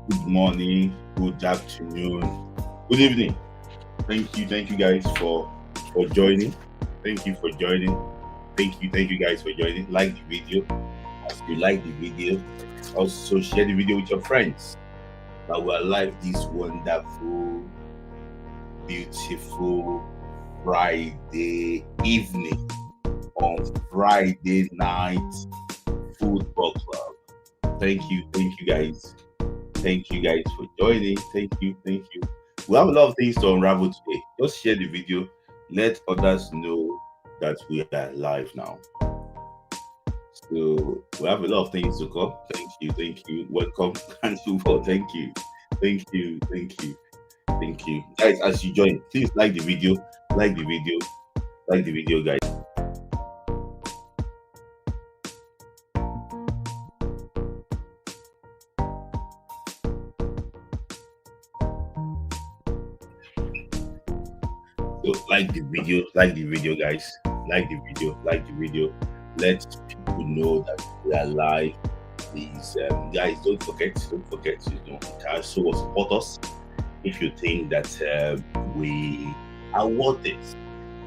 good morning, good afternoon, good evening. Thank you guys for joining. Thank you for joining. Thank you guys for joining. Like the video. As you like the video, also share the video with your friends. That we are live this wonderful, beautiful Friday evening on Friday night football club. Thank you guys. Thank you guys for joining. Thank you. We have a lot of things to unravel today. Just share the video. Let others know that we are live now. So we have a lot of things to come. Thank you. Welcome. Thank you for thank you. Guys, as you join, please like the video, like the video, like the video, guys. So like the video, guys. Like the video. Let people know that we are live. Please, guys, don't forget, you can also support us if you think that we are worth it.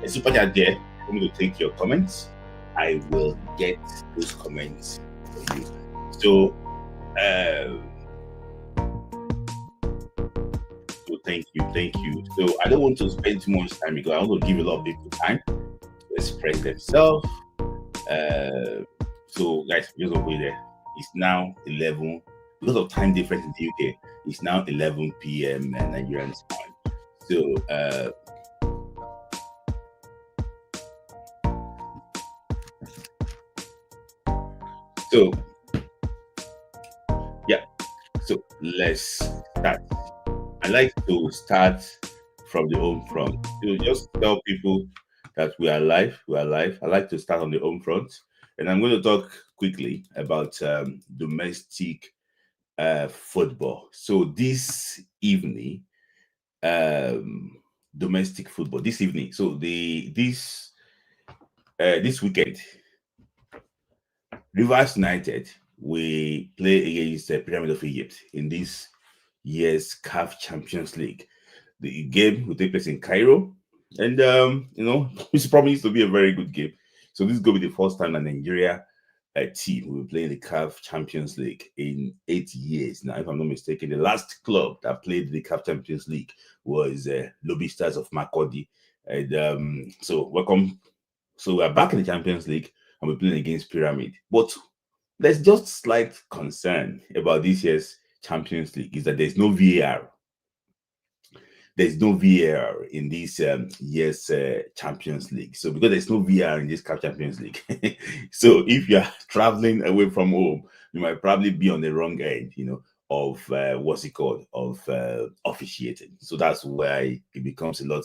A super chat there. I'm going to take your comments. I will get those comments for you. So, thank you. So I don't want to spend too much time because I want to give a lot of people time to express themselves. So guys, just over there. It's now 11 because of time difference in the UK. It's now 11 p.m. Nigerian time. So yeah. So let's start. I like to start from the home front. To just tell people that we are live. We are live. I like to start on the home front, and I'm going to talk quickly about domestic football. So this evening, domestic football. This evening. So this weekend, Rivers United we play against the Pyramid of Egypt in this year's CAF Champions League. The game will take place in Cairo, and it's promised to be a very good game. So this is going to be the first time that Nigeria team will be playing the CAF Champions League in 8 years now, if I'm not mistaken. The last club that played the CAF Champions League was Lobby Stars of Makurdi, and so welcome. So we're back in the Champions League and we're playing against Pyramid, but there's just slight concern about this year's Champions League is that there's no VAR. There's no VAR in this year's Champions League. So because there's no VAR in this CAF Champions League, so if you're traveling away from home, you might probably be on the wrong end, of what's it called, of officiating. So that's why it becomes a lot,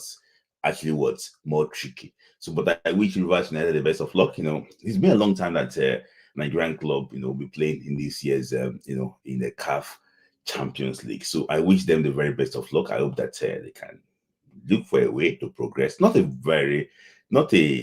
actually, what's more tricky. So, but I wish Rivers United the best of luck. It's been a long time that Nigerian club, will be playing in this year's, in the CAF Champions League. So I wish them the very best of luck. I hope that they can look for a way to progress. Not a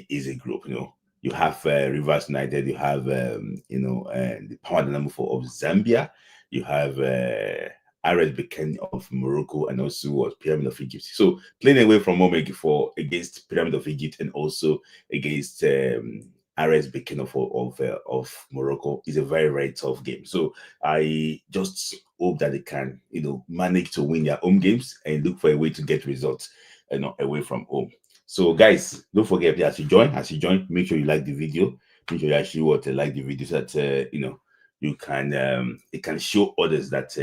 easy group. You have Rivers United. You have the Power Dynamo of Zambia. You have RS Bekeni of Morocco, and also Pyramid of Egypt. So playing away from home against Pyramid of Egypt and also against RS Bekeni of Morocco is a very, very tough game. So I just hope that they can, manage to win their home games and look for a way to get results, away from home. So guys, don't forget as you join, make sure you like the video. Make sure you actually like the video so that you can it can show others that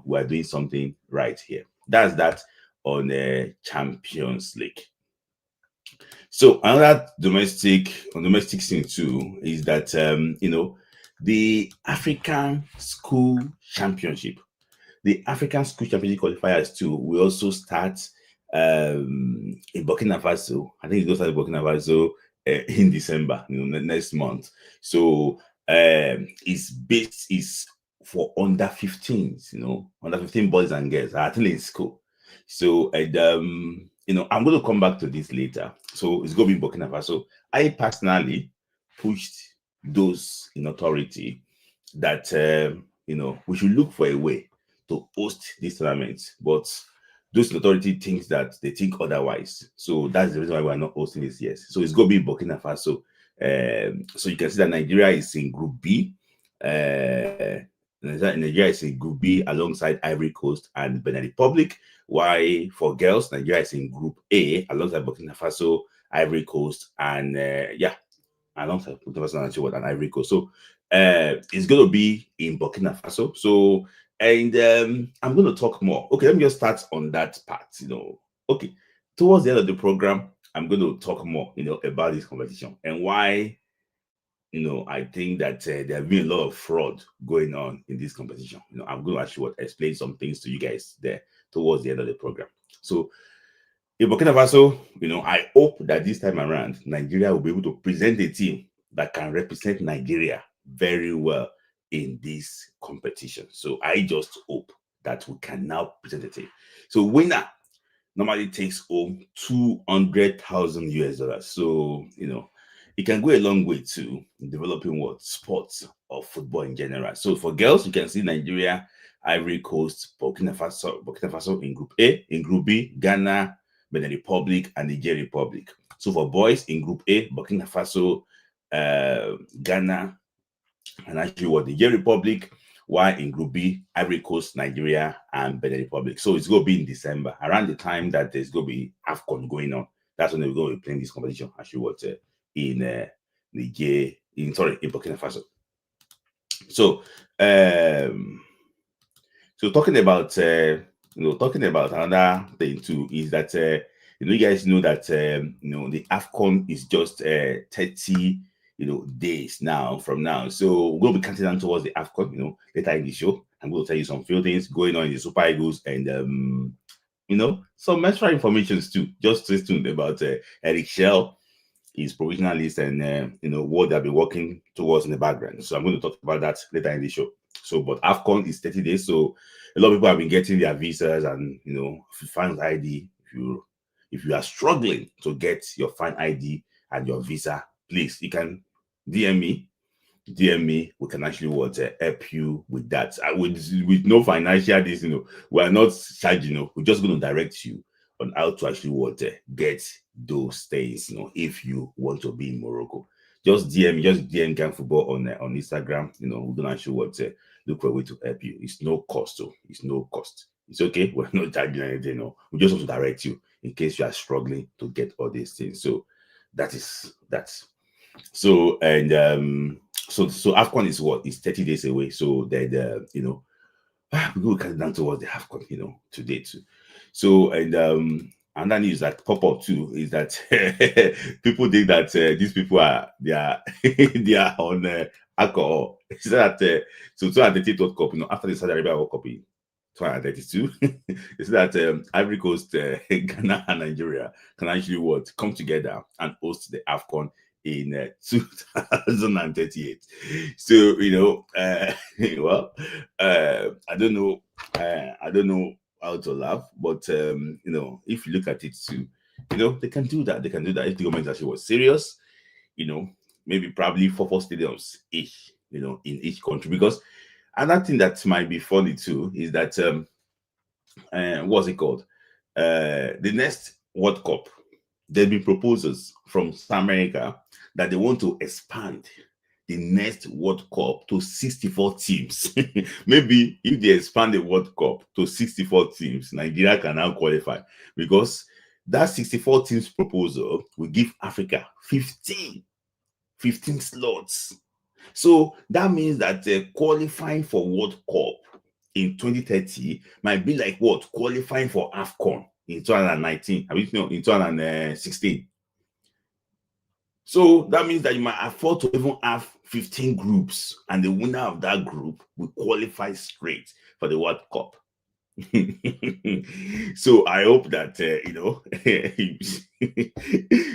we are doing something right here. That's that on Champions League. So another domestic scene too is that the African School Championship, qualifiers too will also start in Burkina Faso. I think it goes to Burkina Faso in December, next month. So is for under 15s, under 15 boys and girls, I think in school. So and I'm going to come back to this later. So it's going to be Burkina Faso. I personally pushed those in authority that we should look for a way to host this tournament, but those authority think otherwise. So that's the reason why we're not hosting this year. So it's going to be Burkina Faso. So you can see that Nigeria is in Group B. Nigeria is in Group B alongside Ivory Coast and Benin Republic. While for girls, Nigeria is in Group A alongside Burkina Faso, Ivory Coast, and alongside Burkina Faso and Ivory Coast. So it's going to be in Burkina Faso. So I'm going to talk more. Okay, let me just start on that part. Okay, towards the end of the program, I'm going to talk more, about this competition and why, I think that there have been a lot of fraud going on in this competition. I'm going to actually explain some things to you guys there towards the end of the program. So in Burkina Faso, I hope that this time around, Nigeria will be able to present a team that can represent Nigeria very well in this competition. So I just hope that we can now present a team. So winner normally takes home $200,000 US. So, it can go a long way to developing sports or football in general. So for girls, you can see Nigeria, Ivory Coast, Burkina Faso in Group A. In Group B, Ghana, Benin Republic, and Niger Republic. So for boys in Group A, Burkina Faso, Ghana, and actually Niger Republic. While in Group B, Ivory Coast, Nigeria, and Benin Republic. So it's going to be in December, around the time that there's going to be AFCON going on. That's when we're going to be playing this competition. Actually, in Niger, in Burkina Faso. So, talking about another thing too is that you guys know that the AFCON is just 30 days now from now. So we're going to be counting down towards the AFCON, later in the show. I'm going to tell you some few things going on in the Super Eagles and some extra information too. Just stay tuned about Eric Shell, his provisional list, and what they'll be working towards in the background. So I'm going to talk about that later in the show. So, but AFCON is 30 days, so a lot of people have been getting their visas and fan ID. If you are struggling to get your fan ID and your visa, please, you can DM me. We can actually help you with that. With no financial this, we are not charging. We're just going to direct you on how to actually get those things. If you want to be in Morocco, just DM Gang Football on Instagram. We're gonna actually look for a way to help you. It's no cost, it's no cost. It's okay. We're not charging anything. We just want to direct you in case you are struggling to get all these things. So that's. So and so AFCON is It's 30 days away. So that we go cut down towards the AFCON, today too. So and another news that pop up too is that people think that these people they are on alcohol. It's that so 230th World Cup, after the Saudi Arabia World Cup in 232, it's that Ivory Coast, Ghana, and Nigeria can actually come together and host the AFCON in 2038. So I don't know how to laugh, but if you look at it too, they can do that. If the government actually was serious, maybe probably four stadiums each, in each country. Because another thing that might be funny too is that what's it called? The next World Cup, there'll be proposals from South America that they want to expand the next World Cup to 64 teams. Maybe if they expand the World Cup to 64 teams, Nigeria can now qualify, because that 64 teams proposal will give Africa 15 slots. So that means that qualifying for World Cup in 2030 might be like qualifying for AFCON in 2019, in 2016. So that means that you might afford to even have 15 groups, and the winner of that group will qualify straight for the World Cup. So I hope that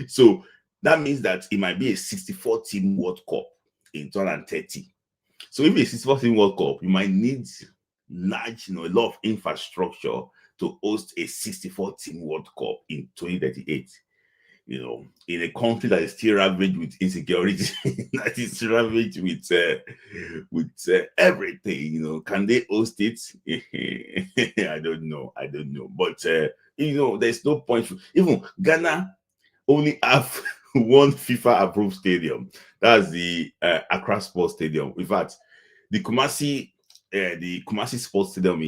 so that means that it might be a 64-team World Cup in 2030. So if it's a 64-team World Cup, you might need large, a lot of infrastructure to host a 64-team World Cup in 2038. in a country that is still ravaged with insecurity, that is ravaged with everything, can they host it? I don't know. But there's no point. Even Ghana only have one FIFA approved stadium. That's the Accra Sports Stadium. In fact, the Kumasi Sports Stadium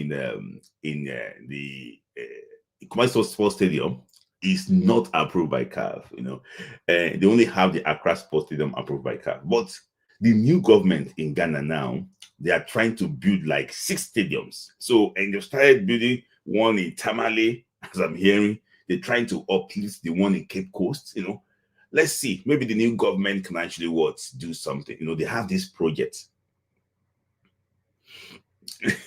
the Kumasi Sports Stadium is not approved by CAF. They only have the Accra Sports Stadium approved by CAF. But the new government in Ghana now, they are trying to build like 6 stadiums. So, and they started building one in Tamale, as I'm hearing. They're trying to uplift the one in Cape Coast. Let's see. Maybe the new government can actually do something. They have this project.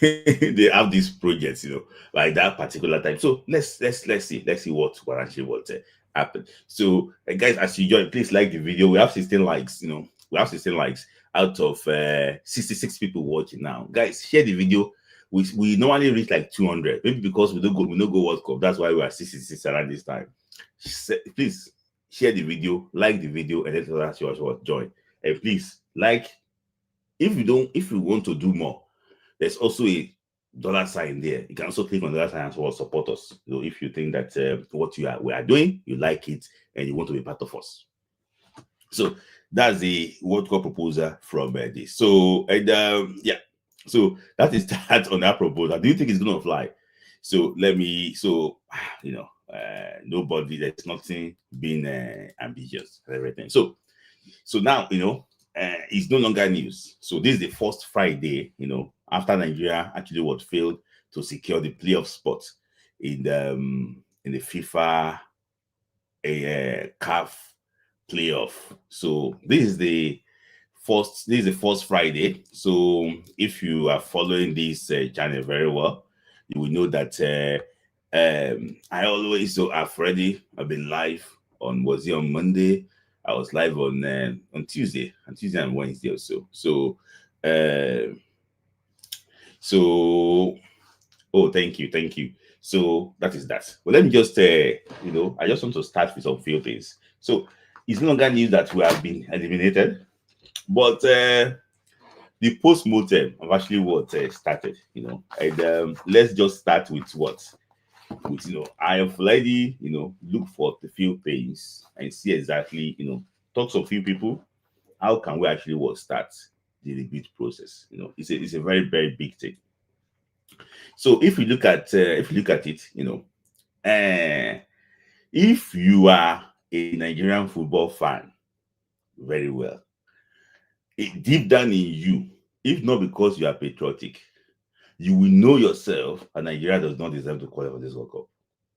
They have these projects, like that particular time. So let's see what actually happened. So guys, as you join, please like the video. We have 16 likes. We have 16 likes out of 66 people watching now. Guys, share the video. We normally reach like 200, maybe because we don't go World Cup. That's why we are 66 around this time. Please share the video, like the video, and let us join. And please like, if you want to do more, there's also a $sign there. You can also click on the $sign as well, support us. If you think that what we are doing, you like it, and you want to be part of us. So that's the World Cup proposal from this. So yeah, so that is that on that proposal. Do you think it's gonna fly? So nobody. There's nothing being ambitious and everything. So now it's no longer news. So this is the first Friday, after Nigeria actually failed to secure the playoff spot in the FIFA CAF playoff. So this is the first Friday. So if you are following this channel very well, you will know that I always I've been live on Monday. I was live on Tuesday and Wednesday or so. Oh, thank you. So that is that. Well, let me just I just want to start with some few things. So it's no longer news that we have been eliminated, but the post-mortem have actually started. And let's just start with I have already looked for the few things and see exactly talk to a few people. How can we actually start the rebate process? It's a very, very big thing. So if you look at it, if you are a Nigerian football fan, very well, deep down in you, if not because you are patriotic, you will know yourself and Nigeria does not deserve to qualify for this World Cup.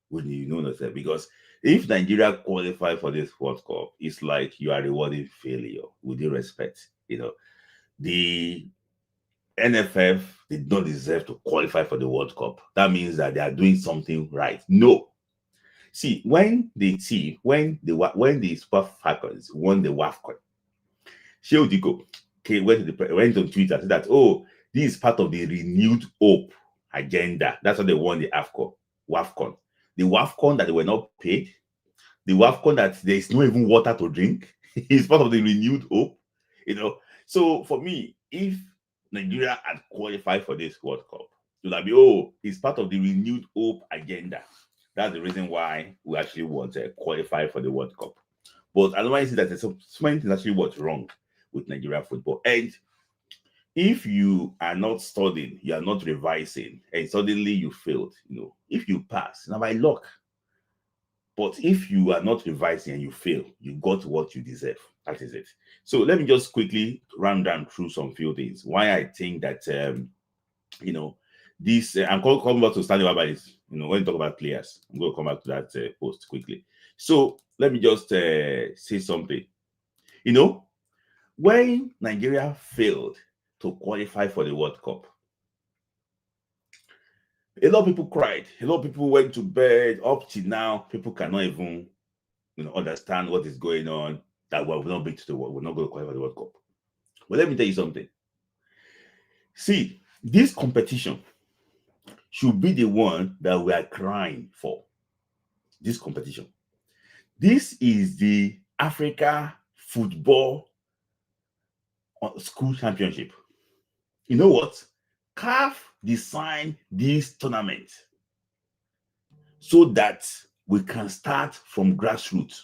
When you know yourself, because if Nigeria qualify for this World Cup, it's like you are rewarding failure. With due respect, the NFF did not deserve to qualify for the World Cup. That means that they are doing something right. No. See, when the Super Falcons won the WAFCON, Sheo Diko went on Twitter and said that, this is part of the renewed hope agenda. That's how they won the WAFCON. The WAFCON that they were not paid, the WAFCON that there is no even water to drink, is part of the renewed hope. So for me, if Nigeria had qualified for this World Cup, it would be, it's part of the renewed hope agenda. That's the reason why we actually want to qualify for the World Cup. But otherwise, see that there's so many things actually what's wrong with Nigeria football. And if you are not studying, you are not revising, and suddenly you failed, if you pass, now by luck. But if you are not revising and you fail, you got what you deserve. That is it. So let me just quickly run down through some few things. Why I think that, this, I'm coming back to Stanley Wabba is, when you talk about players, I'm going to come back to that post quickly. So let me just say something. When Nigeria failed to qualify for the World Cup, a lot of people cried. A lot of people went to bed. Up to now, people cannot even understand what is going on. That we're not going to we're not going to qualify for the World Cup. But let me tell you something. See, this competition should be the one that we are crying for. This competition. This is the Africa Football School Championship. You know what? CAF designed this tournament so that we can start from grassroots.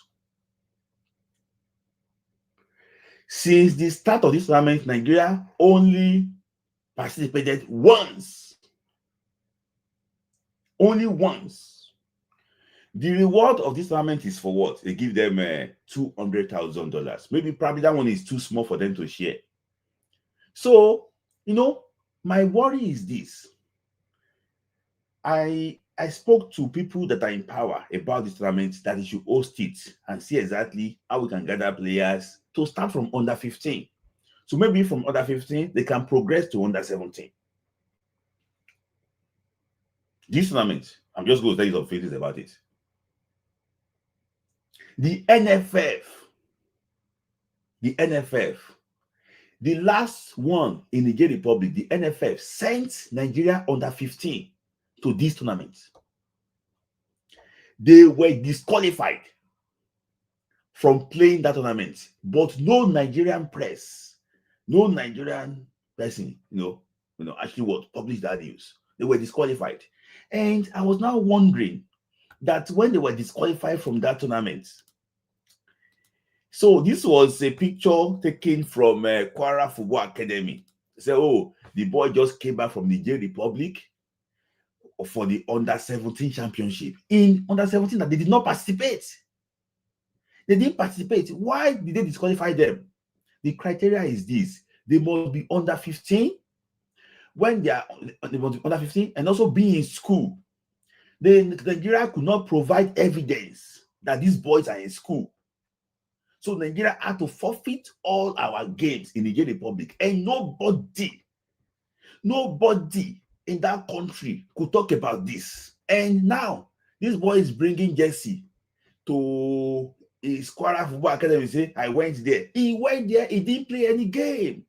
Since the start of this tournament, Nigeria only participated once. Only once. The reward of this tournament is for what? They give them $200,000. Maybe probably that one is too small for them to share. So, my worry is this. I spoke to people that are in power about this tournament, that they should host it and see exactly how we can gather players to start from under 15. So maybe from under 15, they can progress to under 17. This tournament, I'm just going to tell you some things about it. The NFF, the last one in the Niger Republic, the NFF sent Nigeria under 15 to this tournament. They were disqualified from playing that tournament, but no Nigerian press, no Nigerian person, actually published that news. They were disqualified. And I was now wondering that when they were disqualified from that tournament, so this was a picture taken from Kwara Football Academy. So, the boy just came back from the Niger Republic for the under 17 championship. In under 17, they did not participate. They didn't participate. Why did they disqualify them? The criteria is this: they must be under 15. When they must be under 15 and also be in school. Nigeria could not provide evidence that these boys are in school. So Nigeria had to forfeit all our games in the Niger Republic, and nobody in that country could talk about this. And now this boy is bringing Jesse to his Kwara Football Academy. Say, I went there. He went there. He didn't play any game.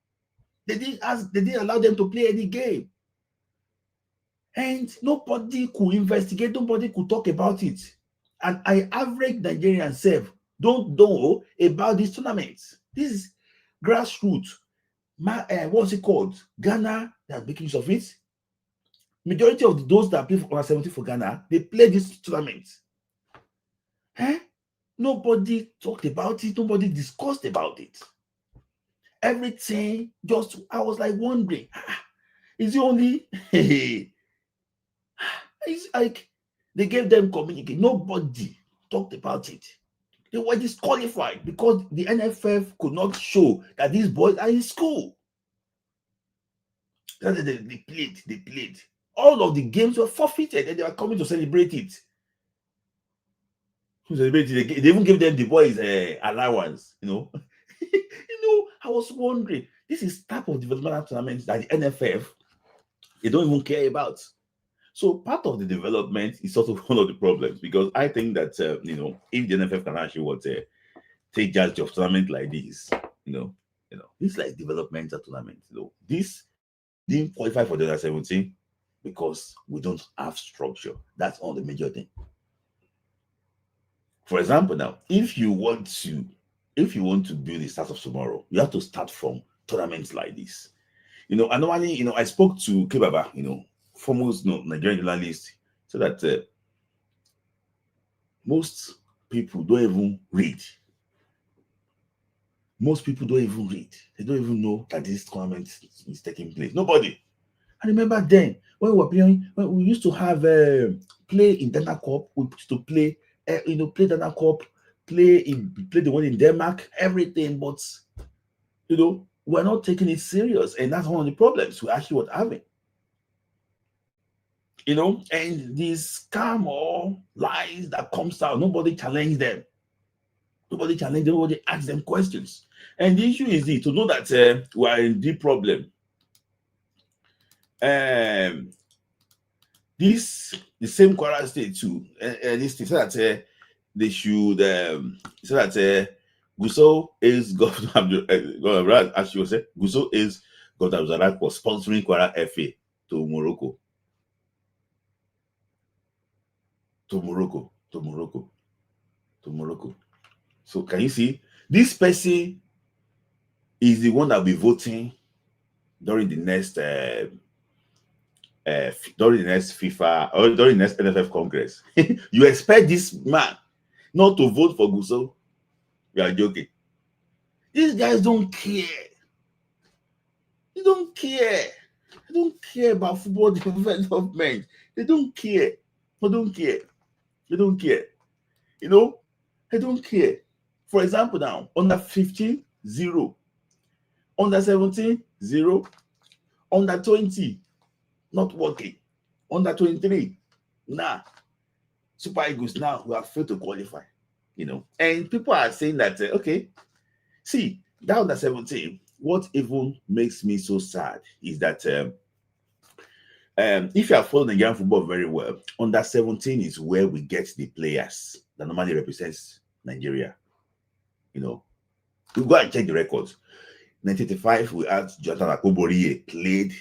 They didn't allow them to play any game. And nobody could investigate. Nobody could talk about it. And I average Nigerian self don't know about these tournaments. This is grassroots. What's it called? Ghana, they are making use of it. Majority of those that play for under 17 for Ghana, they play this tournament. Nobody talked about it. Nobody discussed about it. Everything I was like wondering, is it only it's like they gave them communicate. Nobody talked about it. They were disqualified because the NFF could not show that these boys are in school. They played. All of the games were forfeited and they were coming to celebrate it. They even gave them the boys allowance, I was wondering, this is type of developmental tournaments that the NFF, they don't even care about. So part of the development is also one of the problems, because I think that, if the NFF can actually take charge of tournament like this, this like developmental tournament, this didn't qualify for the under 17 because we don't have structure. That's all the major thing. For example, now, if you want to build the start of tomorrow, you have to start from tournaments like this. And normally, I spoke to Kebaba, foremost Nigerian journalist, so that most people don't even read. Most people don't even read. They don't even know that this tournament is taking place. Nobody. I remember then when we were playing, when we used to have play in Dana Cup, we used to play, play Dana Cup, play the one in Denmark, everything, but we're not taking it serious, and that's one of the problems we actually were having. And these scam or lies that comes out, nobody challenged them. Nobody asked them questions. And the issue is to know that we are in deep problem. The same Kwara State too, this thing, so that they should so that Gusau is Governor as you say, Gusau is Governor Zarak for sponsoring Kwara FA to Morocco. to Morocco. So can you see this person is the one that will be voting during the next FIFA or during the next NFF Congress. You expect this man not to vote for Guso? You are joking. These guys don't care. They don't care. They don't care about football development. They don't care. They don't care. They don't care. You know, they don't care. For example, now, under 15, 0. Under 17, 0. Under 20, not working. Under 23, nah. Super Eagles now, we are failed to qualify. You know, and people are saying that, okay, see, that under 17, what even makes me so sad is that if you are following Nigerian football very well, under 17 is where we get the players that normally represents Nigeria. You know, we go and check the records. 1985, we had Jonathan Akobori played.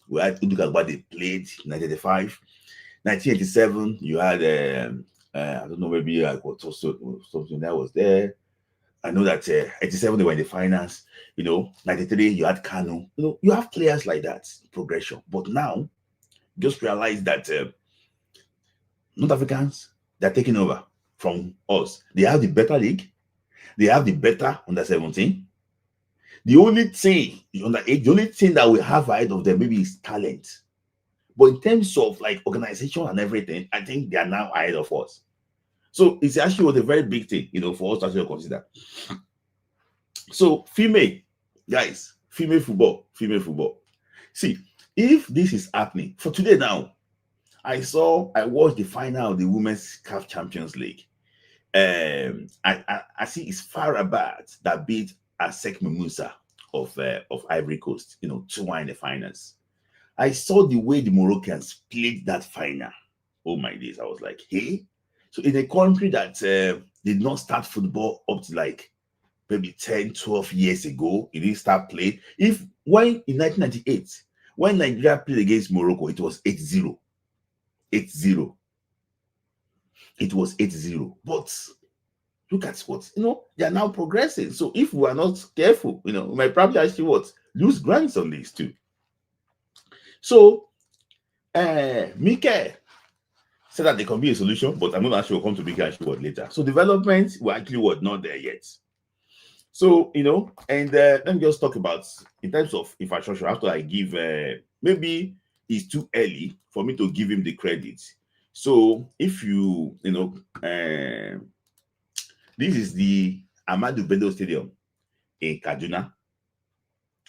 We had Udu Kagbade played. 1985. 1987, you had I don't know, maybe I got something that was there. I know that 87 they were in the finals. You know, 93 you had Kanu. You know, you have players like that progression. But now, just realize that North Africans, they're taking over from us. They have the better league. They have the better under 17. The only thing the only thing that we have ahead of them maybe is talent. But in terms of like organization and everything, I think they are now ahead of us. So it's actually was a very big thing, you know, for us to actually consider. So female football. See, if this is happening for today now, I watched the final of the Women's CAF Champions League. I see it's Farah Rabat that beat Asec Mimoussa of Ivory Coast, you know, 2-1 in the finals. I saw the way the Moroccans played that final. Oh my days, I was like, hey. So in a country that did not start football up to like maybe 10, 12 years ago, it didn't start playing. When in 1998, when Nigeria played against Morocco, it was 8-0. 8-0. It was 8-0. But look at what, you know, they are now progressing. So if we are not careful, you know, we might probably actually lose grants on this too. So Mike said that there can be a solution, but I'm not actually come to Mike actually later. So development were actually not there yet. So, you know, and let me just talk about in terms of infrastructure. After I give maybe it's too early for me to give him the credit. So if you know, this is the Ahmadu Bello Stadium in Kaduna.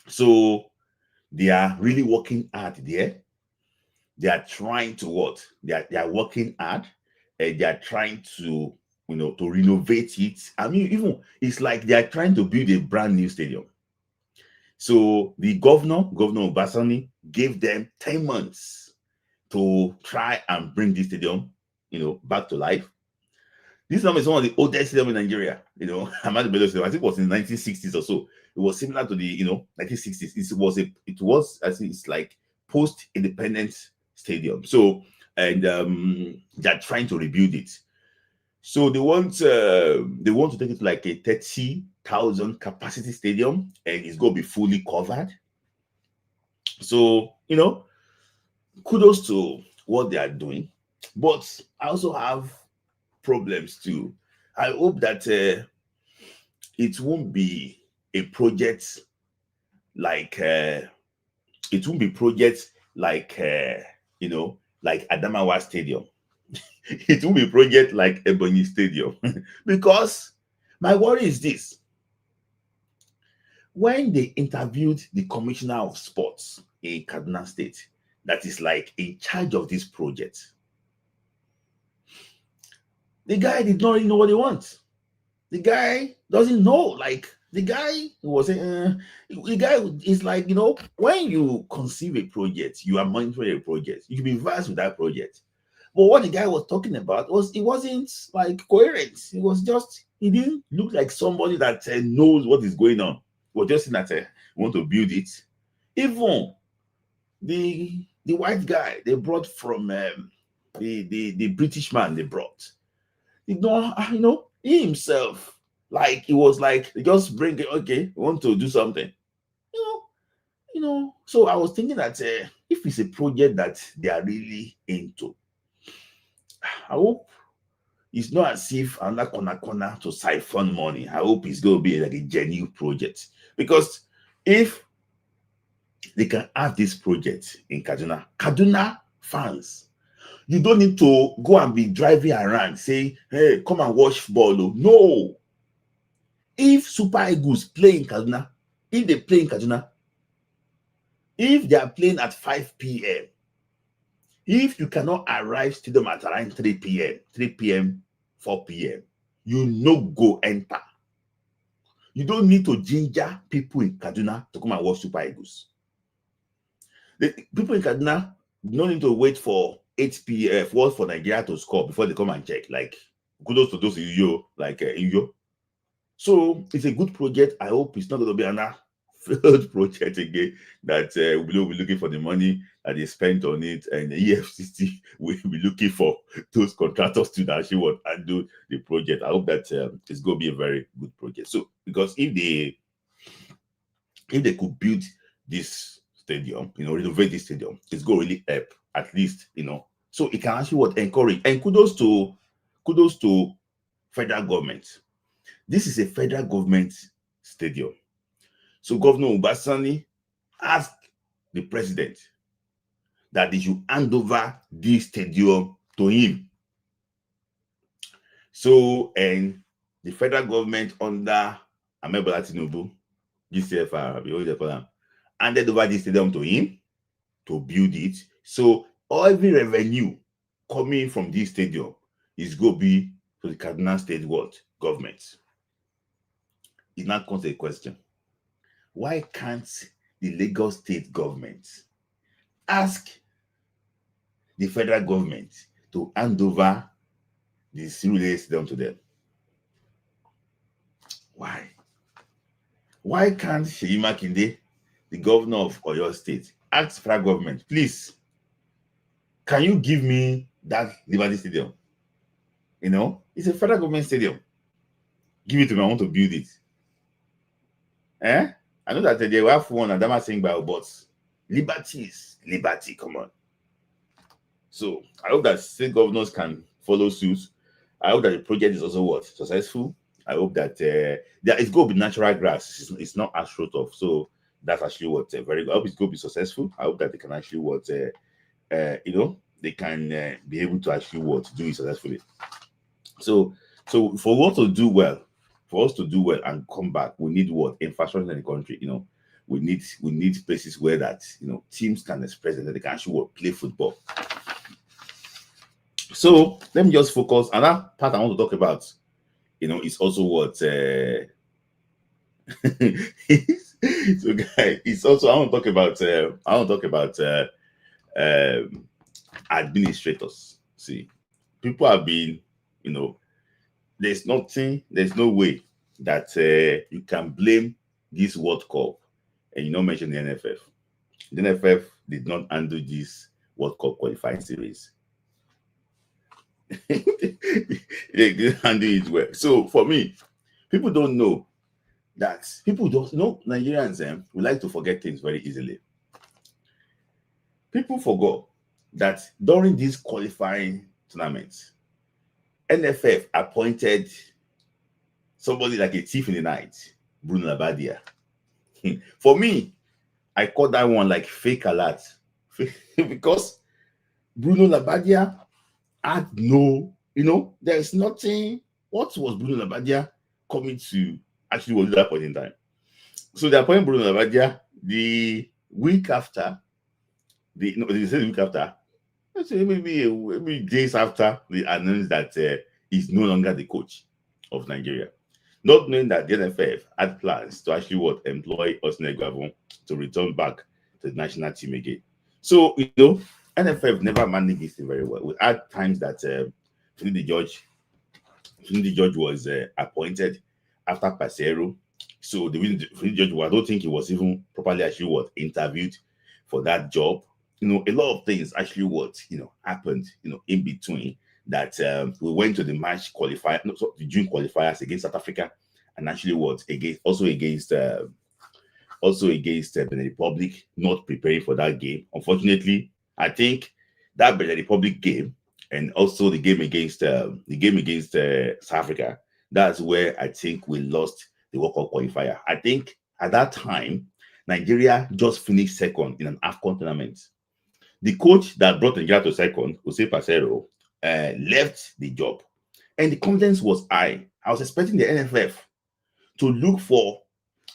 So they are really working hard there. They are trying to what? They are working hard, and they are trying to, you know, to renovate it. I mean, even it's like they are trying to build a brand new stadium. So the Governor Obasani, gave them 10 months to try and bring this stadium, you know, back to life. This stadium is one of the oldest stadiums in Nigeria. You know, Ahmadu Bello Stadium, I think it was in the 1960s or so. It was similar to the, you know, 1960s. It was I think it's like post-independence stadium. So, and they're trying to rebuild it. So they want to take it to like a 30,000 capacity stadium, and it's going to be fully covered. So, you know, kudos to what they are doing, but I also have problems too. I hope that it won't be a project like it won't be projects like you know, like Adamawa Stadium. It won't be project like Ebony Stadium. Because my worry is this: when they interviewed the commissioner of sports in Kaduna State, that is like in charge of this project, the guy did not really know what he wants. The guy doesn't know. Like, the guy was saying, the guy is like, you know, when you conceive a project, you are monitoring a project, you can be versed with that project. But what the guy was talking about it wasn't like coherent. It was just, he didn't look like somebody that knows what is going on. We're just saying that we want to build it. Even the white guy they brought from the British man they brought, you know, He himself, like, it was like, just bring it, okay, we want to do something. So I was thinking that if it's a project that they are really into, I hope it's not as if another corner to siphon money. I hope it's going to be like a genuine project. Because if they can have this project in Kaduna fans, you don't need to go and be driving around saying, hey, come and watch football. No. If Super Eagles play in Kaduna, if they play in Kaduna, if they are playing at 5 p.m., if you cannot arrive stadium at around 3 p.m., 4 p.m., you no go enter. You don't need to ginger people in Kaduna to come and watch Super Eagles. The people in Kaduna don't need to wait for 8 p.m. for Nigeria to score before they come and check. Like, kudos to those in you, like in you. So it's a good project. I hope it's not going to be another failed project again that we'll be looking for the money that they spent on it, and the EFCC will be looking for those contractors to actually work and do the project. I hope that it's going to be a very good project. So, because if they could build this stadium, renovate this stadium, it's going to really help, at least, so it can actually encourage. And kudos to federal government. This is a federal government stadium. So Governor Ubasani asked the president that they should hand over this stadium to him. So, and the federal government under Ahmed Bola Tinubu, GCFR, handed over this stadium to him to build it. So every revenue coming from this stadium is going to be to the Kaduna State government. It now comes to a question. Why can't the Lagos State government ask the federal government to hand over the stadium to them? Why? Why can't Seyi Makinde, the governor of Oyo State, ask the federal government, please, can you give me that Liberty Stadium? It's a federal government stadium. Give it to me, I want to build it. I know that they have one and Adama saying by but liberty is liberty. Come on. So I hope that state governors can follow suit. I hope that the project is also successful. I hope that it's going to be natural grass. It's not astroturf. So that's actually very good. I hope it's going to be successful. I hope that they can actually they can be able to actually do it successfully. So for us to do well and come back, we need infrastructure in the country. We need places where that teams can express and that they can actually play football. So let me just focus. Another part I want to talk about, is also so guys, it's also I want to talk about administrators. See, people have been, there's no way that you can blame this World Cup and mention the NFF. The NFF did not handle this World Cup qualifying series. They didn't handle it well. So for me, people don't know that. People don't know. Nigerians we like to forget things very easily. People forgot that during these qualifying tournaments, NFF appointed somebody like a thief in the night, Bruno Labbadia. For me, I call that one like fake alert because Bruno Labbadia had there is nothing. What was Bruno Labbadia coming to actually was at that point in time? So they appointed Bruno Labbadia the week after. They said the week after. Maybe days after they announced that he's no longer the coach of Nigeria. Not knowing that the NFF had plans to actually employ Osine Gavon to return back to the national team again. So, NFF never managed this thing very well. We had times that Finidi George was appointed after Pasero. So the Finidi George, I don't think he was even properly actually interviewed for that job. A lot of things actually happened, in between that we went to the match qualifier, no, so the June qualifiers against South Africa, and actually against Benin Republic, not preparing for that game. Unfortunately, I think that Benin Republic game and also the game against South Africa, that's where I think we lost the World Cup qualifier. I think at that time, Nigeria just finished second in an AFCON tournament. The coach that brought Nigeria to second, Jose Pacero, left the job, and the confidence was high. I was expecting the NFF to look for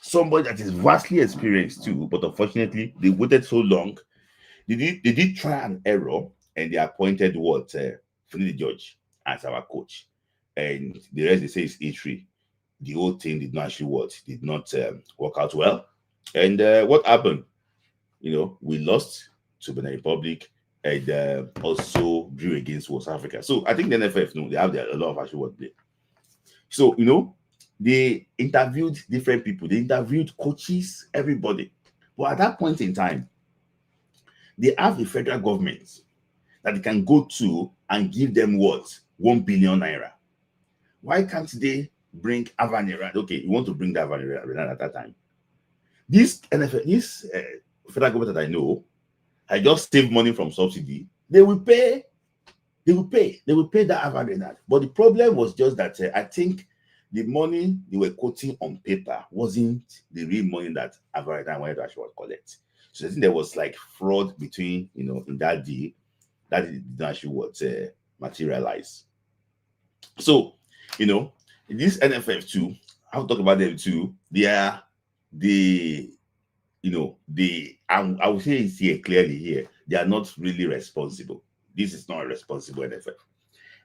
somebody that is vastly experienced too, but unfortunately, they waited so long. They did try an error, and they appointed Finidi George as our coach, and the rest they say is history. The whole thing did not actually did not work out well, and what happened? We lost to Benin Republic, and also drew against South Africa. So I think the NFF, they have a lot of actual work there. So they interviewed different people. They interviewed coaches, everybody. But at that point in time, they have the federal government that they can go to and give them what? 1 billion naira. Why can't they bring Avanera? Okay, you want to bring the Avanera at that time. This NFF, this federal government that I know, I just save money from subsidy. They will pay that Avanera. But the problem was just that I think the money they were quoting on paper wasn't the real money that Avanera wanted to actually collect. So I think there was like fraud between, in that deal that it didn't actually materialize. So, this NFF too, I'll talk about them too. I would say it's here clearly here. They are not really responsible. This is not a responsible NFF.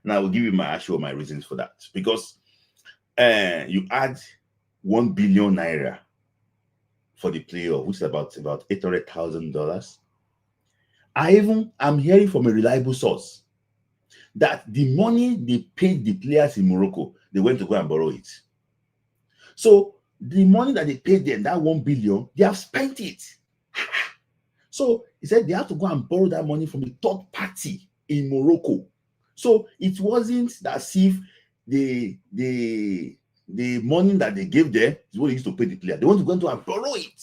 And I will give you my reasons for that. Because you add 1 billion naira for the player, which is about $800,000. I'm hearing from a reliable source that the money they paid the players in Morocco, they went to go and borrow it. So the money that they paid them, that 1 billion, they have spent it. So he said they have to go and borrow that money from the third party in Morocco. So it wasn't as if the money that they gave them is what they used to pay the player. They want to go and borrow it.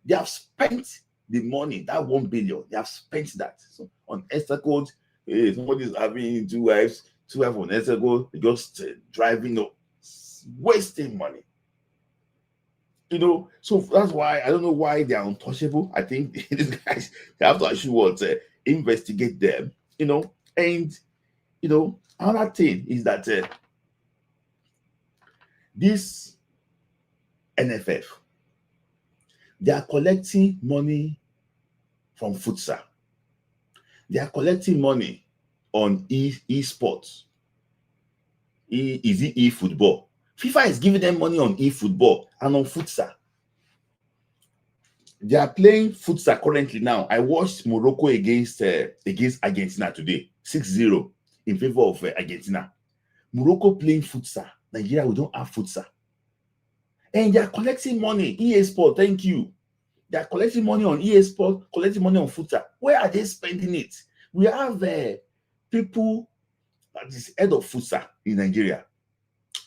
They have spent the money, that 1 billion. They have spent that. So on Esther code, somebody's having two wives on Esther code, just driving up, wasting money. So that's why I don't know why they are untouchable. I think these guys, they have to actually investigate them. And another thing is that this NFF, they are collecting money from futsal. They are collecting money on e-sports. Is it e-football? FIFA is giving them money on e-football and on futsal. They are playing futsal currently now. I watched Morocco against Argentina today, 6-0 in favor of Argentina. Morocco playing futsal. Nigeria, we don't have futsal. And they are collecting money. EA Sport, thank you. They are collecting money on EA Sport, collecting money on futsal. Where are they spending it? We have people that is head of futsal in Nigeria.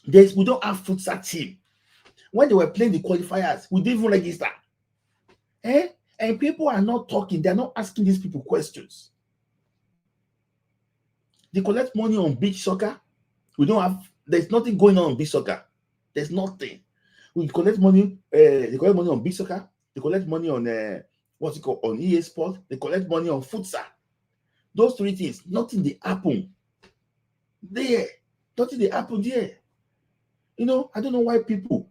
We don't have futsal team. When they were playing the qualifiers, we didn't even register. And people are not talking. They're not asking these people questions. They collect money on beach soccer. There's nothing going on beach soccer. There's nothing. We collect money. They collect money on beach soccer. They collect money on on EA Sport. They collect money on futsal. Those three things, nothing they happen there. Nothing they happen there. I don't know why people.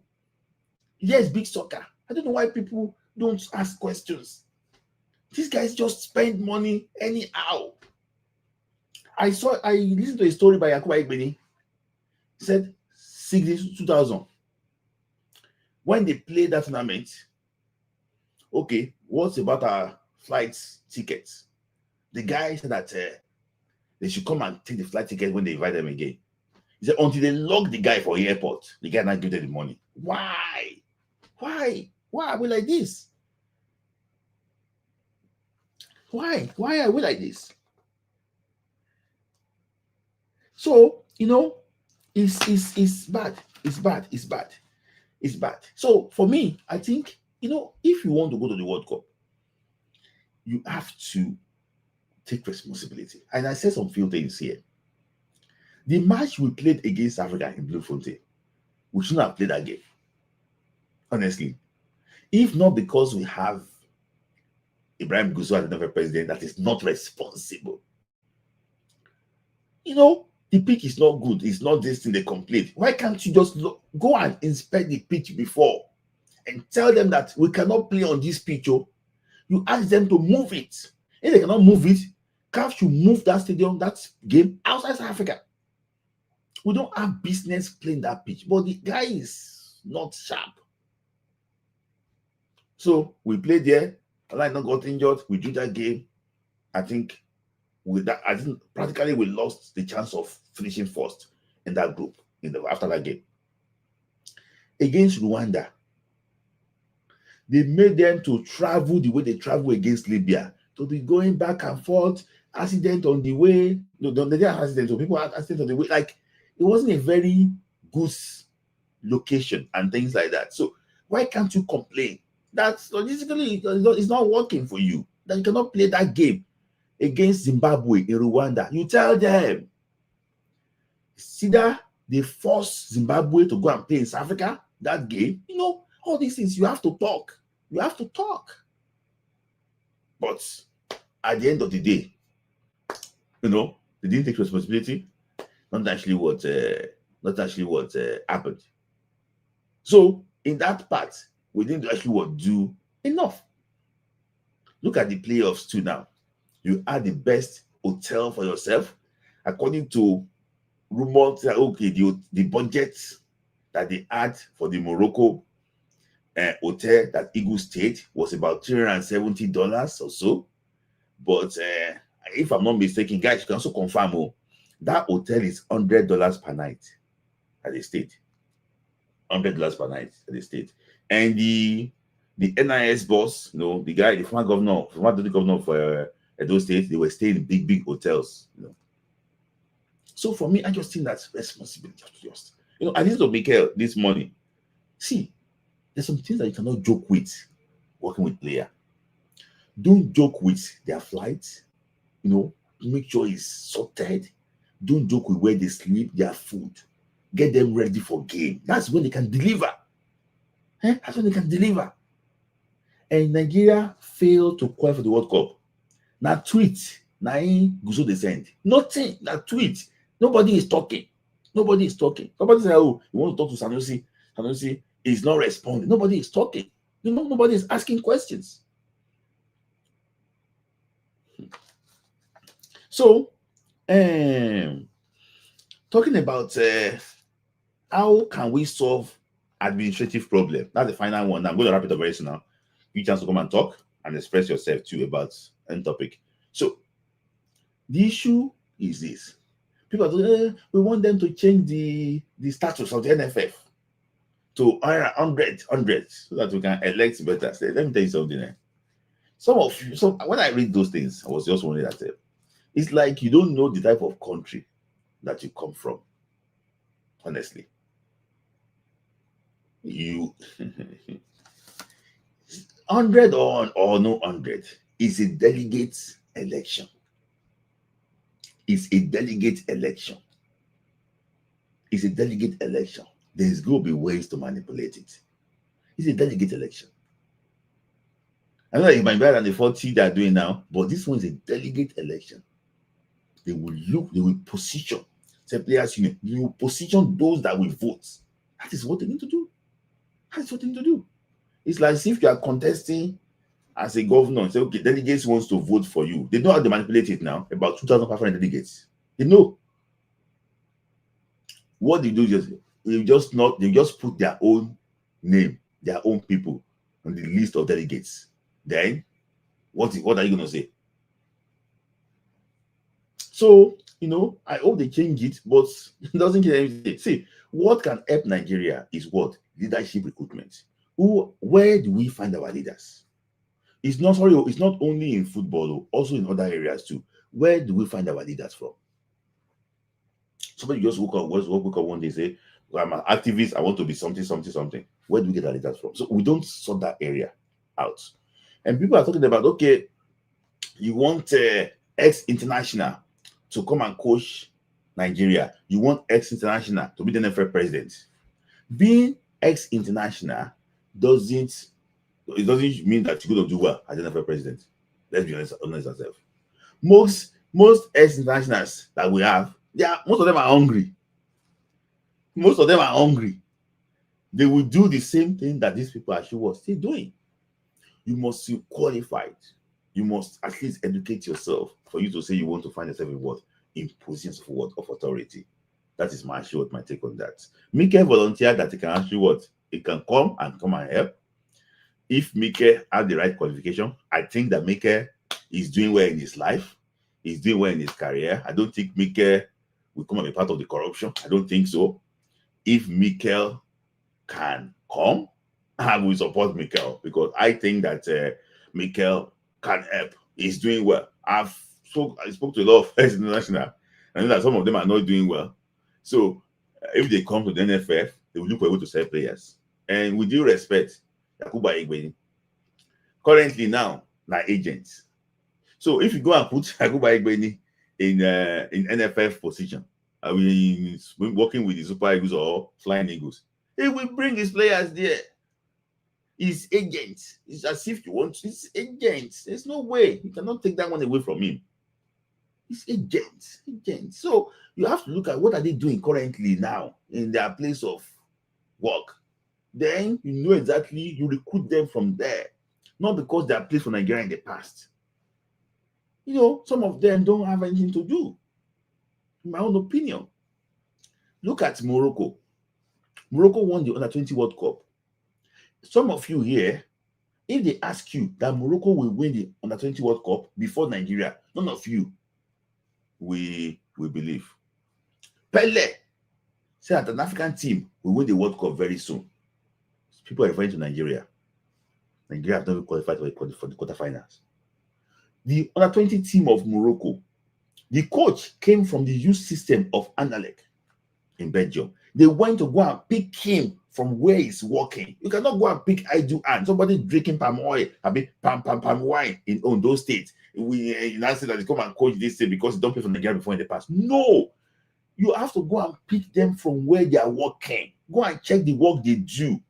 Yes, big soccer. I don't know why people don't ask questions. These guys just spend money anyhow. I listened to a story by Yakuba Igbeni. He said 2000. When they played that tournament, okay, what's about our flight tickets? The guy said that they should come and take the flight ticket when they invite them again. He said until they lock the guy for airport, the guy not give them the money. Why? Why are we like this? Why are we like this? So, it's bad. It's bad. It's bad. It's bad. So for me, I think, if you want to go to the World Cup, you have to take responsibility. And I said some few things here. The match we played against Africa in Bloemfontein, we shouldn't have played that game. Honestly. If not because we have Ibrahim Gusso as another president that is not responsible. The pitch is not good. It's not this thing they complete. Why can't you just go and inspect the pitch before and tell them that we cannot play on this pitch? You ask them to move it. If they cannot move it, CAF should move that stadium, that game outside South Africa. We don't have business playing that pitch, but the guy is not sharp. So we played there. I not got injured. We drew that game. I think practically we lost the chance of finishing first in that group after that game. Against Rwanda, they made them to travel the way they travel against Libya, to be going back and forth, accident on the way. No, they didn't have accident, so people had accident on the way. Like, it wasn't a very good location and things like that. So why can't you complain? That's logistically it's not working for you. That you cannot play that game against Zimbabwe in Rwanda. You tell them. See that they force Zimbabwe to go and play in South Africa, that game. All these things, you have to talk. You have to talk. But at the end of the day, they didn't take responsibility. Not actually what happened. So in that part, we didn't actually do enough. Look at the playoffs too now. You had the best hotel for yourself. According to rumors, the budget that they had for the Morocco hotel that Eagle stayed was about $370 or so. But if I'm not mistaken, guys, you can also confirm that hotel is $100 per night at the state. $100 per night at the state. And the NIS boss, the guy, the former governor for Edo State, they were staying in big hotels. So for me, I just think that's responsibility. I need to make this money. See, there's some things that you cannot joke with working with player. Don't joke with their flights. Make sure it's sorted. Don't joke with where they sleep, their food. Get them ready for game. That's when they can deliver. That's when they can deliver. And Nigeria failed to qualify for the World Cup. Now tweet, now Gusso they send. Nothing. Now tweet. Nobody is talking. Nobody is talking. Somebody say, "Oh, you want to talk to Sanusi? Sanusi is not responding." Nobody is talking. Nobody is asking questions. So, talking about how can we solve administrative problem? That's the final one. I'm going to wrap it up very soon now. You chance to come and talk and express yourself too about any topic. So, the issue is this. People are we want them to change the status of the NFF to 100 so that we can elect better. So let me tell you something. When I read those things, I was just wondering that it's like you don't know the type of country that you come from. Honestly, you 100 or no 100 is a delegate election. It's a delegate election. It's a delegate election. There's going to be ways to manipulate it. It's a delegate election. I know that it might be better than the 40 they're doing now, but this one is a delegate election. They will position, say players union, they will position those that will vote. That is what they need to do. That's what they need to do. It's like if you are contesting as a governor and say, okay, delegates wants to vote for you. They know how to manipulate it now, about 2,500 delegates. They know. What they do is they just put their own name, their own people on the list of delegates. Then what are you gonna say? So I hope they change it, but it doesn't get anything. See, what can help Nigeria is what? Leadership recruitment. Where do we find our leaders? It's not only in football, also in other areas too. Where do we find our leaders from? Somebody just woke up one day, say, well, I'm an activist, I want to be something, something, something. Where do we get our leaders from? So we don't sort that area out. And people are talking about, okay, you want ex-international to come and coach Nigeria. You want ex-international to be the NFL president. Being ex-international doesn't mean that you're going to do well as the NFL president. Let's be honest ourselves. Most ex-internationals that we have, most of them are hungry. Most of them are hungry. They will do the same thing that these people actually were still doing. You must be qualified. You must at least educate yourself for you to say you want to find yourself in positions of authority. That is my take on that. Mike volunteered that he can actually he can come and help. If Mike has the right qualification, I think that Mike is doing well in his life. He's doing well in his career. I don't think Mike will come and be part of the corruption. I don't think so. If Mikel can come, I will support Mikel, because I think that Mikel can help. He's doing well. I spoke to a lot of ex-international, and that some of them are not doing well. So if they come to the NFF, they will look for a way to sell players. And with due respect, Yakuba Igbeni, currently now, agents. So if you go and put Yakuba Igbeni in NFF position, he's working with the Super Eagles or Flying Eagles, he will bring his players there. He's agents. It's as if you want. It's agents. There's no way you cannot take that one away from him. It's agents. So you have to look at what are they doing currently now in their place of work. Then you know exactly, you recruit them from there, not because they are played for Nigeria in the past. You know, some of them don't have anything to do. In my own opinion, look at Morocco. Morocco won the Under-20 World Cup. Some of you here, if they ask you that Morocco will win the Under-20 World Cup before Nigeria, none of you will believe. Pele said that an African team will win the World Cup very soon. People are referring to Nigeria. Nigeria have not qualified for the quarterfinals. The Under-20 team of Morocco, the coach came from the youth system of Anderlecht in Belgium. They went to go and pick him from where he's working. You cannot go and pick Idu and somebody drinking palm oil, palm wine in those states. You now say that they come and coach this state because they don't play for Nigeria before in the past. No, you have to go and pick them from where they are working. Go and check the work they do.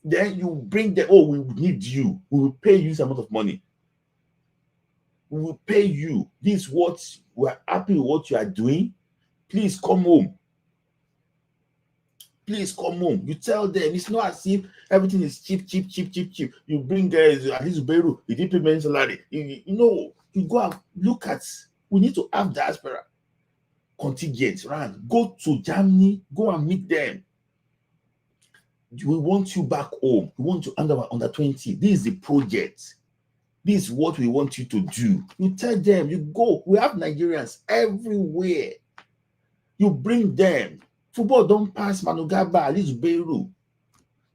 Then you bring them. Oh, we need you. We will pay you some amount of money. We will pay you. This is what we're happy with what you are doing. Please come home. Please come home. You tell them it's not as if everything is cheap. You bring guys at least Beirut, you didn't pay my salary. You know, you go and look at. We need to have diaspora contingents, right? Go to Germany, go and meet them. We want you back home. We want you under 20. This is the project. This is what we want you to do. You tell them, you go. We have Nigerians everywhere. You bring them. Football don't pass Manugaba, at least Beirut.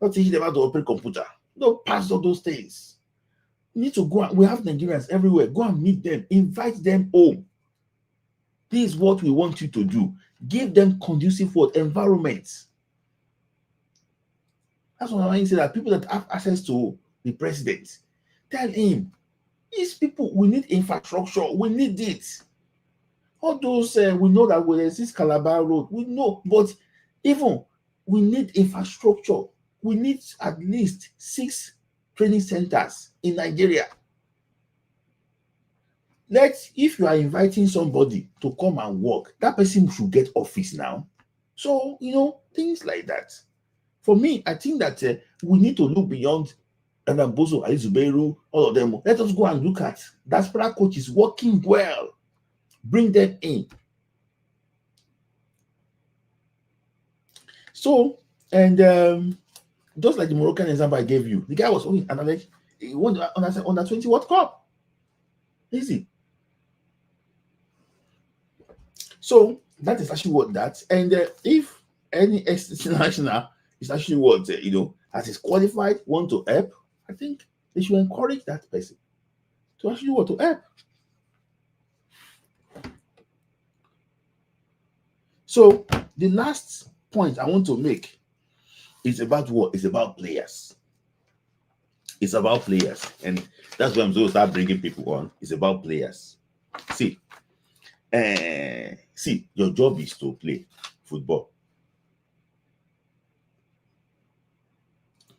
Don't teach them how to operate computer. Don't pass all those things. You need to go. We have Nigerians everywhere. Go and meet them. Invite them home. This is what we want you to do. Give them conducive environments. That's what I say, that people that have access to the president, tell him, these people, we need infrastructure. We need it. All those, we know that there's this Calabar road. We know, but even we need infrastructure. We need at least 6 training centers in Nigeria. If you are inviting somebody to come and work, that person should get office now. So, things like that. For me, I think that we need to look beyond Bozo, Alizuberu, all of them. Let us go and look at diaspora coaches working well. Bring them in. So, and just like the Moroccan example I gave you, the guy was only analyzed. He won the under 20 World Cup. Easy. So that is actually what that. And if any ex-national is actually what that is qualified, want to help, I think they should encourage that person to actually want to help. So the last point I want to make is about what? It's about players. It's about players. And that's why I'm going to start bringing people on. It's about players. See, your job is to play football.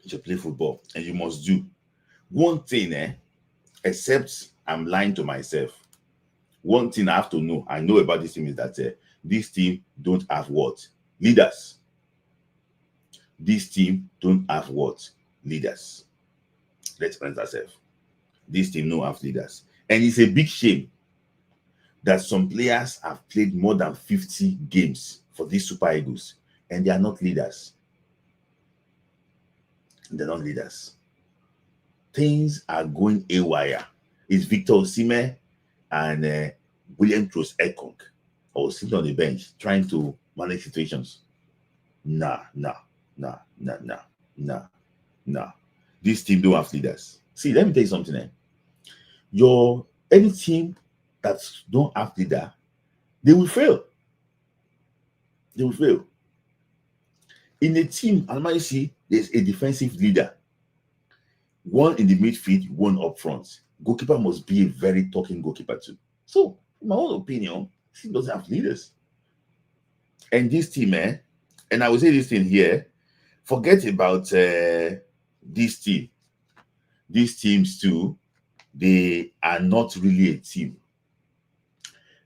You should play football, and you must do one thing, except I'm lying to myself. One thing I have to know, I know about this team is that this team don't have what? Leaders. This team don't have what? Leaders. Let's explain ourselves. This team don't have leaders. And it's a big shame that some players have played more than 50 games for these Super Eagles, and they are not leaders. They're not leaders. Things are going haywire. It's Victor Osimhen and William Trost-Ekong or sitting on the bench trying to manage situations. Nah. This team don't have leaders. See, let me tell you something. Any team that don't have leader, they will fail. They will fail. In a team, I might see there's a defensive leader, one in the midfield, one up front. Goalkeeper must be a very talking goalkeeper too. So, in my own opinion, this team doesn't have leaders. And this team, and I will say this thing here, forget about this team. These teams too, they are not really a team.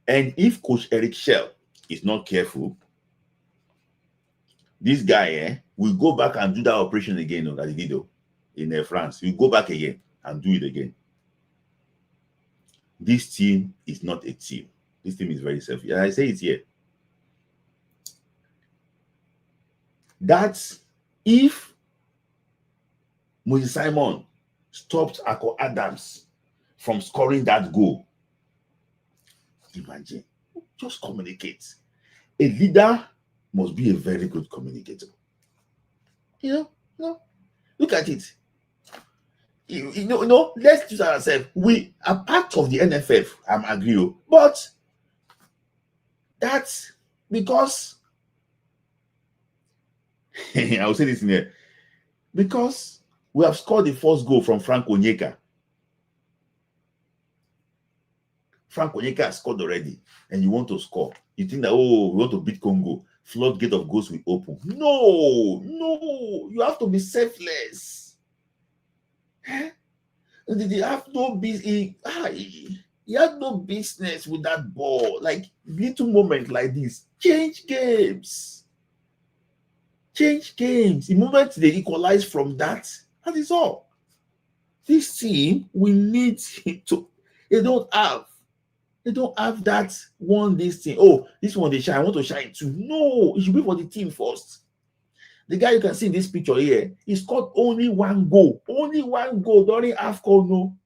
And if Coach Eric Schell is not careful, this guy will go back and do that operation again that he did in France. He'll go back again and do it again. This team is not a team. This team is very selfish. And I say it here. That's if Moses Simon stopped Akko Adams from scoring that goal. Imagine. Just communicate. A leader must be a very good communicator. Look at it. Let's use ourselves. We are part of the NFF, I'm agree, but that's because I will say this in here, because we have scored the first goal from Frank Onyeka. Frank Onyeka has scored already, and you want to score. You think that, we want to beat Congo. Floodgate of goals will open. No, you have to be selfless. They have no business. He had no business with that ball. Like little moment like this, change games. The moment they equalize from that is all. This team, we need to. They don't have that one, this thing. Oh, this one they shine. I want to shine too. No, it should be for the team first. The guy you can see in this picture here, he scored only one goal. Only one goal during AFCON. No.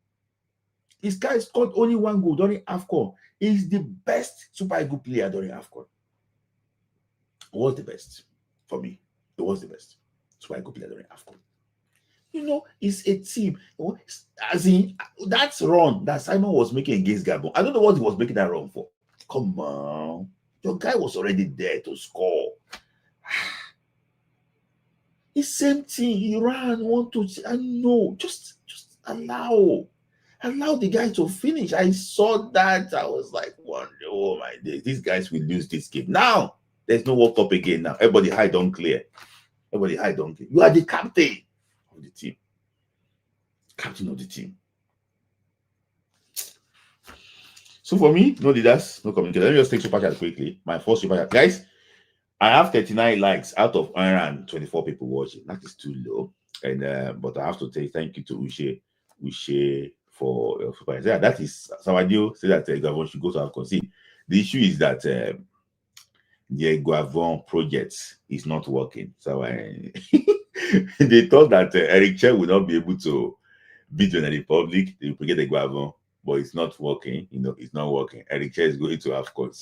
This guy scored only one goal during AFCON. He's the best Super Eagles player during AFCON. It was the best for me. It was the best Super Eagles player during AFCON. It's a team. As in, that's run that Simon was making against Gabon. I don't know what he was making that run for. Come on. Your guy was already there to score. The same thing. Iran just allow the guy to finish. I saw that. I was like, oh my days, these guys will lose this game. Now, there's no World Cup again now. Everybody hide on clear. You are the captain of the team. Captain of the team. So for me, no leaders, no communication. Let me just take super chat quickly. My first super chat. Guys, I have 39 likes out of 124 people watching. That is too low. And but I have to say thank you to Ushe for your super chat. Yeah, that is Sawadio say that Gavon should go to AFCON. See, the issue is that the Gavon project is not working. So they thought that Eric Chen would not be able to beat the Republic. They will get the Gavon, but it's not working. It's not working. Eric Chen is going to AFCON.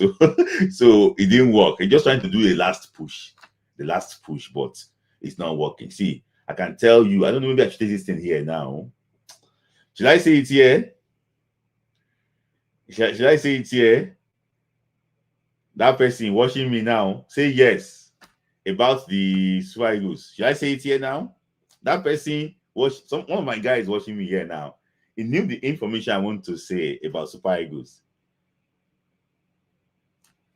So it didn't work. He's just trying to do the last push, but it's not working. See, I can tell you, I don't know, maybe I should take this thing here now. Should I say it here? Should I say it here? That person watching me now, say yes about the Super Eagles. Should I say it here now? That person one of my guys watching me here now. He knew the information I want to say about Super Eagles.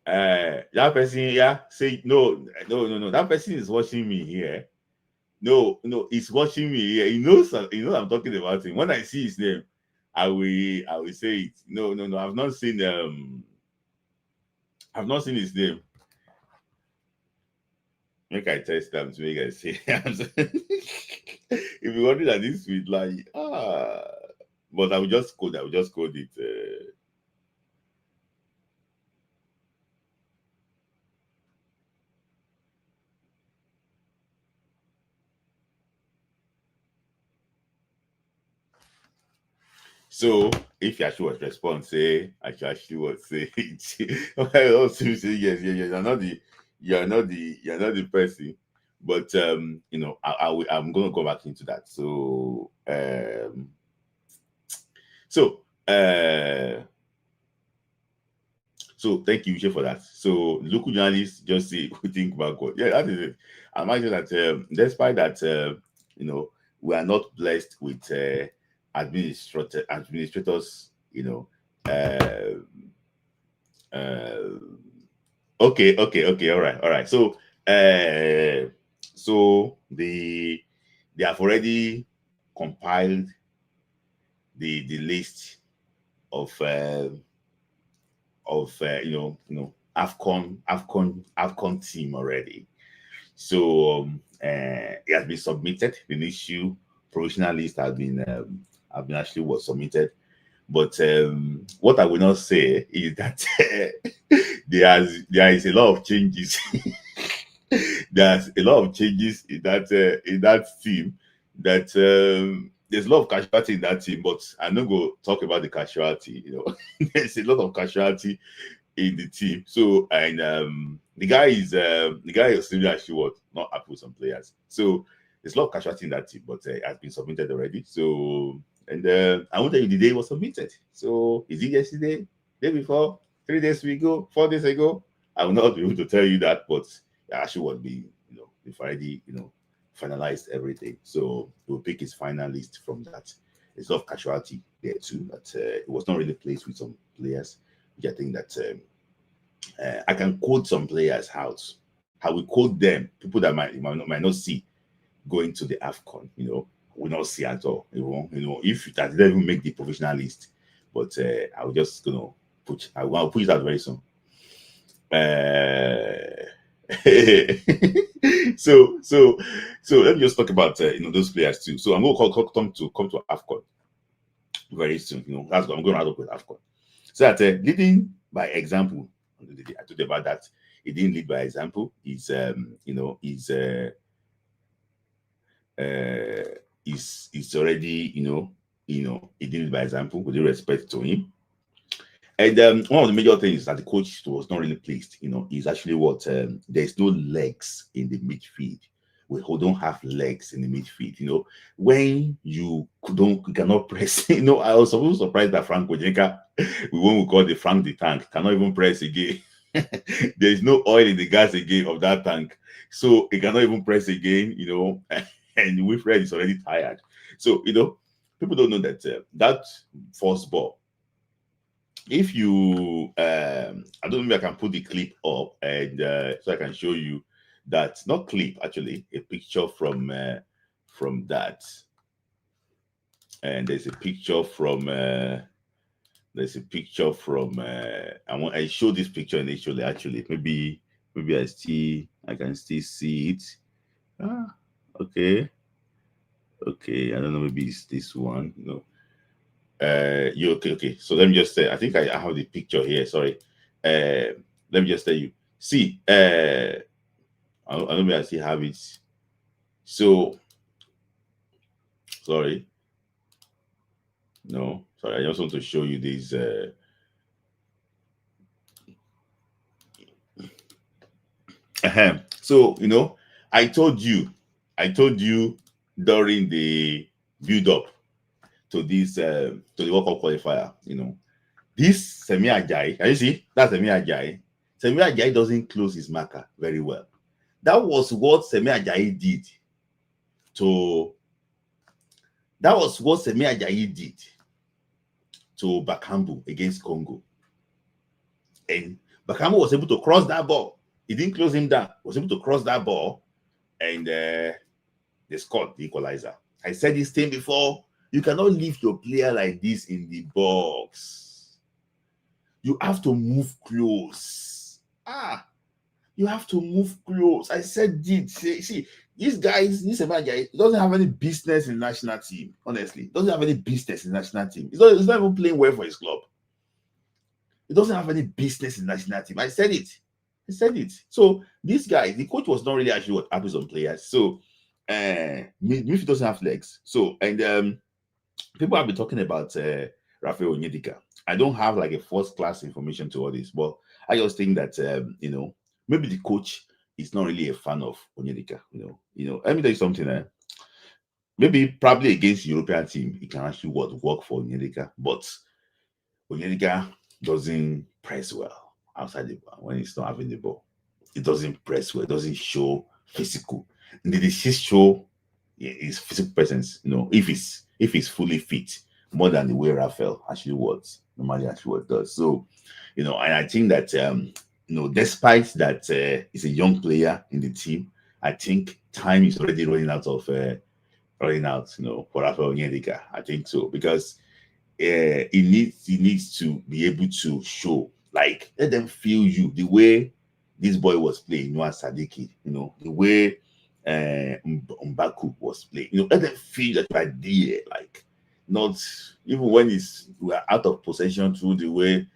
That person, yeah, say no. That person is watching me here. No, he's watching me here. He knows I'm talking about him. When I see his name, I will say it. No. I've not seen his name. Make I test them to make I say. If you wonder that this with like but I will just code it. So if you actually was respond, say I should actually was say it. Okay, also say yes, you're not the person. But I'm gonna go back into that. So thank you, Uche, for that. So local journalists just say we think backward. Yeah, that is it. I imagine that despite that we are not blessed with administrators, okay, all right. So they have already compiled the list of AFCON team already. So it has been submitted. The initial provisional list has been actually was submitted. But what I will not say is that there is a lot of changes. There's a lot of changes in that team. That there's a lot of casualty in that team, but I'm not going to talk about the casualty. There's a lot of casualty in the team. So and the guy is really actually not happy with some players. So there's a lot of casualty in that team, but it has been submitted already. So and I won't tell you the day it was submitted. So is it yesterday, day before, 3 days ago, 4 days ago? I will not be able to tell you that, but it actually was being we've already finalized everything. So we'll pick his final list from that. There's a lot of casualty there too, but it was not really placed with some players. I think that I can quote some players out. I will quote them, people that might not see going to the AFCON, will not see at all. If that didn't even make the provisional list. But I will just I'll put it out very soon. So let me just talk about those players too. So I'm going to come to AFCON very soon. That's what I'm going to add up with AFCON. So that leading by example, I told you about that. He didn't lead by example. He's already he did it by example with respect to him. And one of the major things that the coach was not really pleased, is actually what there's no legs in the midfield. We don't have legs in the midfield. When you cannot press. I was surprised that Frank Ojeka, when we call the Frank the Tank, cannot even press again. There is no oil in the gas again of that tank, so it cannot even press again. And Wilfred is already tired. So people don't know that that first ball. If you I don't know if I can put the clip up and so I can show you that, not clip, actually a picture from that. And there's a picture from I show this picture initially. Actually, maybe I can still see it. Okay, I don't know, maybe it's this one. Okay. So let me just say, I think I have the picture here. Sorry. Let me just tell you. See, I don't know if I still have it. So sorry. No, sorry. I just want to show you this. So I told you during the build-up to this to the World Cup qualifier, this Semi Ajayi, can you see? That's Semi Ajayi. Semi Ajayi doesn't close his marker very well. That was what Semi Ajayi did to Bakambu against Congo. And Bakambu was able to cross that ball. He didn't close him down. Was able to cross that ball, and they scored the equalizer. I said this thing before. You cannot leave your player like this in the box. You have to move close. You have to move close. I said it. See, these guys, this guy doesn't have any business in the national team. Honestly, doesn't have any business in the national team. He's not even playing well for his club. He doesn't have any business in the national team. I said it. So this guy, the coach was not really actually what happens on players. So midfield doesn't have legs. So and people have been talking about Rafael Onyedika. I don't have like a first class information to all this, but I just think that maybe the coach is not really a fan of Onyedika. Let me tell you something. Maybe probably against European team, he can actually work for Onyedika, but Onyedika doesn't press well outside the ball when he's not having the ball. It doesn't press well. It doesn't show physical. And it just show his physical presence. If he's fully fit, more than the way Rafael normally does. So, and I think that despite that he's a young player in the team, I think time is already running out for Rafael Onyedika. I think so, because he needs to be able to show, like, let them feel you the way this boy was playing, Noah Sadiki, the way Mbaku was playing, let them feel that right there, like, not even when we're out of possession through the way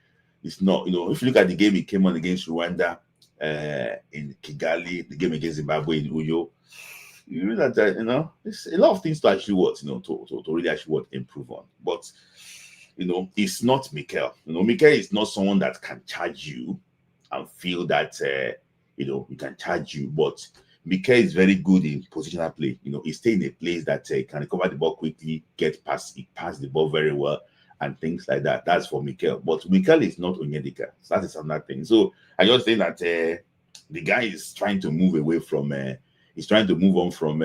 it's not, if you look at the game he came on against Rwanda in Kigali, the game against Zimbabwe in Uyo, you know that there's a lot of things to actually to really actually improve on. But it's not Mikel. Mikel is not someone that can charge you and feel that he can charge you. But Mikel is very good in positional play. He stays in a place that can recover the ball quickly, he pass the ball very well, and things like that. That's for Mikel. But Mikel is not Onyedika. So that is another thing. So I just think that the guy is trying to move away from. He's trying to move on from.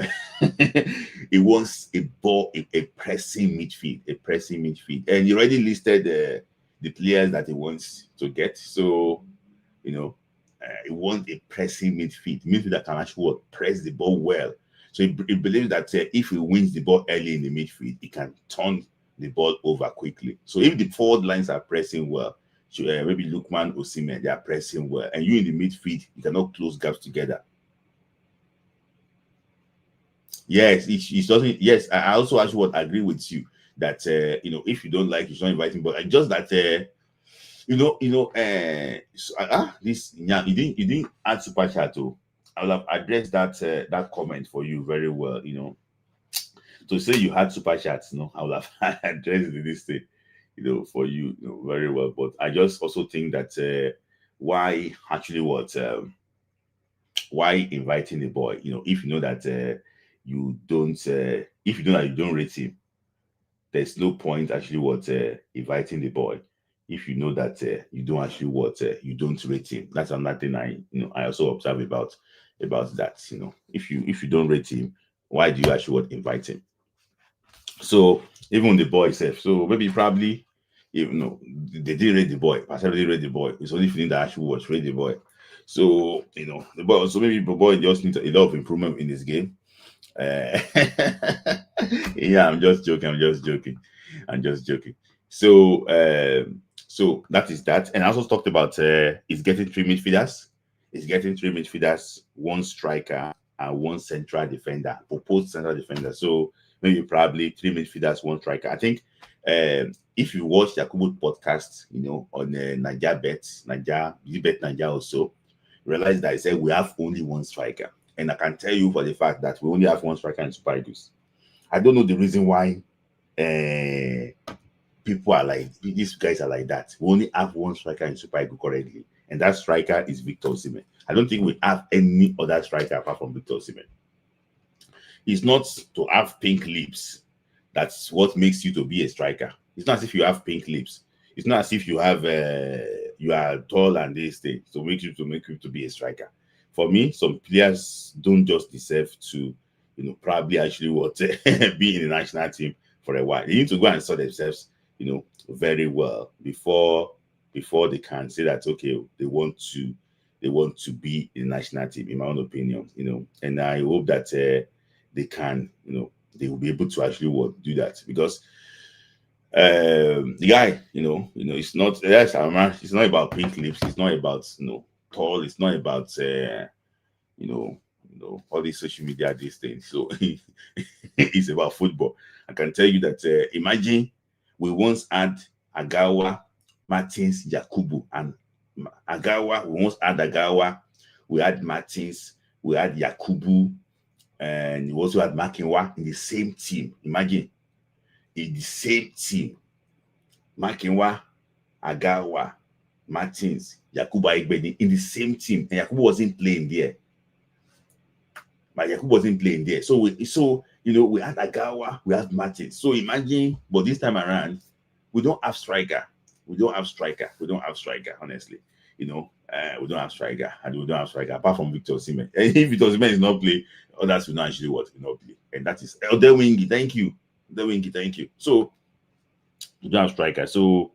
He wants a ball, a pressing midfield, and he already listed the players that he wants to get. So, he wants a pressing midfield that can actually press the ball well. So he believes that if he wins the ball early in the midfield, he can turn the ball over quickly. So if the forward lines are pressing well, maybe Lukman, Osimhen, they are pressing well, and you in the midfield, you cannot close gaps together. Yes, it doesn't. Yes, I also actually agree with you that if you don't like, you should not invite him. But just that this you didn't add super chat. I will have addressed that comment for you very well. To say you had super chats, I will have addressed this thing, for you, very well. But I just also think that why inviting the boy? If you know that. You don't if you know that you don't rate him, there's no point actually inviting the boy. If you know that you don't actually you don't rate him. That's another thing I also observe about that. If you don't rate him, why do you actually invite him? So even the boy itself, so maybe probably they didn't rate the boy. Pastor didn't rate the boy. It's only feeling that actually was rate the boy. So the boy. So maybe the boy just needs a lot of improvement in this game. Yeah, I'm just joking. So so that is that. And I also talked about he's getting three midfielders, one striker and one central defender, proposed central defender. So maybe probably three midfielders, one striker. I think if you watch Yakubu podcast, on Naija also, realize that I said we have only one striker. And I can tell you for the fact that we only have one striker in Super Eagles. I don't know the reason why people are like, these guys are like that. We only have one striker in Super Eagles currently, and that striker is Victor Osimhen. I don't think we have any other striker apart from Victor Osimhen. It's not to have pink lips. That's what makes you to be a striker. It's not as if you have pink lips. It's not as if you have you are tall and this thing, so make you to be a striker. For me, some players don't just deserve to, probably actually what be in the national team for a while. They need to go and sort themselves, very well before they can say that okay, they want to be in the national team. In my own opinion, and I hope that they can, they will be able to actually do that, because the guy, it's not, yes, it's not about pink lips, it's not about tall, it's not about all these social media, these things. So it's about football. I can tell you that imagine we once had Agawa, Martins, Yakubu, and Agawa. We once had Agawa, we had Martins, we had Yakubu, and we also had Makinwa in the same team. Imagine, in the same team, Makinwa, Agawa, Martins, Yakubu Aigbeni in the same team, and Yakubu wasn't playing there. But Yakubu wasn't playing there. So we had Agawa, we had Martins. So imagine, but this time around, we don't have striker. We don't have striker, honestly. We don't have striker, and we don't have striker apart from Victor Osimhen. And if Victor Osimhen is not playing, others will not actually play. And that is Wingy. Thank you. Thank you. So we don't have striker. So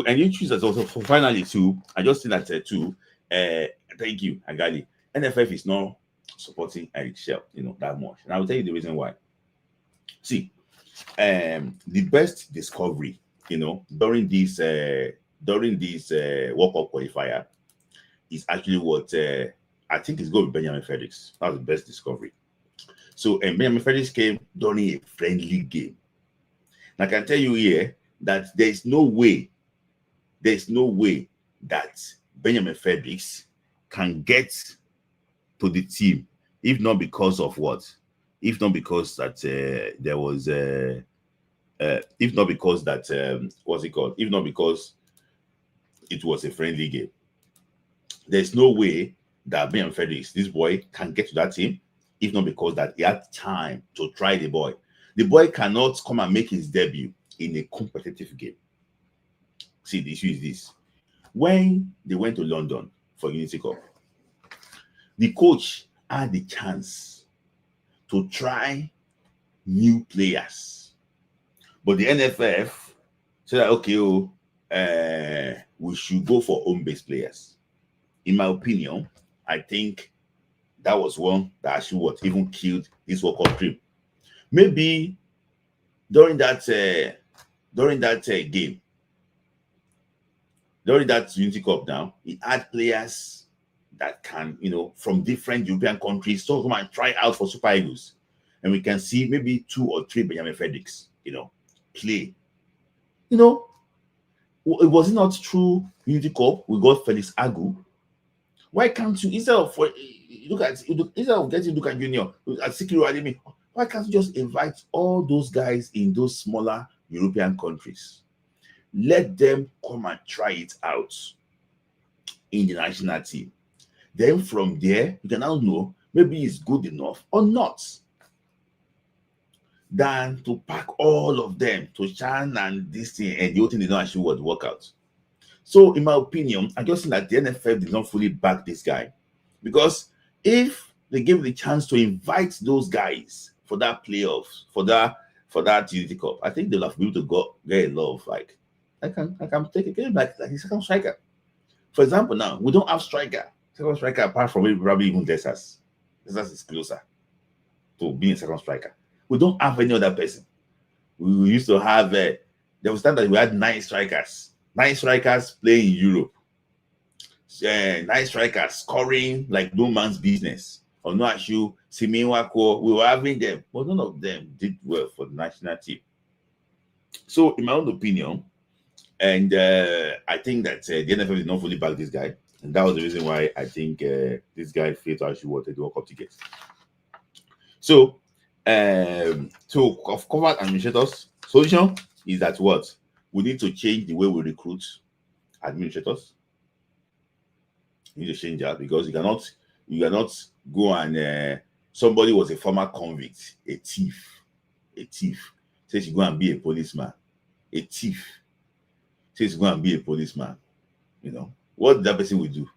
and you choose as also for finally too. I just think that too. Thank you, Agali. NFF is not supporting Eric Shell, that much. And I will tell you the reason why. See, the best discovery, during this World Cup qualifier is actually what I think is going to be Benjamin Felix. That's the best discovery. So, and Benjamin Felix came during a friendly game. And I can tell you here that there's no way that Benjamin Felix can get to the team, if not because of what? If not because that there was if not because that what's it called? If not because it was a friendly game. There's no way that Ben Felix, this boy, can get to that team, if not because that he had time to try the boy. The boy cannot come and make his debut in a competitive game. See, the issue is this. When they went to London for Unity Cup, the coach had the chance to try new players. But the NFF said that, okay, we should go for home-based players. In my opinion, I think that was one that actually even killed this World Cup dream. Maybe during that game, during that Unity Cup now, he had players that can, from different European countries, so come and try out for Super Eagles. And we can see maybe 2 or 3 Benjamin Felix, play. It was not true Unity Cup. We got Felix Agu. Why can't you, instead of getting Luka Junior at Sikiru Ademi, why can't you just invite all those guys in those smaller European countries? Let them come and try it out in the national team. Then from there, you can now know maybe it's good enough or not, than to pack all of them to Chan and this thing, and the whole thing did not actually work out. So, in my opinion, I just think that the NFF did not fully back this guy, because if they gave the chance to invite those guys for that playoffs, for that Unity Cup, I think they'll have been able to get a lot of I can take a game like a second striker. For example, now we don't have second striker apart from maybe probably even Desas. Desas is closer to being a second striker. We don't have any other person. We used to have there was time that we had 9 strikers. 9 strikers playing in Europe. 9 strikers scoring like no man's business. Or no issue, Simiwako, we were having them, but none of them did well for the national team. So, in my own opinion, and I think that the NFL did not fully back this guy. And that was the reason why I think this guy failed to actually want the World Cup ticket. So, of cover administrators, solution is that what? We need to change the way we recruit administrators. We need to change that, because you cannot go and somebody was a former convict, a thief, says you go and be a policeman, a thief says you go and be a policeman, what that person will do?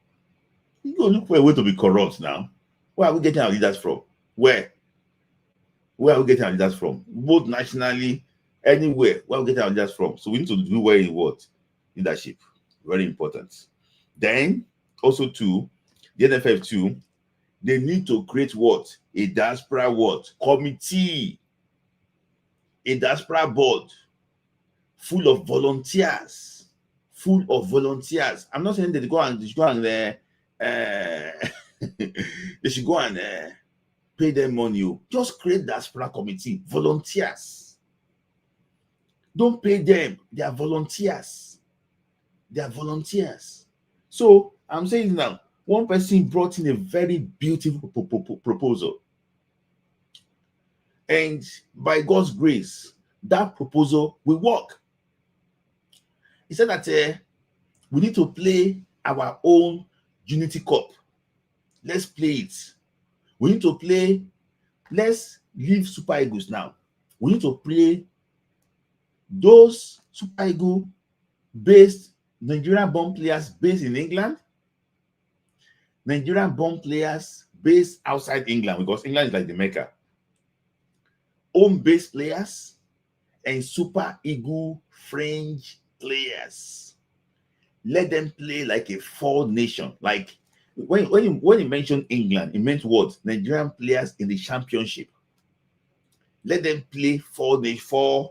You go look for a way to be corrupt now. Where are we getting our leaders from? Where are we getting our leaders from? Both nationally, anywhere. Where are we getting our leaders from? So we need to do well in what? Leadership. Very important. Then, also too, the NFF too, they need to create what? A diaspora what? Committee. A diaspora board full of volunteers. Full of volunteers. I'm not saying that they should go and they should go and pay them money. Just create diaspora committee. Volunteers. Don't pay them. They are volunteers. They are volunteers. So I'm saying now, one person brought in a very beautiful proposal. And by God's grace, that proposal will work. He said that we need to play our own Unity Cup. Let's play it. We need to play. Let's leave Super Eagles now. We need to play those Super Eagle based Nigerian born players based in England, Nigerian born players based outside England, because England is like the Mecca. Home-based players and Super Eagle French players. Let them play like a four nation. Like when he mentioned England, it meant what? Nigerian players in the championship. Let them play four Nigerian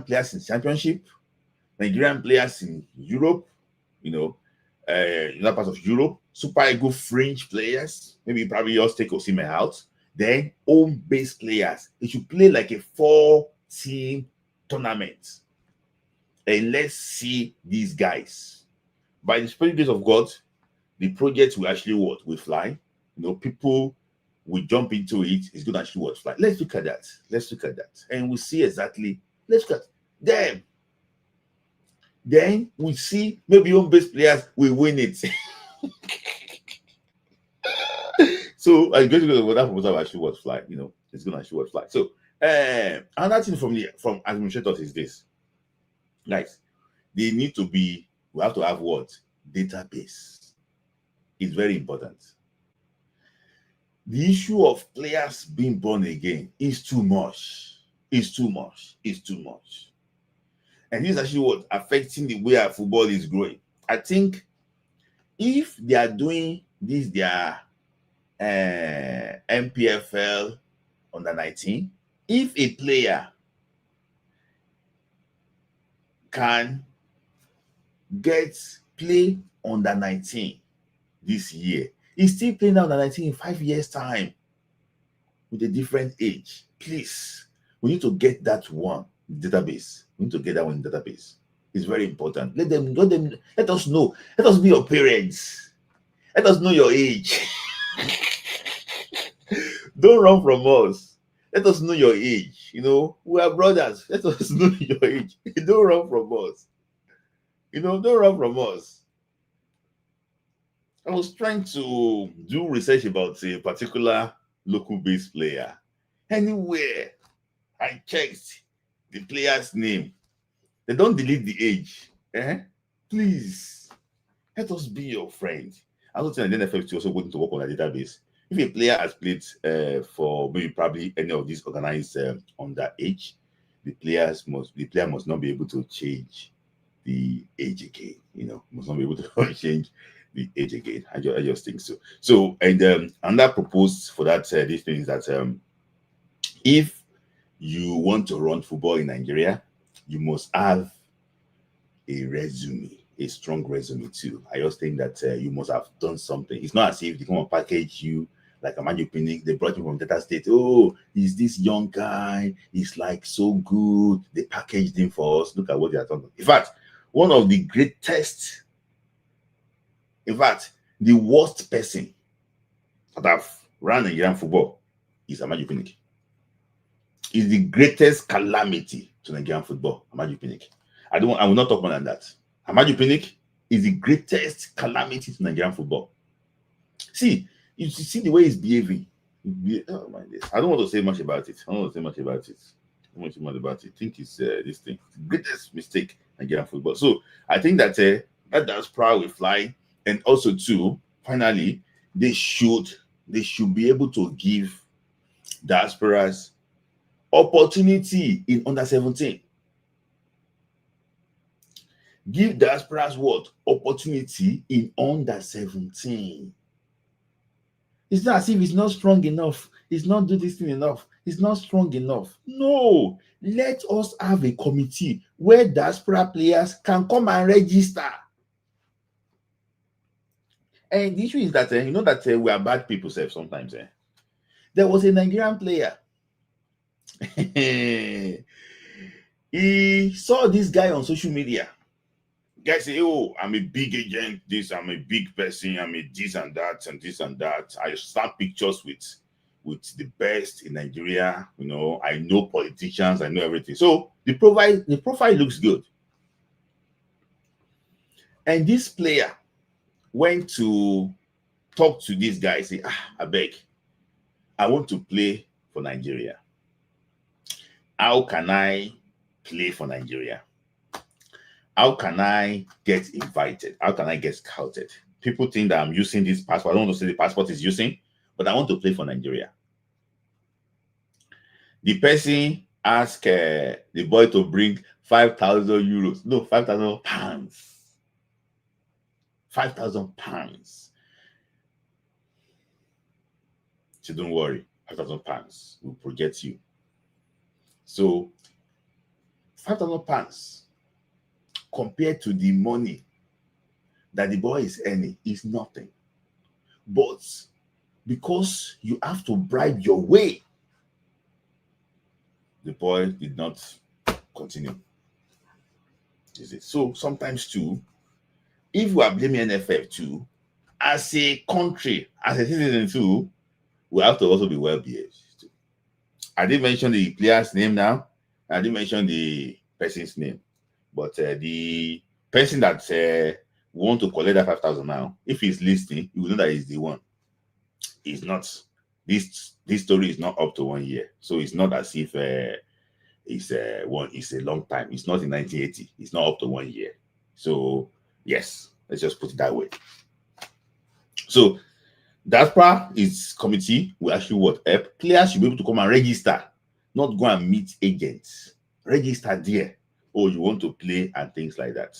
players in championship, Nigerian players in Europe, in that part of Europe, Super Eagle French players, maybe probably just take Osimhen out. Then home-based players. It should play like a 4-team tournament. And let's see these guys. By the special grace of God, the project will actually what? Will fly. People will jump into it. It's going to actually what? Fly. Let's look at that. Let's look at that. And we'll see exactly. Let's look at them. Then we see maybe home-based players will win it. So I guess that proposal actually was fly. It's going to actually fly. So another thing from administrators is this. Guys, we have to have what? Database. It's very important. The issue of players being born again is too much. It's too much. It's too much. And this is actually what affecting the way our football is growing. I think if they are doing this, their MPFL under 19, if a player can play under 19 this year, he's still playing under 19 in 5 years' time with a different age. Please, we need to get that one database. We need to get that one in database. It's very important. Let us know. Let us be your parents. Let us know your age. Don't run from us. Let us know your age. We are brothers. Let us know your age. Don't run from us. Don't run from us. I was trying to do research about a particular local-based player. Anywhere I checked the player's name, they don't delete the age. Please, let us be your friend. I also think the NFF is also going to work on a database. If a player has played for maybe probably any of these organized underage, the player must not be able to change the age again. Must not be able to change the age again. I just think so. So and that proposed for that this thing is that if you want to run football in Nigeria, you must have a resume. A strong resume too. I just think that you must have done something. It's not as if they come and package you like a Manu Pinnick. They brought him from Delta State. Oh, he's this young guy. He's like so good. They packaged him for us. Look at what they are talking. In fact, one of the greatest, the worst person that have run Nigerian football is Amaju Pinnick. Is the greatest calamity to Nigerian football, Amaju Pinnick. I will not talk more than that. Amaju Pinnick is the greatest calamity to Nigerian football. See, you see the way he's behaving. Oh my God. I don't want to say much about it. I think it's this thing. The greatest mistake in Nigerian football. So I think that That diaspora will fly. And also too, finally, they should be able to give diasporas opportunity in under 17. Give diasporas what? Opportunity in under 17. It's not as if it's not strong enough. It's not do this thing enough. It's not strong enough. No. Let us have a committee where diaspora players can come and register. And the issue is that you know that we are bad people sometimes. There was a Nigerian player. He saw this guy on social media. Guy say, "Oh, I'm a big agent. This, I'm a big person. I'm a this and that and this and that." I start pictures with the best in Nigeria. You know, I know politicians. I know everything. So the profile looks good. And this player went to talk to this guy. Say, I beg, I want to play for Nigeria. How can I play for Nigeria? How can I get invited? How can I get scouted? People think that I'm using this passport. I don't want to say the passport is using, but I want to play for Nigeria. The person asked the boy to bring 5,000 euros. No, 5,000 pounds. 5,000 pounds. So don't worry, 5,000 pounds will project you. So 5,000 pounds compared to the money that the boy is earning is nothing. But because you have to bribe your way, the boy did not continue. Is it? So sometimes too, if we are blaming NFF too, as a country, as a citizen too, we have to also be well behaved too. I didn't mention the player's name now. I didn't mention the person's name. But the person that want to collect that 5,000 now, if he's listening, you will know that he's the one. It's not. This story is not up to 1 year, so it's not as if it's a long time. It's not in 1980. It's not up to 1 year. So yes, let's just put it that way. So diaspora is committee will actually help players should be able to come and register, not go and meet agents. Register there. Oh, you want to play and things like that.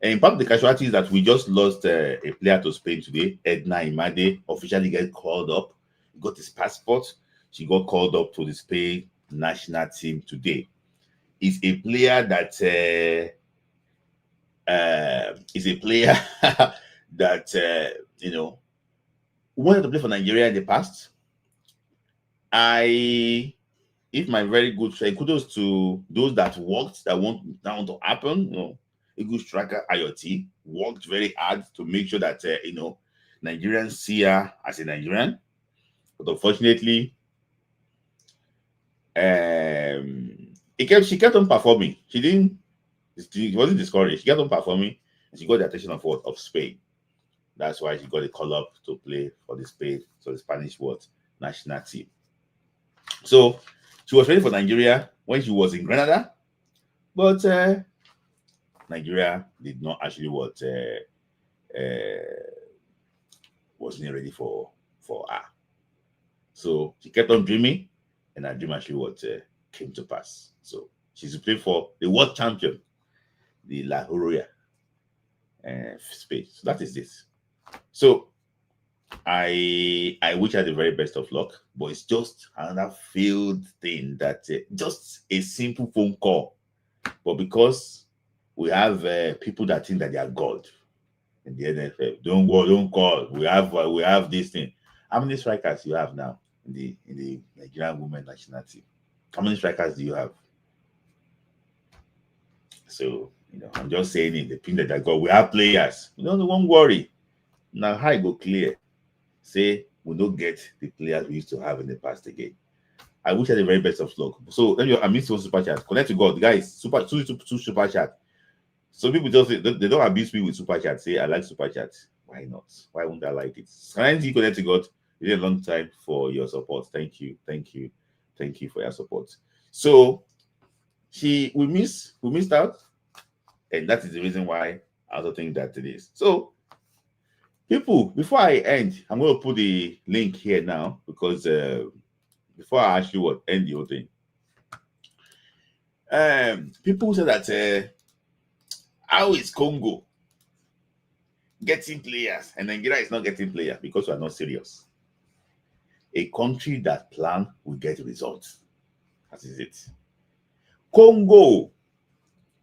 And in part of the casualties that we just lost a player to Spain today, Edna Imade, officially get called up. He got his passport. She got called up to the Spain national team today. Is a player that wanted to play for Nigeria in the past. If my very good friend, kudos to those that worked, that want to happen. A good striker, IoT, worked very hard to make sure that Nigerians see her as a Nigerian. But unfortunately, she kept on performing. She wasn't discouraged. She kept on performing, and she got the attention of Spain. That's why she got a call up to play for the Spanish national team. So she was ready for Nigeria when she was in Grenada, but Nigeria did not actually wasn't ready for her. So she kept on dreaming, and her dream actually came to pass. So she's playing for the world champion, the La Joya Spain. So that is this. So I wish her the very best of luck, but it's just another failed thing that just a simple phone call. But because we have people that think that they are God in the NFL, don't call. We have this thing. How many strikers you have now in the Nigerian women national team? How many strikers do you have? So I'm just saying it. The thing that I got, we have players. Don't worry. Now how I go clear. Say we don't get the players we used to have in the past again. I wish I the very best of luck. So let me miss one super chat. Connect to God, guys. Two super chat. So people just say they don't abuse me with super chat. Say I like super chat. Why not? Why won't I like it? Kindly connect to God. It's a long time for your support. Thank you for your support. So we missed out, and that is the reason why I also think that it is. So, people, before I end, I'm going to put the link here now because before I ask you what end the whole thing, people say that how is Congo getting players and Nigeria is not getting players because we are not serious. A country that plan will get results. That is it. Congo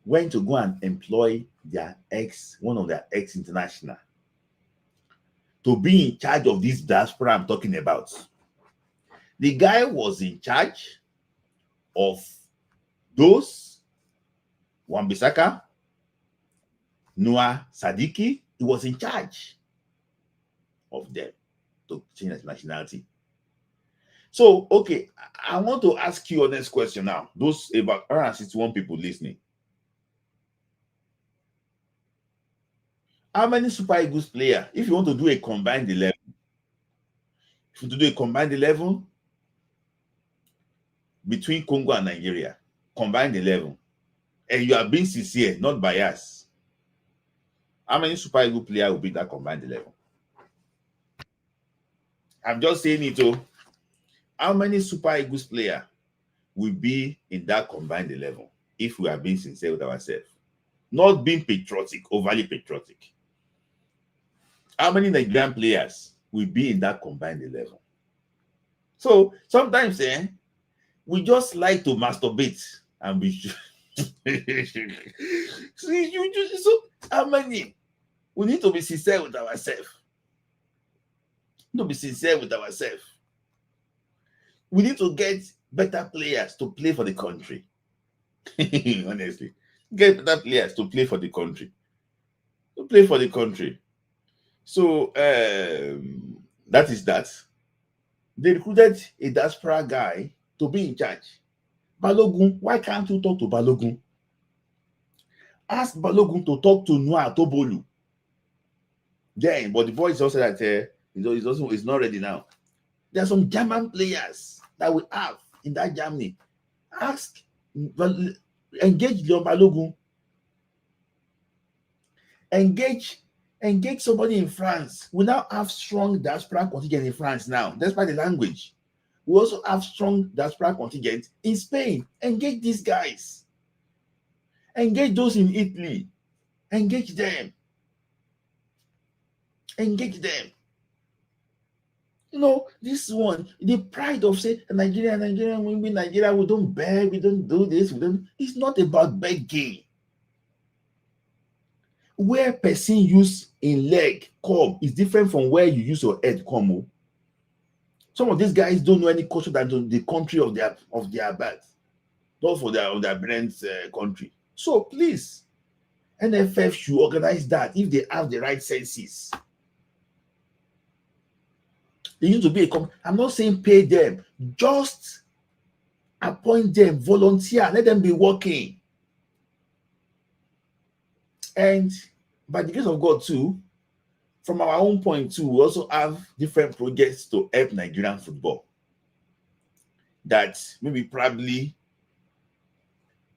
went to go and employ one of their ex-international to be in charge of this diaspora I'm talking about. The guy was in charge of those Wan-Bissaka, Noah Sadiki. He was in charge of them to change his nationality. So, okay, I want to ask you a next question now. Those about 161 people listening. How many Super Eagles players, if you want to do a combined 11, if you do a combined 11 between Congo and Nigeria, combined 11, and you are being sincere, not biased, how many Super Eagles players will be that combined 11? I'm just saying it too. How many Super Eagles players will be in that combined 11 if we are being sincere with ourselves? Not being patriotic, overly patriotic. How many Nigerian players will be in that combined 11? So sometimes we just like to masturbate and be so how many? We need to be sincere with ourselves. To be sincere with ourselves. We need to get better players to play for the country. Honestly, get better players to play for the country. To play for the country. So that is that. They recruited a diaspora guy to be in charge. Balogun, why can't you talk to Balogun? Ask Balogun to talk to Noah Tobolu. Then, but the boy is also that it's not ready now. There are some German players that we have in that Germany. Ask, engage Leon Balogun. Engage somebody in France. We now have strong diaspora contingent in France now, despite the language. We also have strong diaspora contingent in Spain. Engage these guys. Engage those in Italy. Engage them. Engage them. You know, this one, the pride of say Nigeria, we Nigeria, we don't beg, we don't do this, it's not about begging. Where person use in leg come is different from where you use your head come. Some of these guys don't know any culture than the country of their birth, not for their brand's country. So please, NFF should organize that if they have the right senses. They need to be I'm not saying pay them, just appoint them, volunteer, let them be working. And by the grace of God too, from our own point too, we also have different projects to help Nigerian football that maybe probably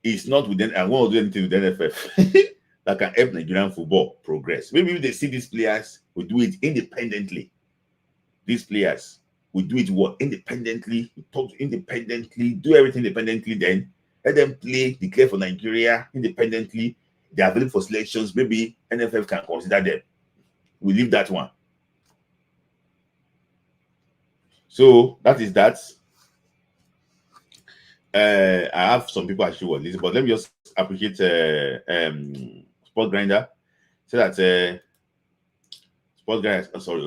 is not within, I won't do anything with NFF that can help Nigerian football progress. Maybe if they see these players, we do it independently. These players will do it independently, talk independently, do everything independently, then let them play, declare for Nigeria independently. They are available for selections. Maybe NFF can consider them. We leave that one. So that is that. I have some people actually want this, but let me just appreciate Sport Grinder. So that Sport Grinder, sorry, I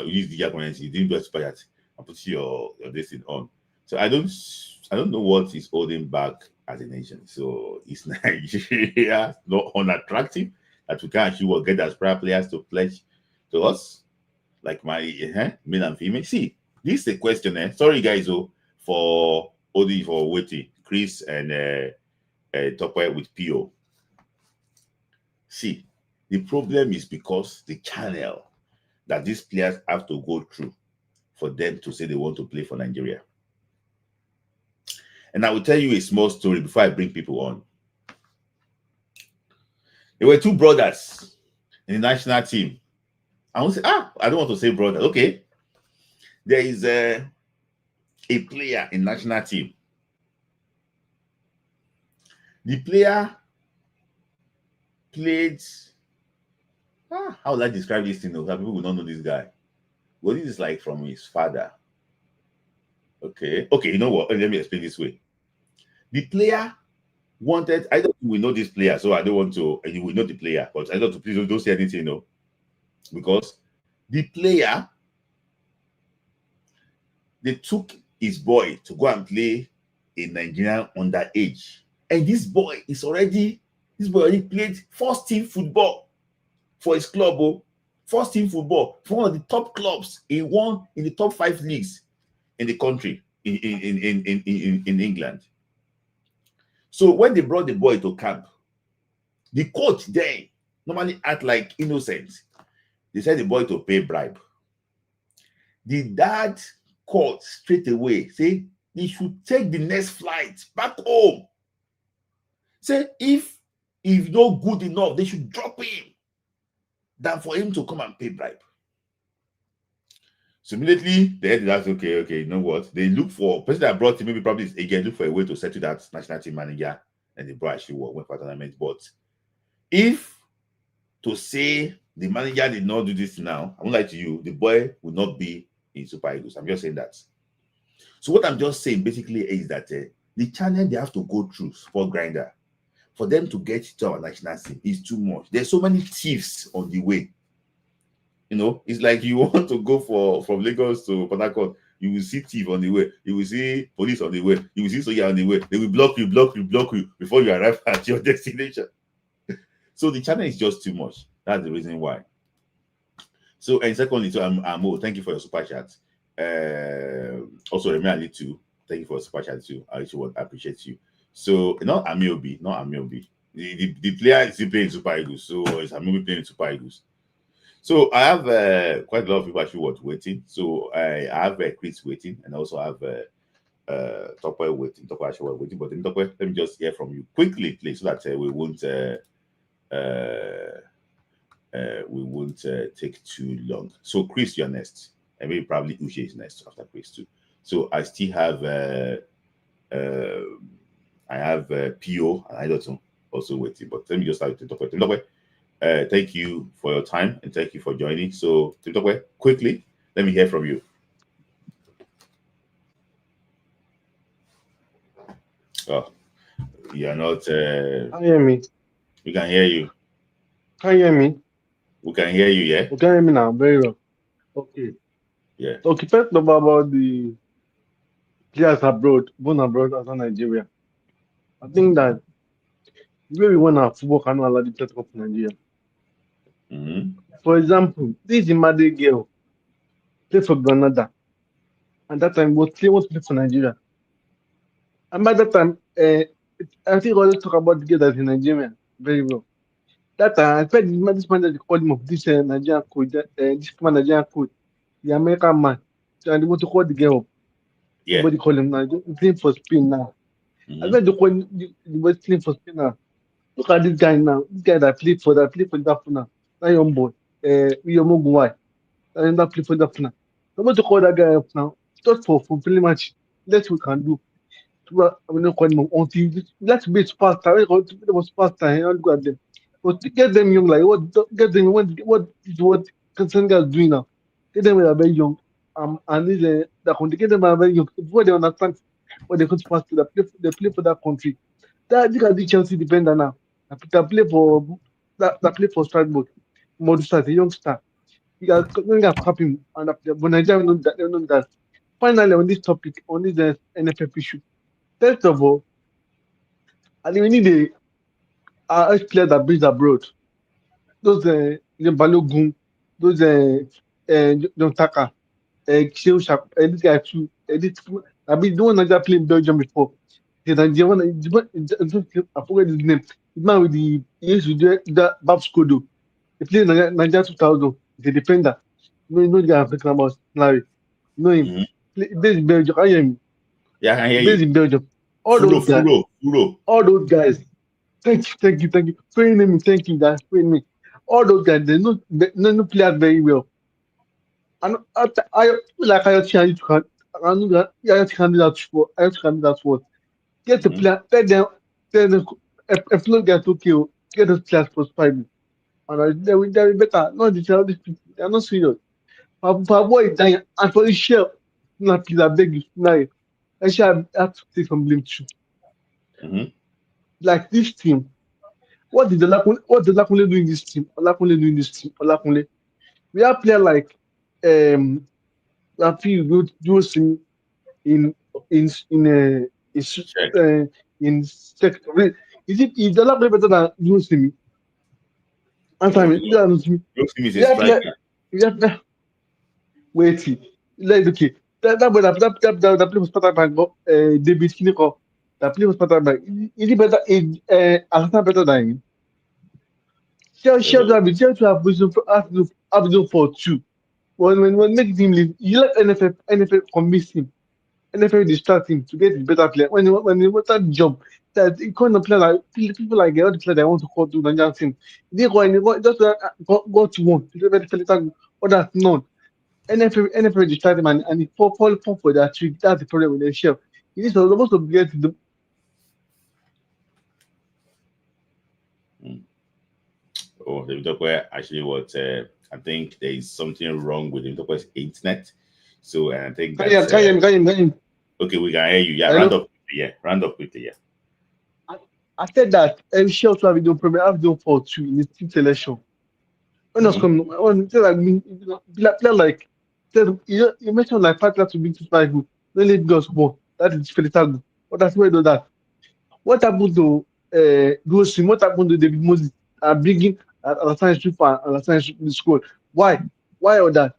use the currency. You didn't do a chat. I put your this thing on. So I don't know what is holding back as a nation. So it's Nigeria not unattractive that we can actually get as prior players to pledge to us, like my male and female. See, this is a question. Sorry guys, for Odi for waiting, Chris and Topwell with PO. See, the problem is because the channel that these players have to go through for them to say they want to play for Nigeria. And I will tell you a small story before I bring people on. There were two brothers in the national team. I won't say, I don't want to say brother. Okay. There is a player in national team. The player played, how will I describe this thing? That people will not know this guy. Well, this is like from his father. Okay, you know what? Let me explain this way. The player wanted, I don't think we know this player, so I don't want to, and you will know the player, but I don't, please don't say anything, no. Because the player, they took his boy to go and play in Nigerian underage. And this boy already played first team football for his club. First team football for one of the top clubs. He won in the top 5 leagues in the country, in England. So when they brought the boy to camp, the coach then normally act like innocent. They said the boy to pay bribe. The dad called straight away, say he should take the next flight back home. Say if not good enough, they should drop him than for him to come and pay bribe. So immediately they had that, okay, you know what? They look for person that brought him, maybe probably again look for a way to settle that national team manager, and the boy actually went for tournament. But if to say the manager did not do this now, I won't lie to you, the boy will not be in Super Eagles. I'm just saying that. So what I'm just saying basically is that the channel they have to go through, Sport Grinder, for them to get to our national team is too much. There's so many thieves on the way. You know, it's like you want to go from Lagos to Port Harcourt, you will see thief on the way, you will see police on the way, you will see soldier on the way. They will block you before you arrive at your destination. So the channel is just too much. That's the reason why. So, and secondly, so Amo, thank you for your super chat. Also, Remy Ali too. Thank you for your super chat too. I appreciate you. So, not Amiobi. The player is still playing Super Eagles. So, it's Amiobi playing Super Eagles. So, I have quite a lot of people actually waiting. So, I have Chris waiting, and I also have Tokwe waiting. Tokwe actually waiting. But then, Tokwe, let me just hear from you quickly, please, so that we won't take too long. So, Chris, you're next. And maybe probably Uche is next after Chris too. So, I still have PO and I don't know also waiting, but let me just start with Tokwe. Thank you for your time and thank you for joining. So Tokwe, quickly, let me hear from you. Oh, you are not. Can you hear me? We can hear you. Can you hear me? We can hear you. Yeah. You can hear me now. Very well. Okay. Yeah. Okay. First about the players abroad, born abroad outside Nigeria. I think that the way we want our football cannot allow the players to come to Nigeria. For example, this Imade girl played for Granada, and that time was play for Nigeria. And by that time, I think always talk about the girl that's in Nigeria very well. That time, I felt this man that they call him of this Nigerian coach, this man Nigerian coach, the American man, and they want to call the girl up. Yeah. Somebody call him now. He's playing for Spain now. I bet they call him, he was playing for Spain now. Look at this guy now. This guy that played for Liverpool now. That young boy, Uyomoguwai. That play for Liverpool now. Somebody to call that guy up now. Just for friendly match. That's what we can do. I'm not calling him until let's be superstar. It was superstar. I'll go at them. But to get them young, like get them what is what Senegal is doing now. Get them when they're very young. And this that country get them when they're very young. Before they understand what they could pass to, they play for that country. That look at the Chelsea defender now. That play for Strasbourg. Modus as a youngster. He has crap him and but Nigeria know that. Finally, on this topic, on this NFF issue. First of all, I think we need a players that based abroad. Those Balogun, those John Taka, this guy too. I mean, the one that played in Belgium before. The Nigerian, I forget his name. The man with he used to do that Babs Kodo. He played in Nigeria 2000. He's a defender. You know the guy I'm talking about, Larry. You know him. Based in Belgium. I hear him. Yeah, I can hear based you. In Belgium. All those guys. Thank you. Spraying me, thank you, guys. Spraying me. All those guys, they no players very well. And I like I can do that for I can do that for get the Mhm, player tell them if no get okay get those players for spy. And they will better. No, these people, they are not serious. For boy is dying, and for the share, not please, I beg you, now, I shall have to take some blame too. mhm. Like this team, what did Olakunle do in this team? Olakunle do in this team? Olakunle. We have player like Rafi do in in Check. in second. Is Olakunle better than Duosimi? Answer No, me. Rossi is We a have player. striker. We have wait, like okay, that boy that play for Sparta Bank, David Kiniko, that play for Sparta Bank. Is he better? Is Alhassan better than him? Shall Hello. to have vision for two. When make him leave, you let NFL convince him, NFL distract him to get the better player. When he want that job, that he kind of play like people like all the players they want to call to Nigerian team. They go and they go just go to one. Others none. NFL distract him and he fall for that trick. That's the problem with the chef. He needs to supposed to get the Mm. Oh, the Vitokwe actually what I think there is something wrong with the Vitokwe's internet. So I think that's can you okay. We can hear you. Yeah, round hello. up. Yeah, round up quickly. Yeah. I, I said that MC also have video problem, have video for two in the team selection. When I was Mm-hmm. coming, when tell like me, like you mentioned like partner to be too spy good. Don't let girls go. That is Felitago. But that's why I do that. What happened to Grosim? What happened to David Moses? Bringing Alassane Super and Alassane in the squad. Why? Why all that?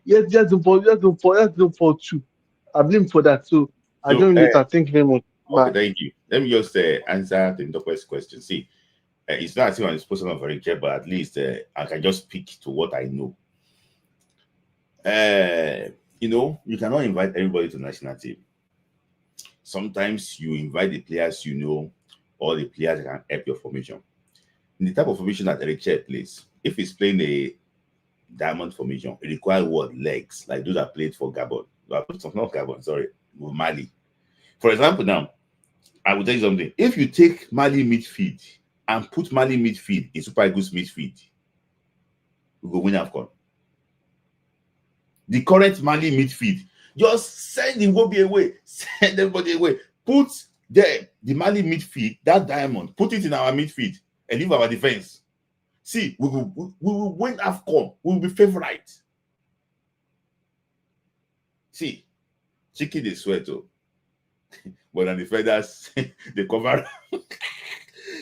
Yes, just do for two. I blame for that. So I So join later. Thank you very much. okay, Bye. thank you. Let me just answer the Vitokwe's question. See, it's not as if I'm supposed to not very clear, but at least I can just speak to what I know. You cannot invite everybody to national team. Sometimes you invite the players you know, or the players that can help your formation. In the type of formation that Eric Chair plays, if he's playing a diamond formation, it requires what legs, like those that played for Gabon. Not Gabon, sorry, Mali. For example, now I will tell you something. If you take Mali midfield and put Mali midfield in Super Eagles midfield, we go win AFCON. The current Mali midfield, just send Iwobi away, send everybody away. Put the Mali midfield, that diamond, put it in our midfield and leave our defense. See, we will win AFCON. We will be favorite. See, chicken is sweat, oh. But on the feathers, they cover.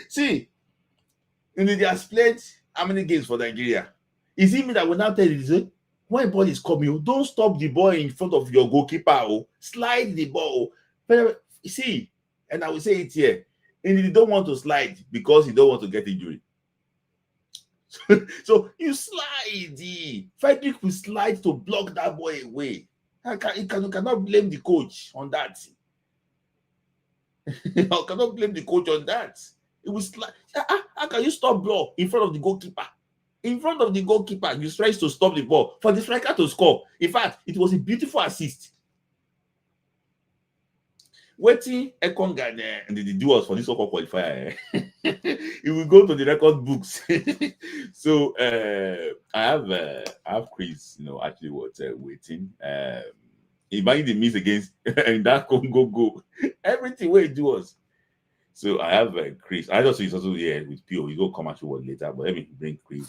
See, they have played how many games for Nigeria? Is it me that will now tell you, when ball is coming, don't stop the ball in front of your goalkeeper. Oh, slide the ball. But see, and I will say it here. And you don't want to slide because you don't want to get injury. So you slide. Frederick will slide to block that ball away. You cannot blame the coach on that. You cannot blame the coach on that. It was like, how can you stop ball in front of the goalkeeper? In front of the goalkeeper, you try to stop the ball for the striker to score. In fact, it was a beautiful assist. Waiting AFCON Ghana and the do us for this so-called qualifier. It will go to the record books. So I have Chris, actually what waiting. Imagine the miss against in that Congo goal. Everything where it do us. So I have Chris. I just he's also here with Pio. We go come at you one later, but let me bring Chris.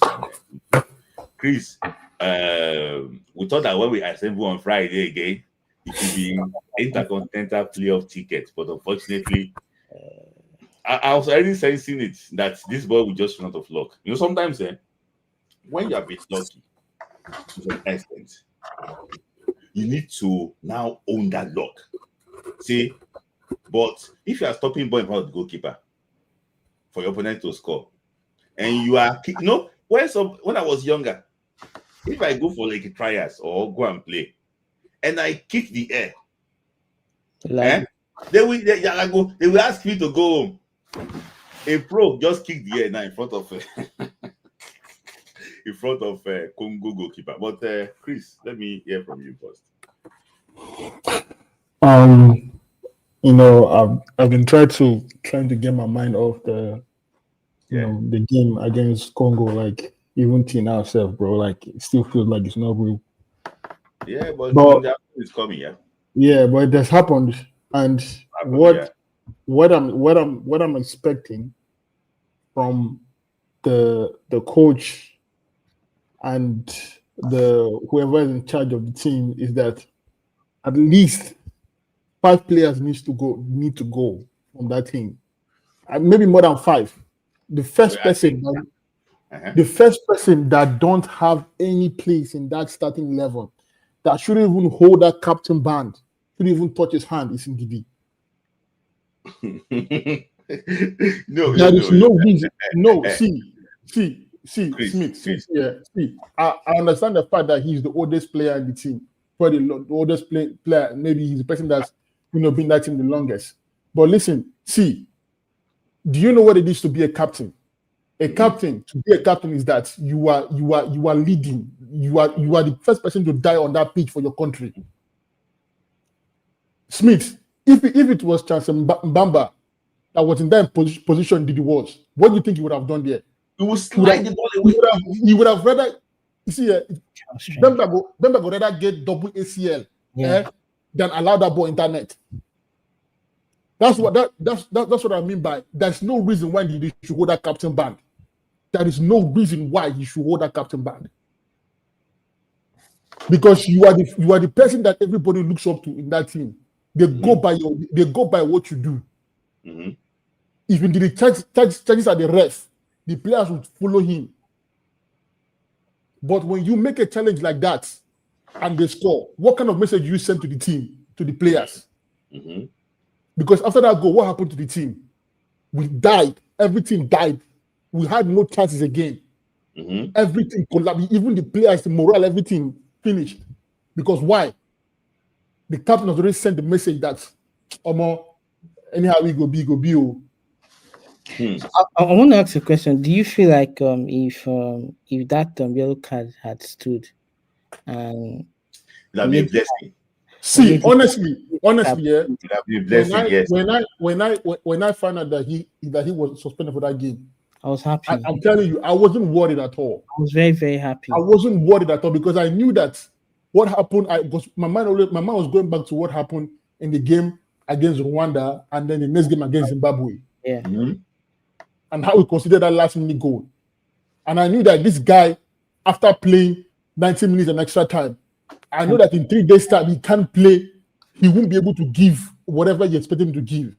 Chris, we thought that when we assemble on Friday again, it should be intercontinental playoff ticket, but unfortunately, I was already sensing it that this boy will just run out of luck. Sometimes when you are a bit lucky to some extent, you need to now own that luck. See, but if you are stopping ball in front of the goalkeeper for your opponent to score, and you are, when I was younger, if I go for like trials or go and play, and I kick the air, they will ask me to go home. A pro just kicked the air now in front of Congo goalkeeper. But Chris, let me hear from you first. I've been trying to get my mind off the the game against Congo, like even till now self, bro. Like it still feels like it's not real. Yeah, but it's coming, yeah. Yeah, but it has happened. And what I'm expecting from the coach and the whoever is in charge of the team is that at least 5 players need to go from that team. Maybe more than 5. The first person that don't have any place in that starting 11, that shouldn't even hold that captain band, shouldn't even touch his hand, is Ndidi. There is no reason. No, see, Chris, Smith. See. I understand the fact that he's the oldest player in the team, probably the oldest player. Maybe he's the person that's been in that team the longest. But listen, see, do you know what it is to be a captain? A captain, to be a captain is that you are leading. You are the first person to die on that pitch for your country. Smith, if it was Chance Mbamba that was in that position, did was, what do you think he would have done there? He would slide the ball away. He would have rather, you see, Bemba would rather get double ACL than allow that ball internet. That's what I mean by there's no reason why he should hold that captain band. There is no reason why he should hold that captain band. Because you are the person that everybody looks up to in that team. They go by what you do. Mm-hmm. Even the charges are the ref, the players would follow him. But when you make a challenge like that and they score, what kind of message do you send to the team, to the players? Mm-hmm. Because after that goal, what happened to the team? We died. Everything died. We had no chances again. Mm-hmm. Everything collapsed. Even the players, the morale, everything finished. Because why? The captain has already sent the message that, anyhow we go be. I want to ask a question. Do you feel like if that yellow card had stood, and that'd be a blessing. See, honestly, yeah. That'd be a blessing. When I found out that he was suspended for that game, I was happy. I'm telling you, I wasn't worried at all. I was very, very happy. I wasn't worried at all because I knew that what happened. My mind was going back to what happened in the game against Rwanda and then the next game against Zimbabwe. Yeah. Mm-hmm. And how we considered that last minute goal. And I knew that this guy, after playing 90 minutes and extra time, I know that in 3 days' time he can't play. He won't be able to give whatever you expect him to give.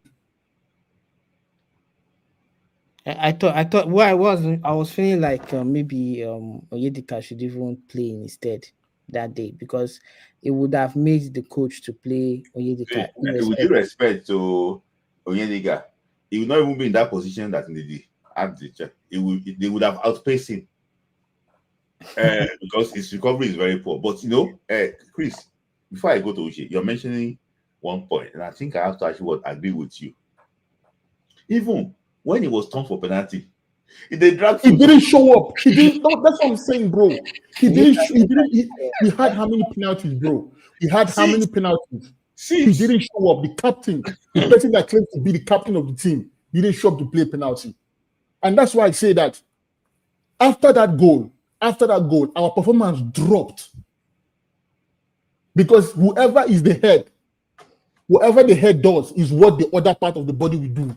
I thought what I was feeling like maybe Onyedika should even play instead that day because it would have made the coach to play Onyedika. With due respect to Onyedika, he would not even be in that position that they would have outpaced him because his recovery is very poor. But Chris, before I go to Uche, you're mentioning one point, and I think I have to actually agree with you. Even when he was turned for penalty, he didn't show up. He didn't. That's what I'm saying, bro. He didn't. We had how many penalties, bro? We had how many penalties? He didn't show up. The captain, the person that claims to be the captain of the team, didn't show up to play penalty. And that's why I say that after that goal, our performance dropped. Because whoever the head does is what the other part of the body will do.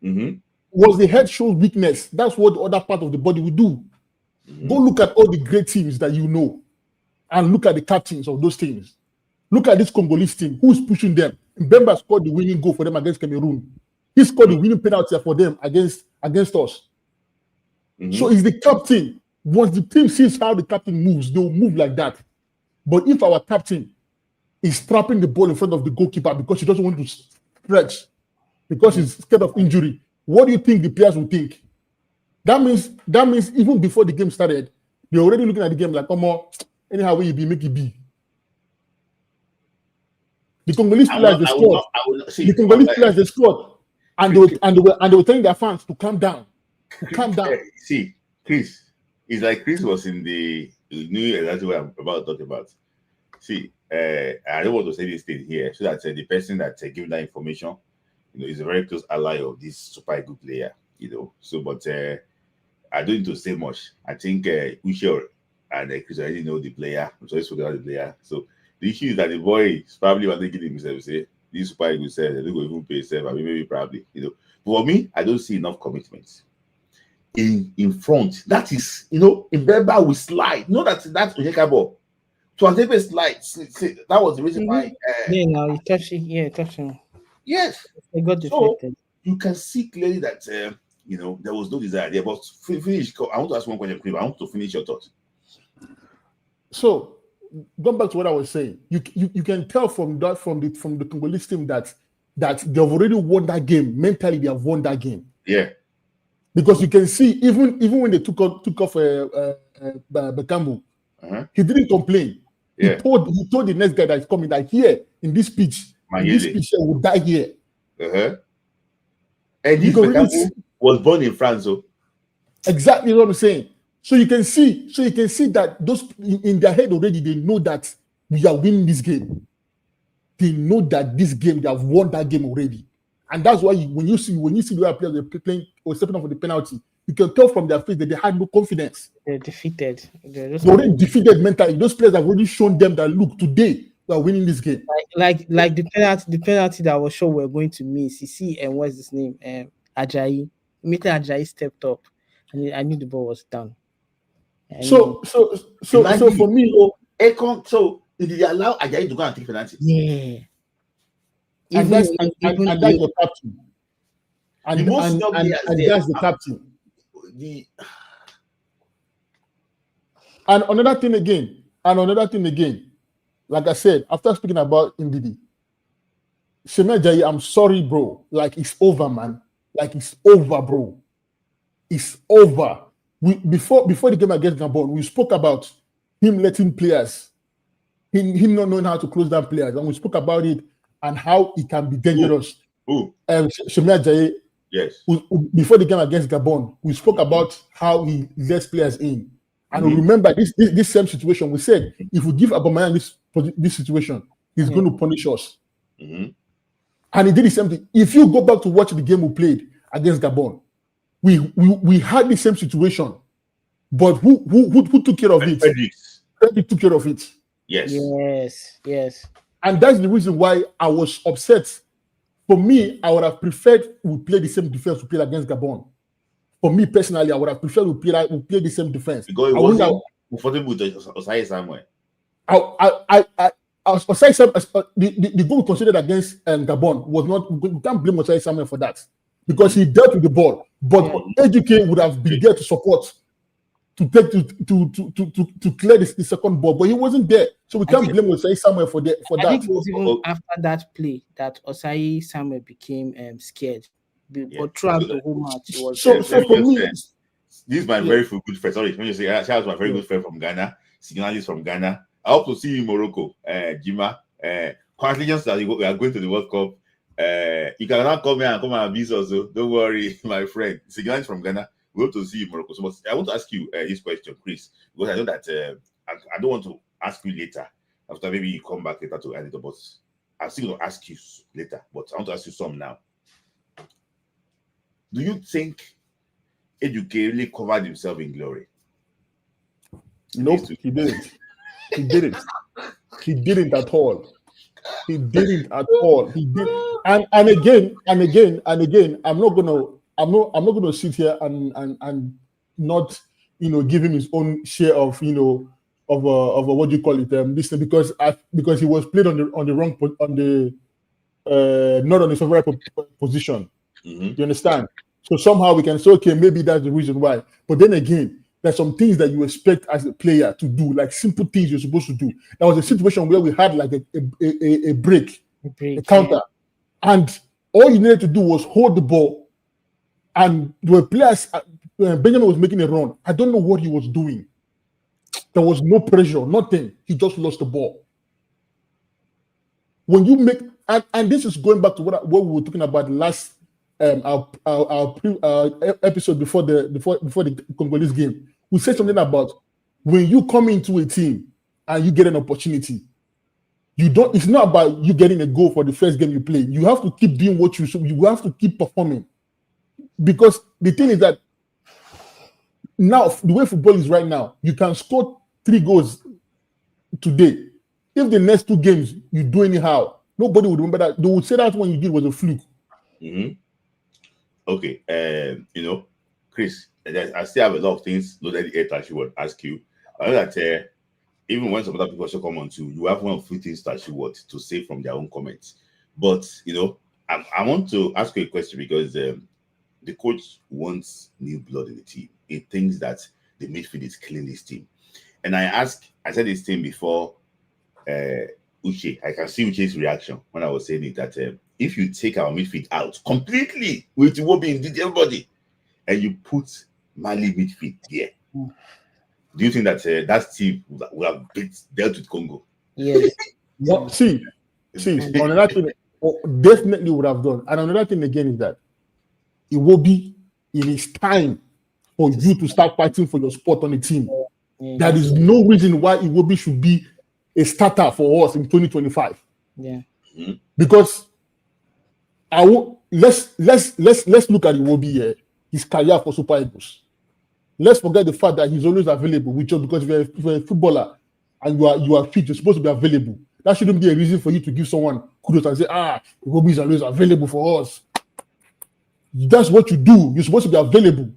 Mm-hmm. Was the head shows weakness, that's what the other part of the body will do. Mm-hmm. Go look at all the great teams that you know and look at the captains of those teams. Look at this Congolese team. Who's pushing them? Mbemba scored the winning goal for them against Cameroon. He scored the winning penalty for them against us. Mm-hmm. So it's the captain. Once the team sees how the captain moves, they'll move like that. But if our captain is trapping the ball in front of the goalkeeper because he doesn't want to stretch, because he's scared of injury, what do you think the players will think? That means even before the game started, they're already looking at the game like, anyhow, where you be, make it be. The Congolese players, they scored. The Congolese players, they scored. and they were telling their fans to calm down. Calm down. See, Chris, it's like Chris was in the new exactly what I'm about to talk about. See, I don't want to say this thing here so that the person that giving that information, is a very close ally of this super good player, So, but I don't need to say much. I think Uche and Chris already know the player. I'm sorry, spoken about the player. So the issue is that the boy is probably was thinking himself, say this super good said they don't even pay himself. I mean, maybe probably, But for me, I don't see enough commitment in front. That is, in Bemba we slide. That's Onyeka ball. So as they slide, that was the reason why. Now he touched it. Yeah, touched him. Yes, I got deflected. You can see clearly that there was no desire there. But finish. I want to ask one question, Chris. I want to finish your thoughts. So going back to what I was saying, you can tell from the Congolese team that they've already won that game. Mentally, they have won that game. Yeah. Because you can see even when they took off Bekambu, he didn't complain. Yeah. He told the next guy that is coming that here in this pitch, will die here. And this Bekambu was born in France, so exactly what I'm saying. So you can see that those in their head already, they know that we are winning this game. They know that this game, they have won that game already. And that's why when you see the way players are playing or stepping up for the penalty, you can tell from their face that they had no confidence. They're defeated. They're already defeated mentally. Those players have already shown them that look, today we are winning this game. Like the penalty that was sure we're going to miss. You see, and what's his name? Ajayi. Immediately Ajayi stepped up, and I knew the ball was done. So for me, AFCON. So did they allow Ajayi to go and take penalty? Yeah. And that's your captain. And that's the captain. And another thing again, like I said, after speaking about Ndidi, Shemia Ajayi, I'm sorry, bro. Like, it's over, man. Like, it's over, bro. It's over. Before the game against Gabon, we spoke about him letting players, him not knowing how to close down players, and we spoke about it and how it can be dangerous. Shemia Ajayi, yes. Before the game against Gabon, we spoke about how he lets players in. And remember this same situation. We said if we give Aubameyang this situation, he's going to punish us. And he did the same thing. If you go back to watch the game we played against Gabon, we had the same situation, but who took care of it? Frederick took care of it. Yes. And that's the reason why I was upset. For me, I would have preferred we play the same defense we played against Gabon. For me personally, I would have preferred we play the same defense. Because it wasn't comfortable with Osai Samuel. The goal considered against Gabon was not. We can't blame Osai Samuel for that because he dealt with the ball. But Ejike would have been there to support, to take to clear the second ball, but he wasn't there, so we can't blame Osai Samuel for that. I think it was even after that play that Osai Samuel became scared. But throughout the whole match, it was so for me. This is my very good friend. Sorry, when you say shout out to my very good friend from Ghana, signalist from Ghana. I hope to see you in Morocco, Jima. Congratulations that we are going to the World Cup. You can now come here and come and visit us. So don't worry, my friend. Signalist from Ghana. We hope to see you in Morocco. So I want to ask you this question, Chris, because I know that I don't want to ask you later. After maybe you come back later to add it, but I'm still going to ask you later. But I want to ask you some now. Do you think Ejike really covered himself in glory? Nope, he didn't. He didn't. He didn't at all. He didn't at all. He did. And again, I'm not gonna sit here and not give him his own share of of what do you call it this thing, because he was played on the wrong not on the favorable position. You understand? So somehow we can say, okay, maybe that's the reason why. But then again, there's some things that you expect as a player to do, like simple things you're supposed to do. There was a situation where we had like a break, a counter, and all you needed to do was hold the ball. And there were players, Benjamin was making a run. I don't know what he was doing. There was no pressure, nothing. He just lost the ball. When you make, and this is going back to what we were talking about last episode before the Congolese game. We said something about when you come into a team and you get an opportunity, it's not about you getting a goal for the first game you play. You have to keep doing what you should. You have to keep performing, because the thing is that now the way football is right now, you can score 3 goals today. If the next 2 games you do anyhow, nobody would remember that. They would say that one you did was a fluke. Okay, Chris, I still have a lot of things loaded the air that she would ask you. I know that even when some other people also come on too, you have 1 or 2 things that she would to say from their own comments. But I want to ask you a question, because the coach wants new blood in the team. He thinks that the midfield is killing this team. And I said this thing before Uche. I can see Uche's reaction when I was saying it, that if you take our midfield out completely with Iwobi in everybody, and you put Mali midfield there, do you think that that team would have dealt with Congo? Yes. See, another thing definitely would have done. And another thing again is that Iwobi, it is time for you to start fighting for your spot on the team. There is no reason why Iwobi should be a starter for us in 2025. Yeah. Because let's look at Iwobi here, his career for Super Eagles. Let's forget the fact that he's always available, because if you're a footballer and you are fit, you're supposed to be available. That shouldn't be a reason for you to give someone kudos and say, Iwobi is always available for us. That's what you do. You're supposed to be available.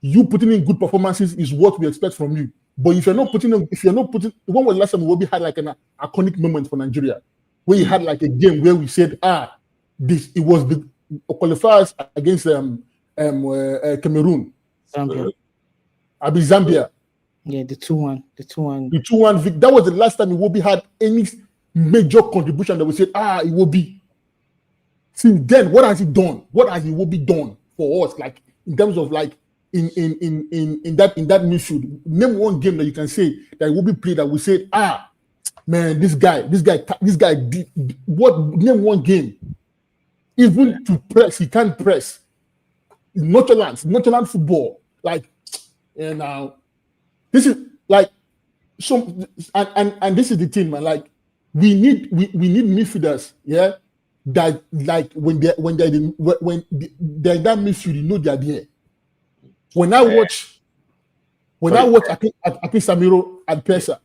You putting in good performances is what we expect from you. But if you're not putting, when was the last time Iwobi had like an iconic moment for Nigeria, where he had like a game where we said, it was the qualifiers against Cameroon. Zambia. Yeah, the 2-1. The 2-1. That was the last time Iwobi had any major contribution that we said, Iwobi. Since then, what has he done? What has Iwobi done for us? Like, in terms of like in that midfield, name one game that you can say that Iwobi played that we said, man, this guy did what? Name one game. Even to press, he can't press. Nonchalant football. Like, and this is like and this is the thing, man. Like, we need midfielders, yeah. That like when they're in that midfield, you know they're there. When I watch Aki Samiro and Pesa,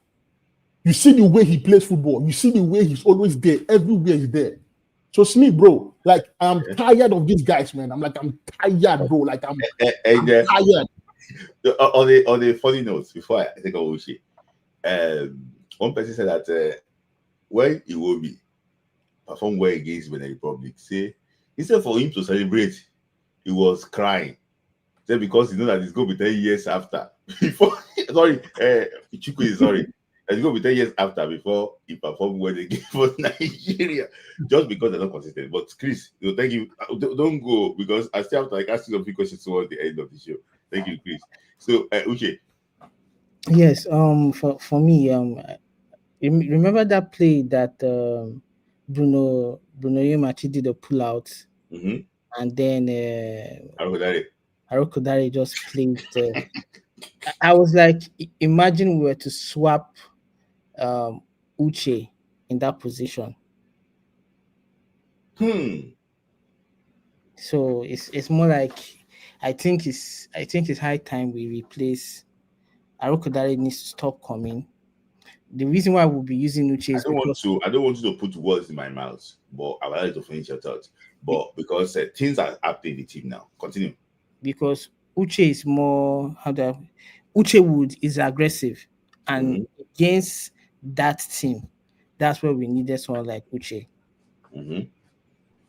you see the way he plays football. You see the way he's always there. Everywhere he's there. So Smith, bro, like I'm tired of these guys, man. I'm tired, bro. Like I'm tired. On the funny notes, before I take a Uche, one person said that when Iwobi performed well against Benin Republic, say instead for him to celebrate, he was crying. Just because you know that it's going to be 10 years after. Before, sorry, Chukwu, sorry. It's going to be 10 years after before he performed well against for Nigeria. Just because they're not consistent. But Chris, thank you. Don't go, because I still have to ask you some few questions towards the end of the show. Thank you, Chris. So, Uche. Yes. For me, remember that play that Bruno Yemachi did a pull out, and then Arokodare just played. I was like, imagine we were to swap Uche in that position. So it's more like I think it's high time we replace. Arokodare needs to stop coming. The reason why we'll be using Uche is I don't want you to put words in my mouth, but I would like to finish your thoughts. But because things are happening in the team now. Continue. Because Uche is more Uche is aggressive, and against that team, that's where we needed someone like Uche.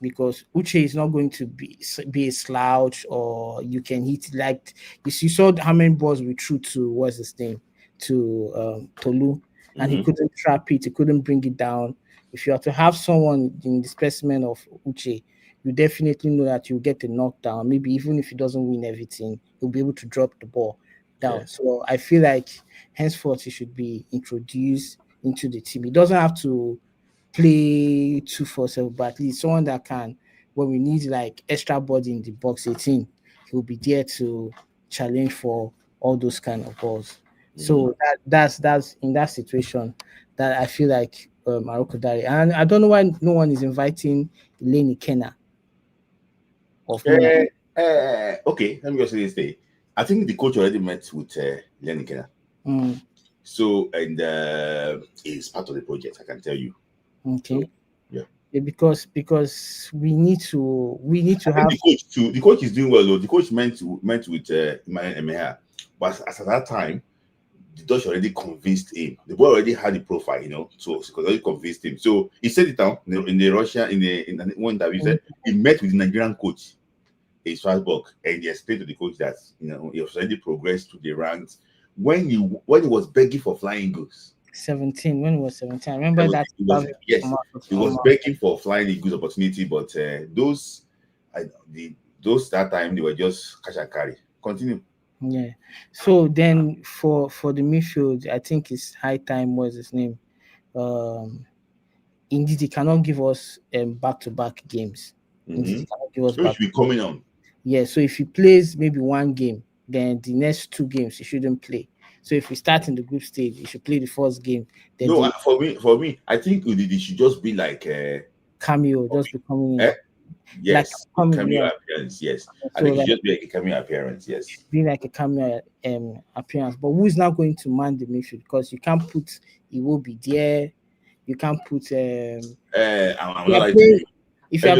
Because Uche is not going to be a slouch, or you can hit like you saw how many balls we threw to what's his name, to Tolu, and he couldn't trap it, he couldn't bring it down. If you are to have someone in the specimen of Uche, you definitely know that you'll get a knockdown. Maybe even if he doesn't win everything, he'll be able to drop the ball down. So I feel like henceforth he should be introduced into the team. He doesn't have to play 2-4-7, but at least someone that can, when we need like extra body in the box 18, he'll be there to challenge for all those kind of balls. So that's in that situation that I feel like Maroko Dari. And I don't know why no one is inviting Eleni Kena of Okay, let me just say this thing. I think the coach already met with Lenny Kena. So, and it's part of the project, I can tell you. Okay. So, yeah. Because we need to have the coach too. The coach is doing well though. The coach met with Emea, but as at that time, the Dutch already convinced him. The boy already had the profile, so because already convinced him. So he said it down in the Russia in one interview. He said he met with the Nigerian coach in Strasbourg, and he explained to the coach that he was already progressed to the ranks when he was begging for flying goals. 17 when he was 17. I remember that he was begging for flying eagles opportunity, but those that time they were just catch and carry. Continue. Yeah. So then for the midfield, I think it's high time. What's his name? Indeed, he cannot give us back-to-back games. Indeed, he cannot give us back. Should be coming on. Yeah. So if he plays maybe one game, then the next 2 games he shouldn't play. So if we start in the group stage, he should play the first game. Then for me, I think it should just be like a cameo, just becoming yes, like cameo appearance. Yes, I think it should just be like a cameo appearance. Yes, be like a cameo appearance. But who is now going to man the midfield? Because you can't put he will be there. You can't put I'm not like to if you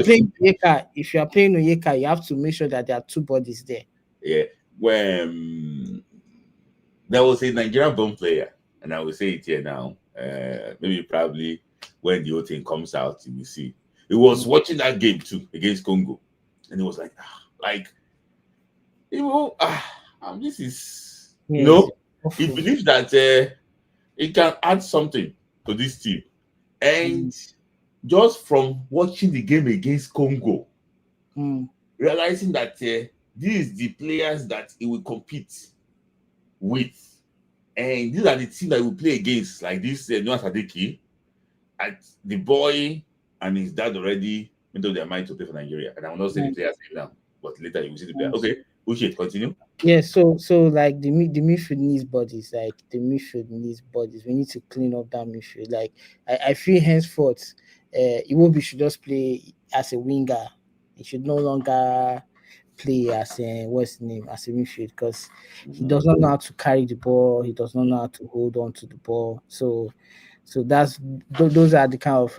are playing Onyeka, you have to make sure that there are 2 bodies there. Yeah, when there was a Nigerian born player, and I will say it here now. Maybe probably when the whole thing comes out, you will see. He was watching that game too against Congo, and he was like, this is he believes that he can add something to this team, and just from watching the game against Congo, realizing that these are the players that he will compete with, and these are the teams that will play against, like this Noah Sadiki, and the boy and his dad already made up their mind to play for Nigeria. And I will not say the players now, but later you will see the player. Okay, Uche, continue. Yeah, so like the midfield needs bodies. Like the midfield needs bodies. We need to clean up that midfield. Like I feel henceforth, Iwobi should just play as a winger. He should no longer play as a as a midfield, because he does not know how to carry the ball. He does not know how to hold on to the ball. So those are the kind of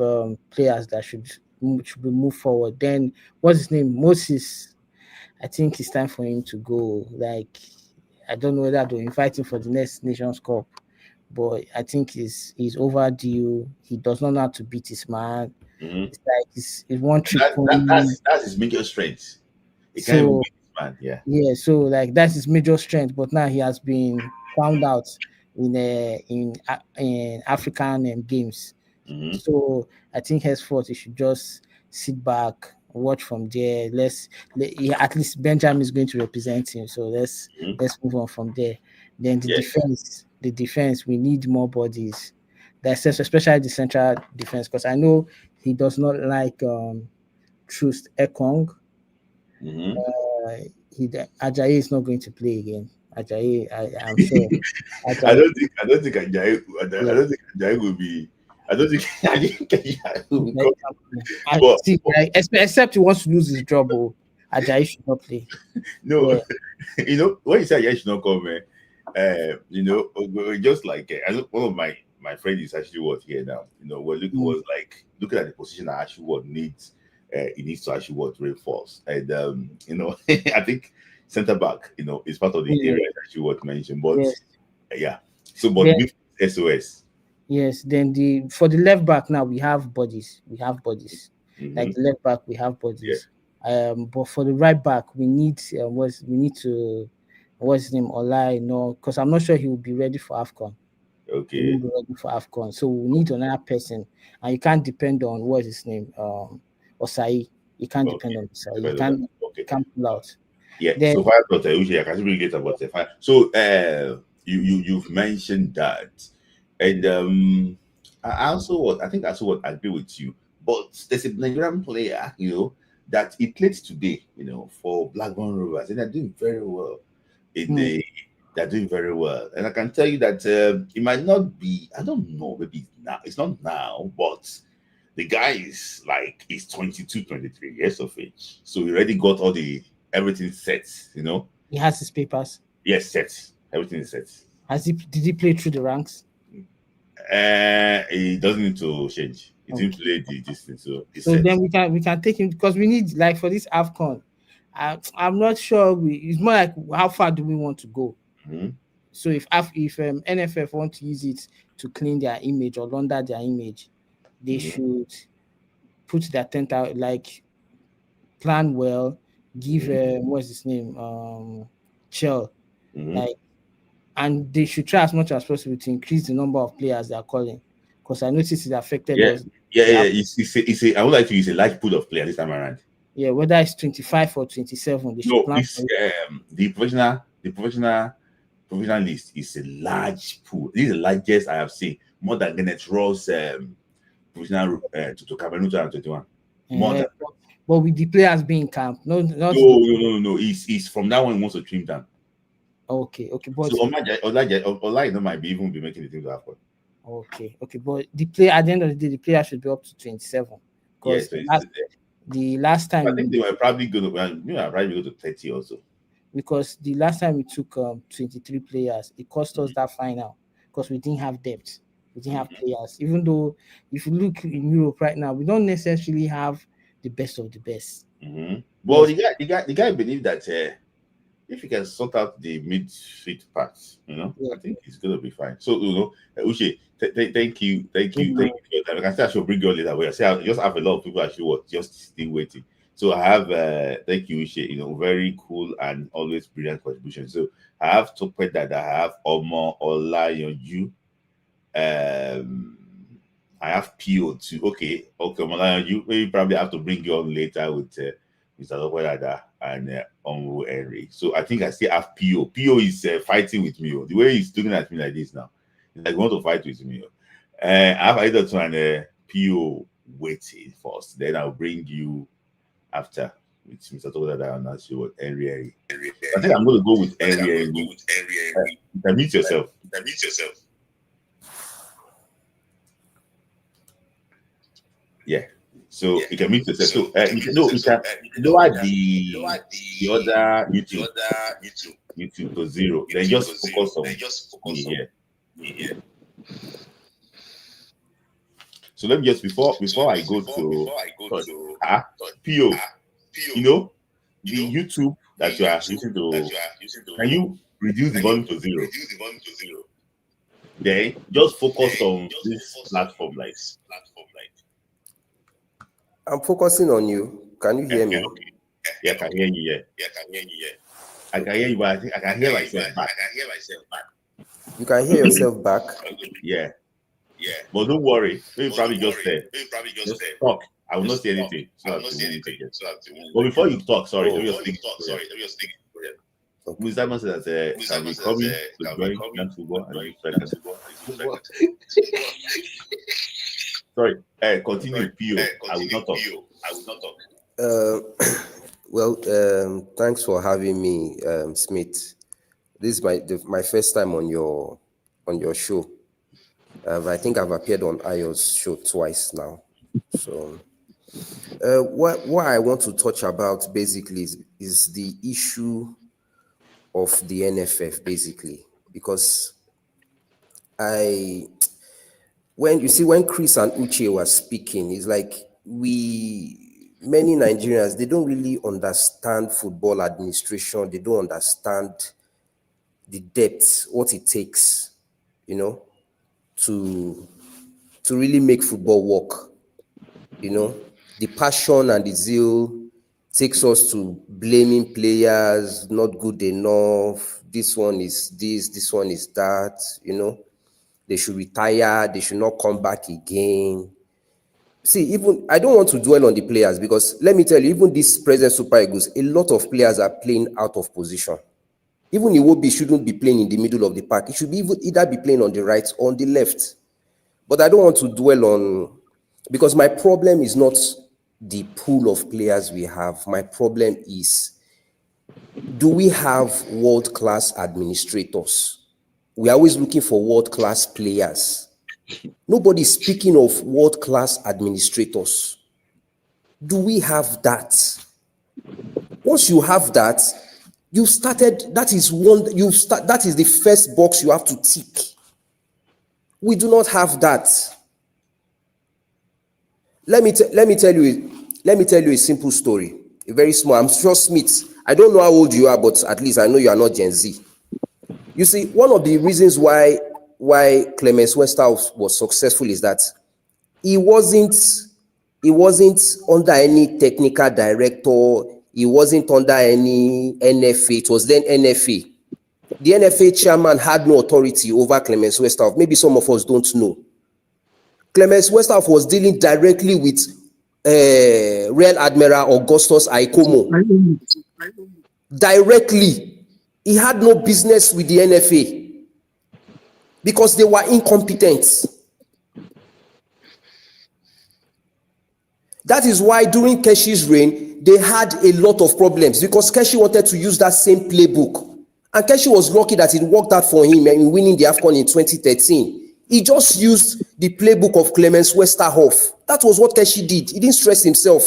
players that should be moved forward. Then what's his name? Moses. I think it's time for him to go. Like, I don't know whether to invite him for the next Nations Cup, but I think he's overdue. He does not know how to beat his man. It's like it's one trick. That's his major strength. He can't even beat his man. Yeah. Yeah. So like that's his major strength, but now he has been found out in African games. So I think henceforth he should just sit back, watch from there. At least Benjamin is going to represent him, so let's move on from there. Then the defense, we need more bodies. That's especially the central defense, because I know he does not like Trust Ekong. Ajayi is not going to play again. Ajayi, I'm sure. I don't think Ajayi will be. I don't think Ajayi will be. Except he wants to lose his job. Ajayi should not play. No, when you say Ajayi should not come, just like one of my friend is actually here now. We're looking at the position that actually needs. He needs to actually reinforce, and I think center back, is part of the area that you mentioned. But SOS. Yes, then for the left back now we have bodies. Like the left back, we have bodies. Yeah. But for the right back, we need what's his name? Olai? No, because I'm not sure he will be ready for AFCON. Okay. He will be ready for AFCON. So we need another person, and you can't depend on what's his name? Osai. You can't depend on Osai. You can't pull out. Yeah. Then, so far, I can really get about the fire. So you've mentioned that. And I think I agree with you. But there's a Nigerian player, that he played today, for Blackburn Rovers, and they're doing very well. They're doing very well, and I can tell you that it might not be. I don't know. Maybe now. It's not now, but the guy is like he's 22, 23 years of age, so he already got everything set. He has his papers. Yes, set. Everything is set. Did he play through the ranks? He doesn't need to change. He didn't play the distance, so then we can take him, because we need, like, for this AFCON. I'm not sure. It's more like, how far do we want to go? Mm-hmm. So if NFF want to use it to clean their image or launder their image, they should put their tent out, like, plan well, give what's his name, Shell, like, and they should try as much as possible to increase the number of players they are calling, because I noticed it affected us. I would like to use a large pool of players this time around. Yeah, whether it's 25 or 27, they should plan. The provisional list is a large pool. This is the largest I have seen, more than Kenneth Ross provisional to Cameroon 2021. But with the players being camped, no. He's from that one. He wants to trim down. Okay. But so Ola might be even be making the team to happen. Okay. But the player, at the end of the day, the player should be up to 27. Because the last time, I think they were probably going to go to 30 also. Because the last time we took 23 players, it cost us that final because we didn't have depth. We didn't have players. Even though, if you look in Europe right now, we don't necessarily have the best of the best. Well, the guy believed that if you can sort out the midfield parts, I think it's gonna be fine. So, Uche, thank you. I can say I should bring you later. But I say I just have a lot of people actually just still waiting. So I have thank you, Uche. Very cool and always brilliant contribution. So I have Topet that I have Omo Olayanju. I have PO too. Okay, Olayanju. Maybe probably have to bring you on later with Mr. Topet and Onwu Henry. So I think I still have PO. PO is fighting with me. The way he's looking at me like this now, he's like, want to fight with me. I have either to and PO waiting first. Then I'll bring you after with Mr. Topet and ask you what Henry. I think I'm going to go with Henry. Mute yourself. Yeah. So you can mute yourself. So you can lower the other YouTube to 0. Then just focus on here. So let me just before I go to PO, the YouTube that you are using to, can you reduce the volume to 0? Then just focus on this platform like. I'm focusing on you. Can you hear me? Okay. Yeah, I can hear you. I can hear you, but I think I can hear myself back. You can hear yourself back? Yeah. But don't worry. Maybe probably just talk. I will not say anything. But before you talk, sorry. Let me just think. Ms. Simon said that can be coming to join young football and sorry, continue, PO. I will not talk. Well, thanks for having me, Smith. This is my first time on your show. I think I've appeared on Ayo's show twice now. So, what I want to touch about basically is the issue of the NFF, basically, because when Chris and Uche were speaking, it's like many Nigerians, they don't really understand football administration. They don't understand the depth, what it takes, to really make football work. The passion and the zeal takes us to blaming players, not good enough. This one is this one is that, They should retire. They should not come back again. See, even I don't want to dwell on the players because let me tell you, even this present Super Eagles, a lot of players are playing out of position. Even Iwobi shouldn't be playing in the middle of the park. It should be either be playing on the right or on the left. But I don't want to dwell on, because my problem is not the pool of players we have. My problem is, do we have world-class administrators? We're always looking for world-class players. Nobody's speaking of world-class administrators. Do we have that? Once you have that, you started, that is the first box you have to tick. We do not have that. Let me tell you a simple story. A very small. I'm sure Smith, I don't know how old you are, but at least I know you are not Gen Z. You see, one of the reasons why Clemens Westerhoff was successful is that he wasn't under any technical director. He wasn't under any NFA. It was then NFA. The NFA chairman had no authority over Clemens Westerhoff. Maybe some of us don't know. Clemens Westerhoff was dealing directly with Rear Admiral Augustus Aikomo. Directly. He had no business with the NFA because they were incompetent. That is why during Keshi's reign, they had a lot of problems because Keshi wanted to use that same playbook. And Keshi was lucky that it worked out for him in winning the AFCON in 2013. He just used the playbook of Clemens Westerhoff. That was what Keshi did. He didn't stress himself.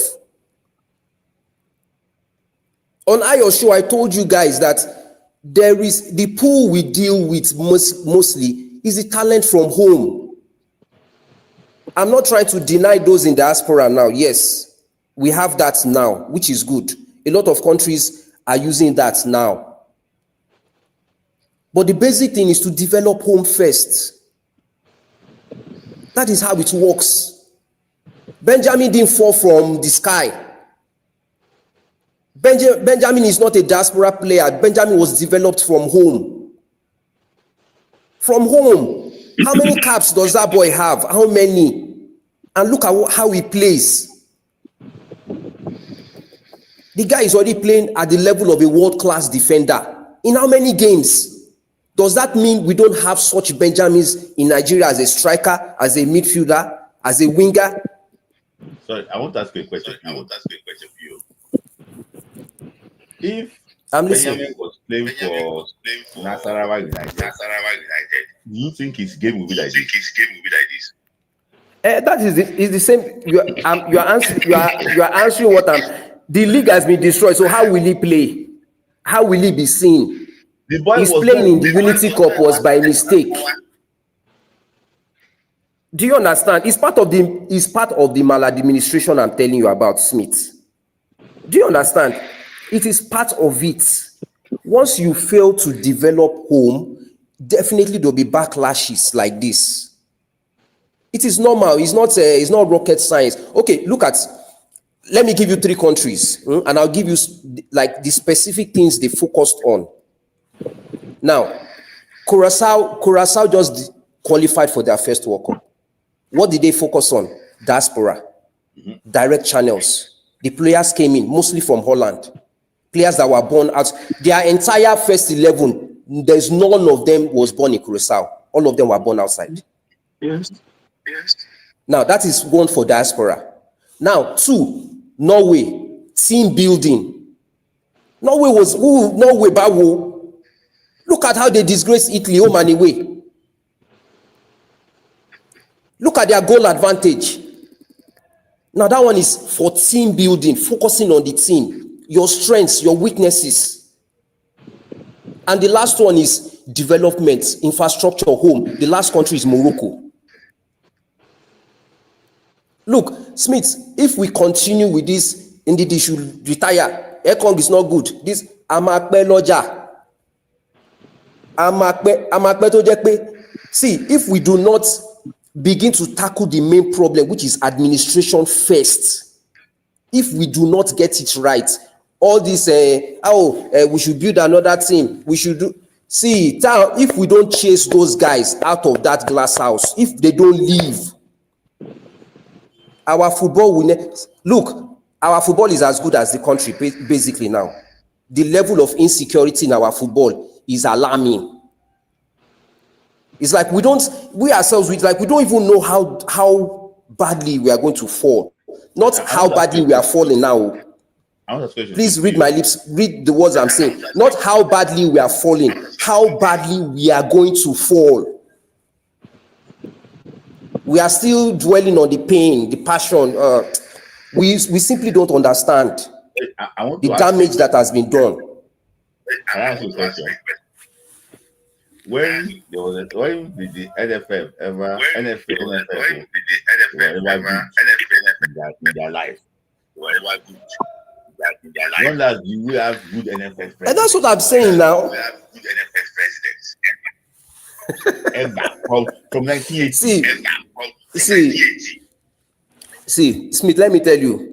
On Ayo's show, I told you guys that there is the pool we deal with mostly is the talent from home. I'm not trying to deny those in diaspora now. Yes, we have that now, which is good. A lot of countries are using that now. But the basic thing is to develop home first. That is how it works. Benjamin didn't fall from the sky. Benjamin is not a diaspora player. Benjamin was developed from home. From home. How many caps does that boy have? How many? And look at how he plays. The guy is already playing at the level of a world-class defender. In how many games? Does that mean we don't have such Benjamins in Nigeria as a striker, as a midfielder, as a winger? Sorry, I want to ask you a question. If Benjamin was playing for Nasarawa United, do you think his game will be like this? That is the same. You are answering what I'm. The league has been destroyed. So how will he play? How will he be seen? He's playing in the Unity Cup was by mistake. Do you understand? It's part of the maladministration I'm telling you about, Smith. Do you understand? It is part of it. Once you fail to develop home, definitely there'll be backlashes like this. It is normal. It's not rocket science. Okay, let me give you 3 countries, and I'll give you like the specific things they focused on. Now, Curacao just qualified for their first World Cup. What did they focus on? Diaspora, direct channels. The players came in mostly from Holland. Players that were born out. Their entire first 11, there's none of them was born in Curacao. All of them were born outside. Yes. Now, that is 1 for diaspora. Now, 2, Norway, team building. Norway, Bawo. Look at how they disgrace Italy home and away. Look at their goal advantage. Now, that one is for team building, focusing on the team, your strengths, your weaknesses. And the last one is development, infrastructure, home. The last country is Morocco. Look, Smith, if we continue with this, indeed, they should retire. AFCON is not good. This Amakpe Loja. See, if we do not begin to tackle the main problem, which is administration first, if we do not get it right, all this, we should build another team, we should do. See, if we don't chase those guys out of that glass house, if they don't leave, our football will look. Our football is as good as the country basically now. The level of insecurity in our football is alarming. It's like we don't even know how badly we are going to fall Not how badly we are falling now. Please read my lips, read the words I'm saying. Not how badly we are falling, how badly we are going to fall. We are still dwelling on the pain, the passion. We simply don't understand the damage that has been done. I ask you a question. When did the NFF ever in their life? When last do we have good NFF presidents? And that's what I'm saying now. We have good NFF presidents. Ever from 1980. See, Smith, let me tell you.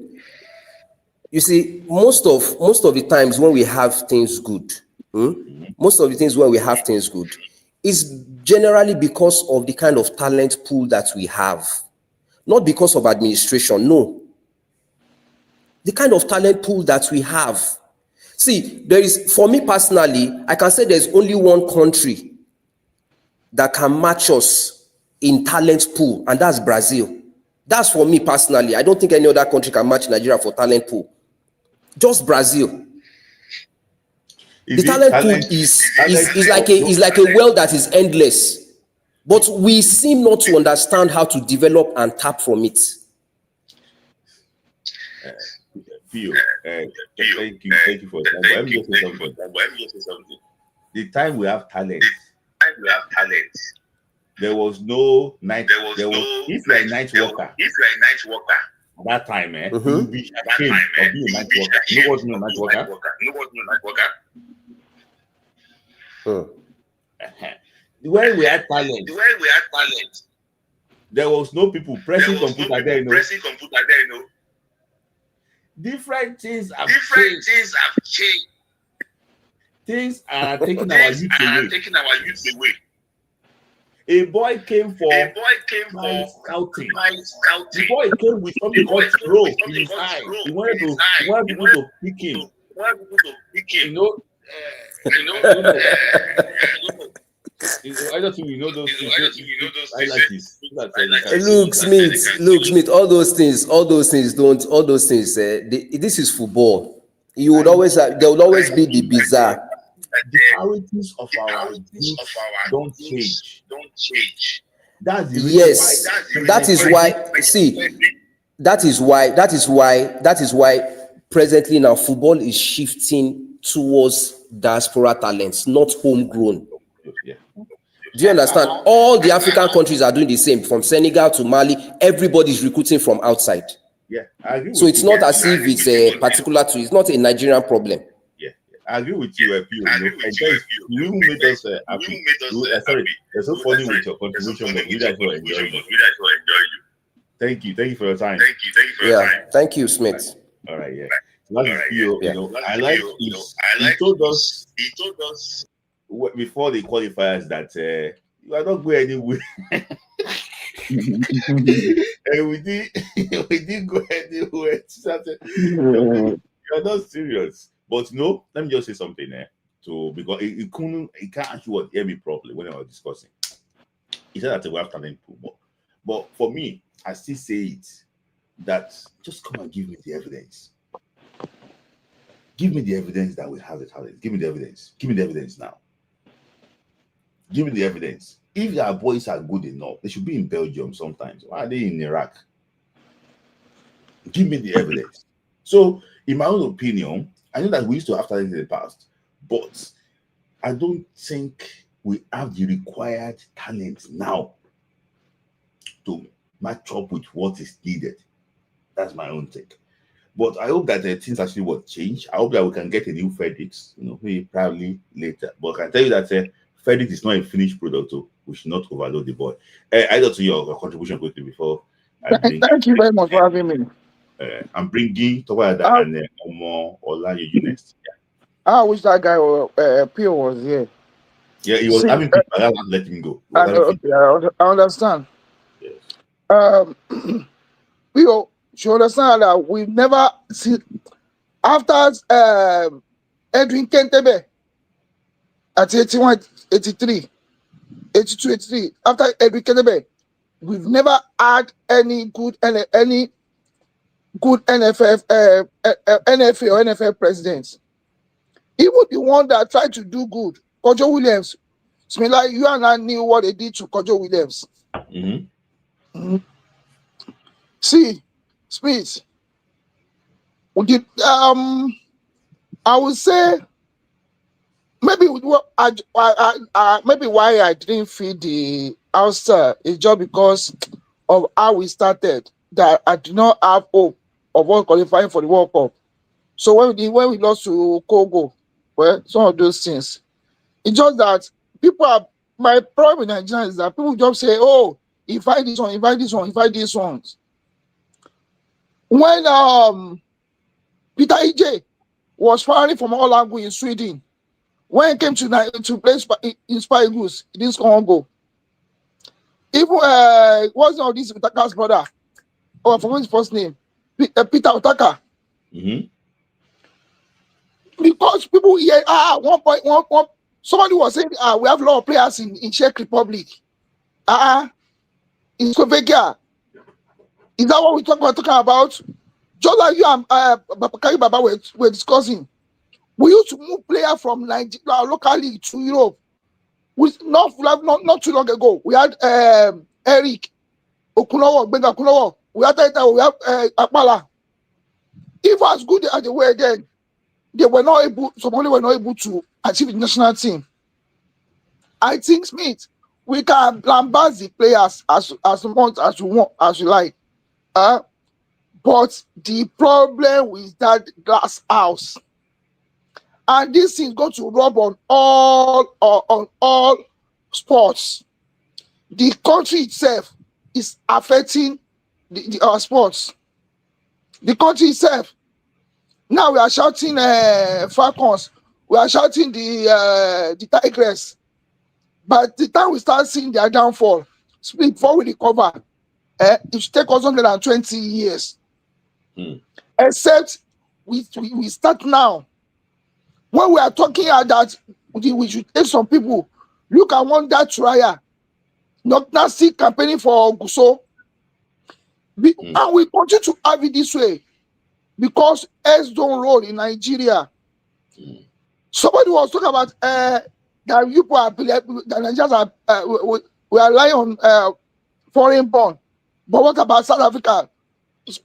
You see, most of the times when we have things good, is generally because of the kind of talent pool that we have, not because of administration. No, the kind of talent pool that we have. See, for me personally, I can say there's only one country that can match us in talent pool, and that's Brazil. That's for me personally. I don't think any other country can match Nigeria for talent pool. Just Brazil. The talent pool is like a well that is endless, but we seem not to understand how to develop and tap from it. Theo, thank you for that. Let me just say something. The time we have talent, there was no night. If you're a night worker, at that time, you will be ashamed of being a night worker. You know what's no night worker? When we had talent, there was no people pressing computer there, you know. Different things have changed. Things are taking our youth away. A boy came for scouting. The boy came with something called throw in his eye. He wanted people to pick him. You know, I don't think you know those things. I like this. Look, Smith, all those things, this is football. You would always there will always be the bizarre. The priorities of our youth don't change. That's the reason that is why presently now football is shifting towards diaspora talents, not homegrown. Yeah. Do you understand? All the African countries are doing the same, from Senegal to Mali. Everybody's recruiting from outside. Yeah, I agree. So it's not as if it's particular to. It's not a Nigerian problem. I agree with you, you made us happy. Sorry, it's so funny with your contribution, but we just enjoy you. Thank you for your time. Thank you, Smith. All right, yeah. I like he told us before the qualifiers that you are not going anywhere. And we didn't go anywhere. You are not serious. But no, let me just say something there. Because it can't actually hear me properly when I was discussing. He said that we have talent pool. But for me, I still say it that just come and give me the evidence. Give me the evidence that we have the talent. Give me the evidence. Give me the evidence now. Give me the evidence. If our boys are good enough, they should be in Belgium sometimes. Why are they in Iraq? Give me the evidence. So, in my own opinion, I know that we used to have talent in the past, but I don't think we have the required talent now to match up with what is needed. That's my own take. But I hope that things actually will change. I hope that we can get a new FedEx, maybe probably later. But I can tell you that FedEx is not a finished product, so we should not overload the boy. I got to your contribution quickly before. Thank you very much for having me. I'm bringing Tawada and Omo Olanye next. I wish that guy Pio was here. Yeah, he was having people that won't let him go. I understand. Yes. Pio, you understand that we've never seen after Edwin Kentebe at 81, 83, 82, 83. After Edwin Kentebe, we've never had any good any good NFF, NFA or NFL presidents. Even the one that tried to do good, Kojo Williams. Smila, you and I knew what they did to Kojo Williams. See, Smith, I would say maybe maybe why I didn't feel the Ulster is just because of how we started. That I did not have hope of us qualifying for the World Cup. So when we lost to Congo, well, some of those things. It's just that my problem in Nigeria is that people just say, "Oh, invite this one, invite this one, invite these ones." When Peter EJ was firing from all angles in Sweden, when it came to play in Super Eagles, he didn't score one goal. Even what's not this Utaka's brother? Oh, I forgot his first name. Peter Utaka. Because people here, 1.1. Somebody was saying, we have a lot of players in Czech Republic. In Slovakia. Is that what we're talking about? Just like you and Babakari Baba were discussing. We used to move players from Nigeria locally to Europe. Not too long ago. We had Eric Okunowo, Benga Okunowo. We had Taita, we have Akpala. If as good as they were then, somebody were not able to achieve the national team. I think, Smith, we can lambast the players as much as we want, as you like. But the problem with that glass house, and this thing is going to rub on all sports. The country itself is affecting our sports. The country itself. Now we are shouting Falcons. We are shouting the Tigers. But the time we start seeing their downfall, before we recover, it should take us 120 years. Except we start now. When we are talking about that, we should take some people. Look at one that trial. Not still campaigning for Guso. And we continue to have it this way. Because heads don't roll in Nigeria. Somebody was talking about that people are the Nigerians are we are relying on foreign bond. But what about South Africa?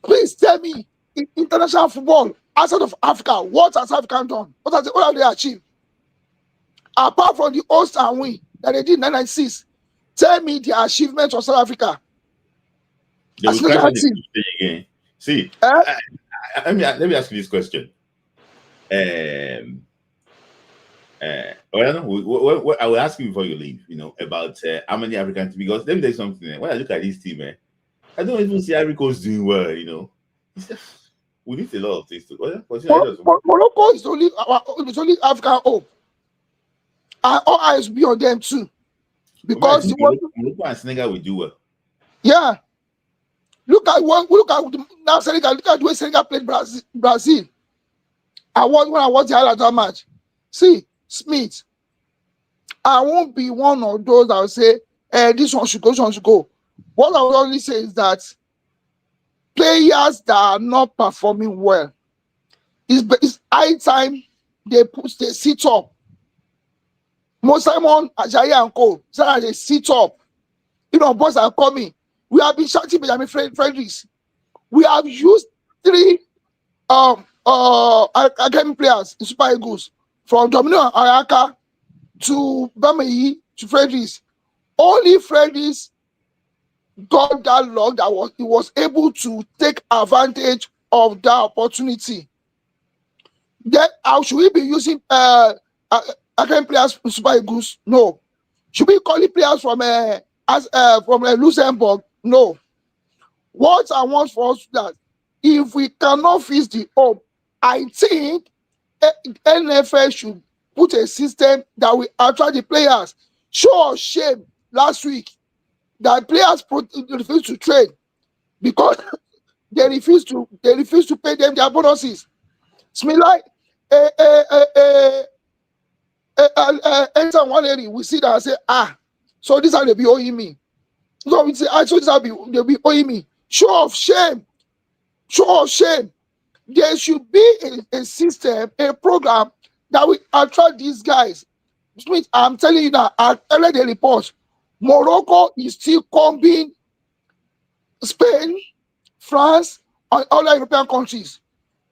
Please tell me, in international football outside of Africa, what has Africa done? What have they achieved? Apart from the host and win that they did in 1996, tell me the achievements of South Africa. Again. See, let me ask you this question. I will ask you before you leave, about how many African teams, because let me tell you something. When I look at this team, I don't even see Ivory Coast doing well, We need a lot of things to Morocco is only African hope. And all eyes be on them too. Because Morocco and Senegal will do well. Yeah. Look at now Senegal. Look at the way Senegal played Brazil. When I watched the highlight match. See, Smith, I won't be one of those that will say, this one should go, this one should go. What I will only say is that players that are not performing well, it's high time they sit up. Mo Simon, Ajayi and Co. So they sit up. Boys are coming. We have been shouting Benjamin Fredericks. We have used 3 academy players in Super Eagles, from Domino Ayaka to Bameyi to Fredericks. Only Fredericks got that luck that he was able to take advantage of that opportunity. Then how should we be using academy players in Super Eagles? No. Should we call it players from Luxembourg? No. What I want for us that if we cannot fix the hope, I think NFL should put a system that will attract the players. Show us shame last week that players refuse to trade because they refuse to pay them their bonuses. It's me like enter one area, we see that and say, so this how they be owing me. So we say, so this how they'll be owing me. Show of shame. show of shame. There should be a system, a program that will attract these guys. Smith, I'm telling you that I read the report. Morocco is still coming, Spain, France, and other European countries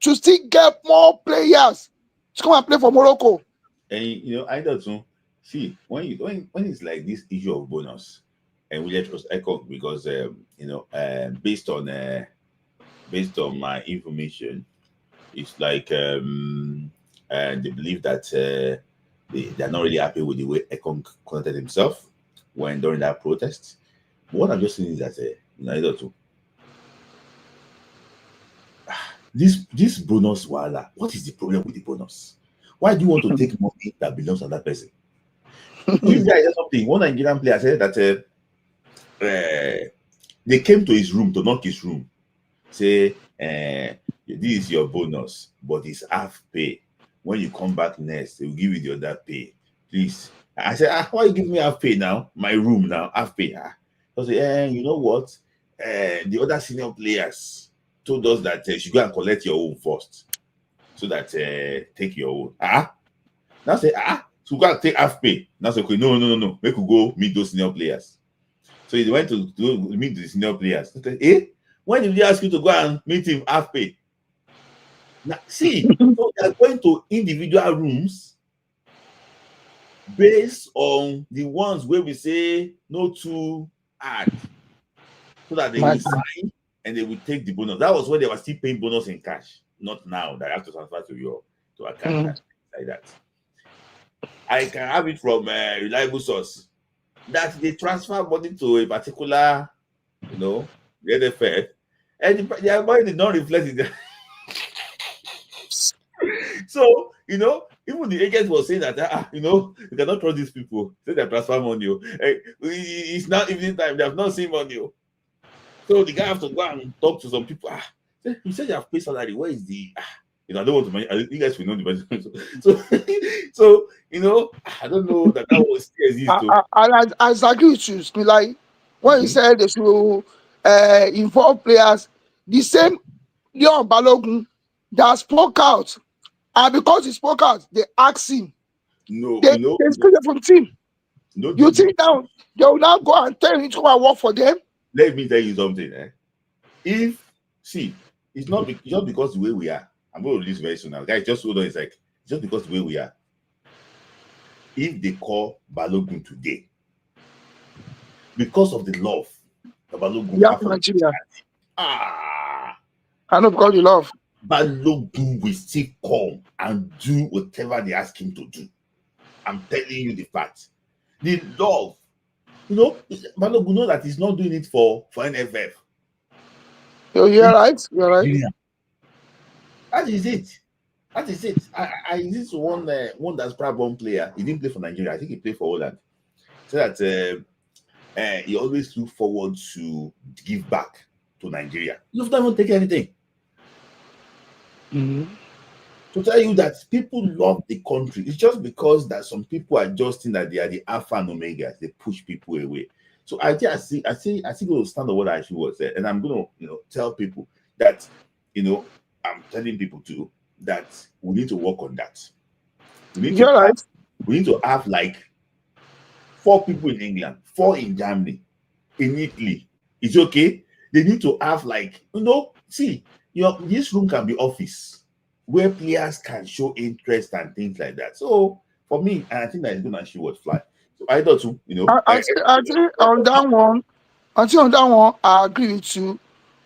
to still get more players to come and play for Morocco. And you know, I don't know. See, when it's like this issue of bonus, and we let us echo because you know, based on my information, it's like and they believe that they're not really happy with the way Ekong conducted himself when during that protest. But what I'm just saying is that you know, I don't know. This bonus wala, what is the problem with the bonus? Why do you want to take money that belongs to that person? This guy said something. One Nigerian player said that they came to his room to knock his room. Say, this is your bonus, but it's half pay. When you come back next, they will give you the other pay. Please. I said, why you give me half pay now? My room now, half pay. I said, you know what? The other senior players told us that you should go and collect your own first. So that take your own. Now say, so go and take half pay. Now say, okay, no. We could go meet those senior players. So he went to meet the senior players. When did he ask you to go and meet him half pay? Now, see, so they are going to individual rooms based on the ones where we say no too hard, so that they will sign and they will take the bonus. That was when they were still paying bonus in cash, not now that I have to transfer to your account like that. I can have it from a reliable source that they transfer money to a particular, you know, the NFL, and their money did not reflect it. So, you know, even the agent was saying that, you know, you cannot trust these people. Say they transfer money. It's not evening time. They have not seen money. So the guy has to go and talk to some people. He said you have paid salary. Where is the? You know, I don't want to mention. You guys will know the person. So you know, I don't know that was still exist. I agree with you. Like when you said they should involve players, the same Leon Balogun that spoke out, and because he spoke out, they asked him. No, they excluded from the team. No, you think now they will now go and tell him to go and work for them? Let me tell you something. It's not just because the way we are. I'm going to release very soon now. Guys, just hold on a sec. Just because the way we are. If they call Balogun today, because of the love that Balogun have for Nigeria. I know because you love. Balogun will still come and do whatever they ask him to do. I'm telling you the fact. The love. You know, Balogun knows that he's not doing it for NFF. You're right. You're right. Yeah. That is it. I this one that's probably one player. He didn't play for Nigeria. I think he played for Holland. So that he always look forward to give back to Nigeria. You've never taken anything. To tell you that people love the country, it's just because that some people are just think that they are the alpha and omega. They push people away. So I see going to stand on what I actually was said, and I'm going to tell people that I'm telling people too that we need to work on that. We need to have like 4 people in England, 4 in Germany, in Italy. It's okay. They need to have like this room can be office where players can show interest and things like that. So for me, I think that is going to show what fly. So I thought too, I think on that one, I agree with you.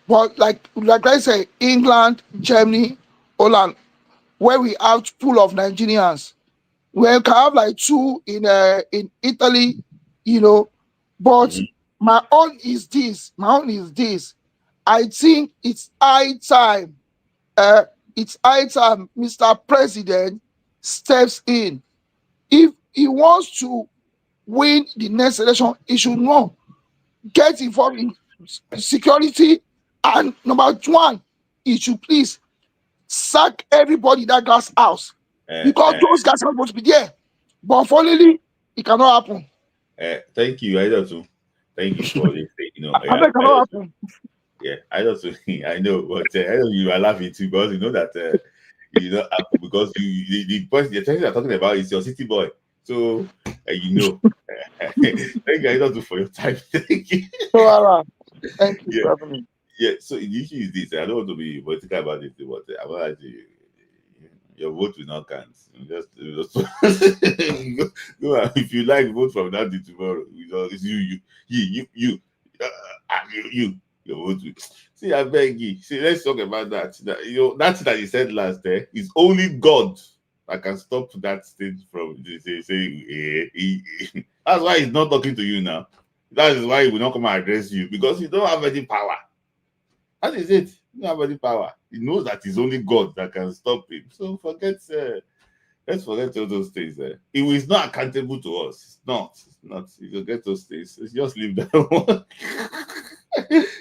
But like I say, England, Germany, Holland, where we have pool of Nigerians, we can have like 2 in Italy, But my own is this. I think it's high time. Mr. President steps in. If he wants to win the next election, he should get involved in security. And number 1, he should please sack everybody in that glass house because those guys are supposed to be there. But unfortunately, it cannot happen. Thank you. I do too. Thank you for this. It cannot happen. Yeah, I also I know, but I know you are laughing too because you know that because the person you're talking about is your city boy, so you know. Thank you, I don't do for your time. Thank you. So, thank you Yeah, for having me. yeah. So the issue is this: I don't want to be political about it, but I want to. Your vote will not count. Just if you like, vote from now to tomorrow. It's you. Your vote will. See, I beg you. See, let's talk about that. That you said last. Is only God that can stop that state from saying. That's why he's not talking to you now. That is why he will not come and address you because you don't have any power. That is it. You don't have any power. He knows that it's only God that can stop him. So let's forget all those things. He is not accountable to us. It's not. It's not. You forget those things. Let's just leave that one.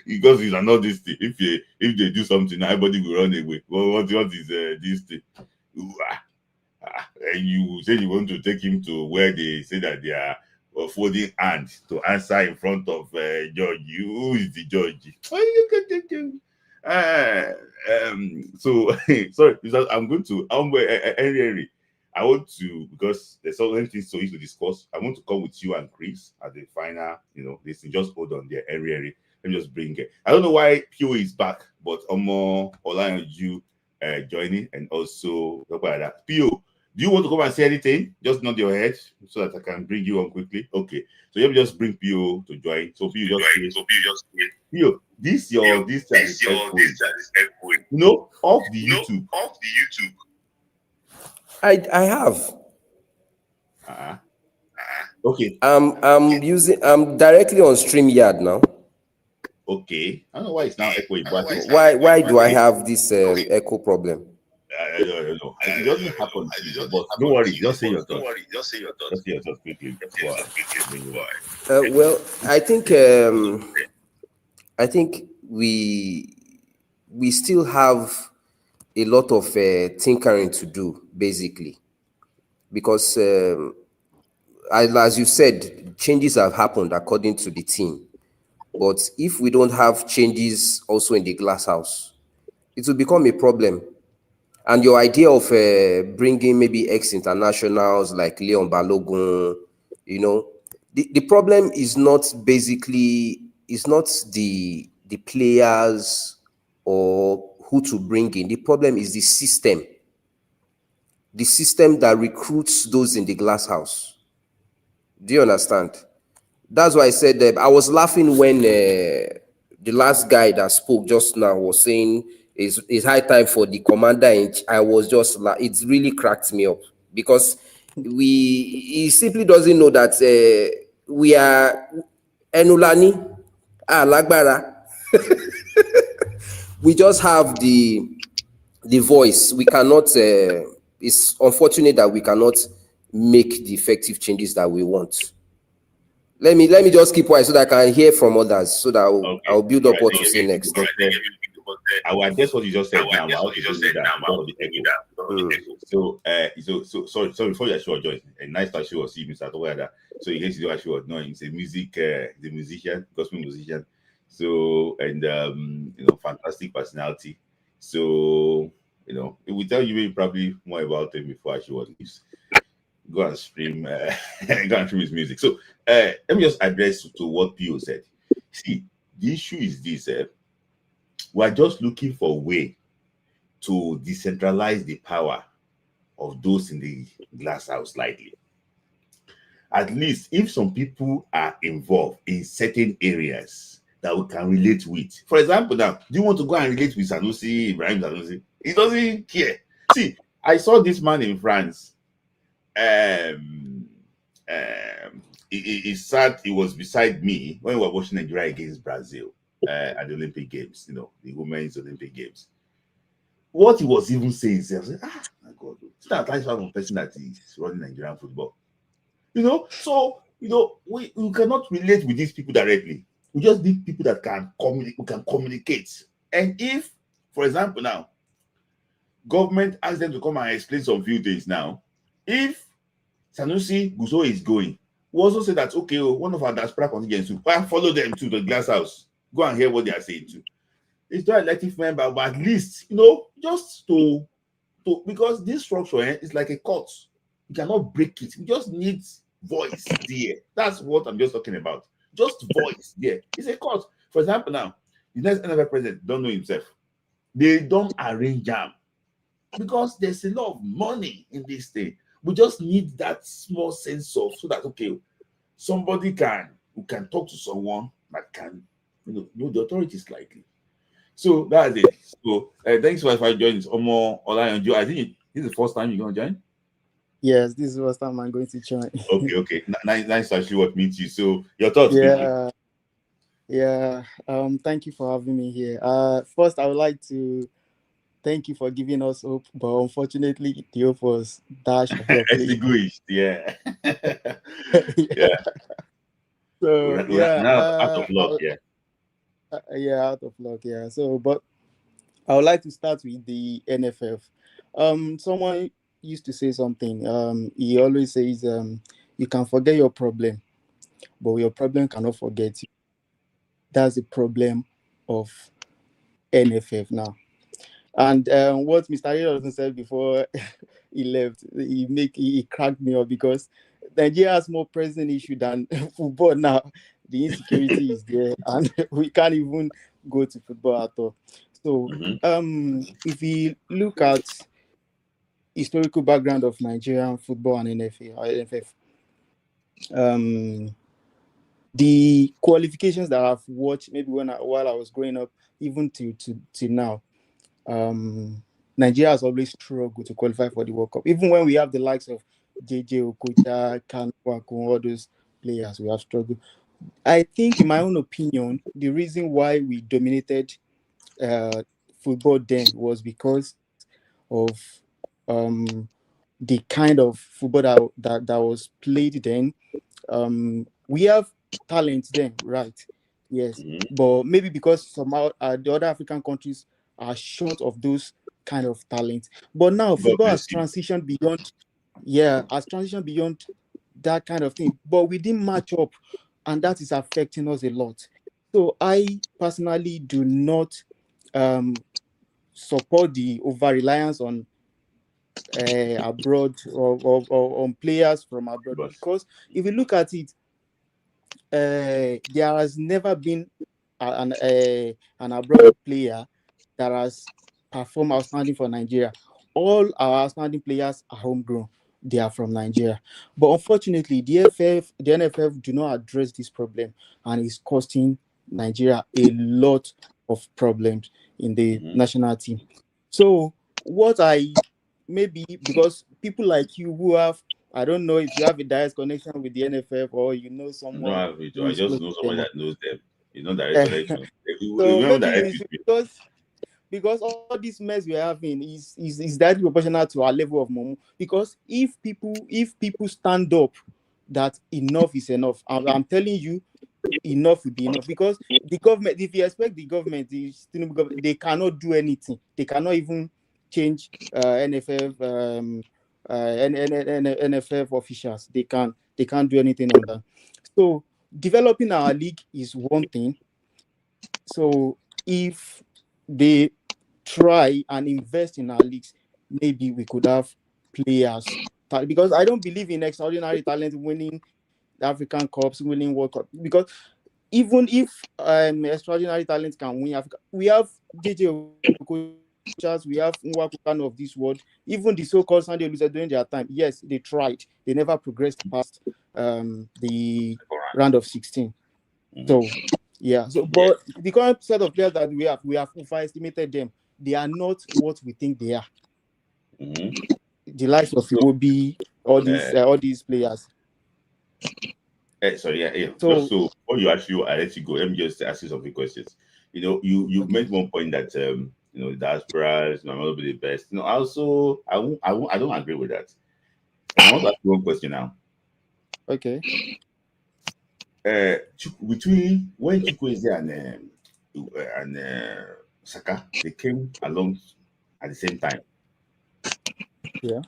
Because these are not this thing. If they do something, everybody will run away. Well, what is this thing? And you say you want to take him to where they say that they are folding hands to answer in front of judge. Who is the judge? So sorry, I'm going to Henry. I want to, because there's so many things to discuss. I want to come with you and Chris at the final. This thing. Just hold on there, Henry. Let me just bring it. I don't know why Pio is back, but Omo Olayanju joining, and also talk about that. Pio, do you want to come and say anything? Just nod your head so that I can bring you on quickly. Okay. So let me just bring Pio to join. So Pio just Pio, this is off the YouTube. I have. Okay. I'm directly on StreamYard now. Okay. I don't know why it's now echoing. But Why do I have this echo problem? I don't know. It doesn't happen. But don't worry. Just say your thoughts. Just say your thoughts quickly. Well, I think we still have a lot of tinkering to do, basically, because as you said, changes have happened according to the team. But if we don't have changes also in the glass house, it will become a problem. And your idea of bringing maybe ex-internationals like Leon Balogun, the problem is not basically, it's not the players or who to bring in. The problem is the system that recruits those in the glass house. Do you understand? That's why I said that I was laughing when the last guy that spoke just now was saying it's high time for the commander in chief. I was just like, it really cracked me up because he simply doesn't know that we are Enulani, Lagbara. We just have the voice. We cannot. It's unfortunate that we cannot make the effective changes that we want. Let me just keep quiet so that I can hear from others, so that I'll build up what to say next. I will address what you just said now. So sorry before you actually join. A nice to actually see Mr. Towada. So in case you actually know, he's a musician, gospel musician. So and fantastic personality. So it will tell you probably more about him before actually leaves. Go and stream, go and stream his music. So let me just address to what Pio said. See, the issue is this: we are just looking for a way to decentralize the power of those in the glass house slightly. At least, if some people are involved in certain areas that we can relate with. For example, now, do you want to go and relate with Sanusi, Ibrahim Sanusi? He doesn't care. See, I saw this man in France. He sat, he was beside me when we were watching Nigeria against Brazil at the Olympic Games, the Women's Olympic Games. What he was even saying, I was like, my God, it's not like one person that is running Nigerian football. So we cannot relate with these people directly. We just need people that can communicate. And if, for example, now, government asks them to come and explain some few things now, if Sanusi Guso is going, we also say that, okay, one of our diaspora contingents will follow them to the glass house. Go and hear what they are saying too. it's not elective member, but at least just to because this structure is like a court. You cannot break it. You just need voice there. That's what I'm just talking about. Just voice there. It's a court. For example, now the next NFL president don't know himself. They don't arrange them because there's a lot of money in this thing. We just need that small sense of so that somebody who can talk to someone that can know the authorities slightly. So that's it. So thanks for joining. Omo Olayanju. I think this is the first time you're gonna join. Yes, this is the first time I'm going to join. Okay. Nice to actually meet you. So your thoughts, quickly. Yeah. Thank you for having me here. First, I would like to thank you for giving us hope, but unfortunately, the hope was dashed abruptly. Extinguished. Yeah. So out of luck. Out of luck. Yeah. So, but I would like to start with the NFF. Someone used to say something. He always says, you can forget your problem, but your problem cannot forget you. That's the problem of NFF now. And what Mr. Adelson said before he left, he cracked me up because Nigeria has more pressing issue than football now. The insecurity is there, and we can't even go to football at all. So, if we look at historical background of Nigerian football and NFF, the qualifications that I've watched, maybe while I was growing up, even to now, Nigeria has always struggled to qualify for the World Cup. Even when we have the likes of JJ Okocha, Kanwako, all those players, we have struggled. I think, in my own opinion, the reason why we dominated football then was because of the kind of football that was played then. We have talent then, right? Yes, but maybe because somehow the other African countries are short of those kind of talent. But now football has transitioned beyond, that kind of thing. But we didn't match up, and that is affecting us a lot. So I personally do not support the over reliance on abroad or on players from abroad, because if you look at it, there has never been an abroad player that has performed outstanding for Nigeria. All our outstanding players are homegrown. They are from Nigeria. But unfortunately, the NFF do not address this problem, and it's costing Nigeria a lot of problems in the national team. So maybe because people like you who have, I don't know if you have a direct connection with the NFF or you know someone. No, I just know someone that knows them. You know, direct connection. So maybe because all this mess we're having is directly proportional to our level of momo. Because if people stand up that enough is enough, I'm telling you, enough will be enough. Because the government, if you expect the government, they cannot do anything. They cannot even change NFF NFF officials. They can't do anything on that. So developing our league is one thing. So if they try and invest in our leagues, maybe we could have players. Because I don't believe in extraordinary talent winning the African Cups, winning World Cup. Because even if extraordinary talent can win Africa, we have JJ Okocha, we have Nwankwo of this world. Even the so-called Sunday losers during their time, yes, they tried. They never progressed past the round of 16. So, but the current set of players that we have overestimated them. They are not what we think they are. The likes of Iwobi, all these players. So before you actually, I let you go. Let me just ask you some few questions. You made one point that the diasporas might not be the best. Also I don't agree with that. I want to ask you one question now. Okay. Between when Chukwueze and Saka, they came along at the same time. Yeah.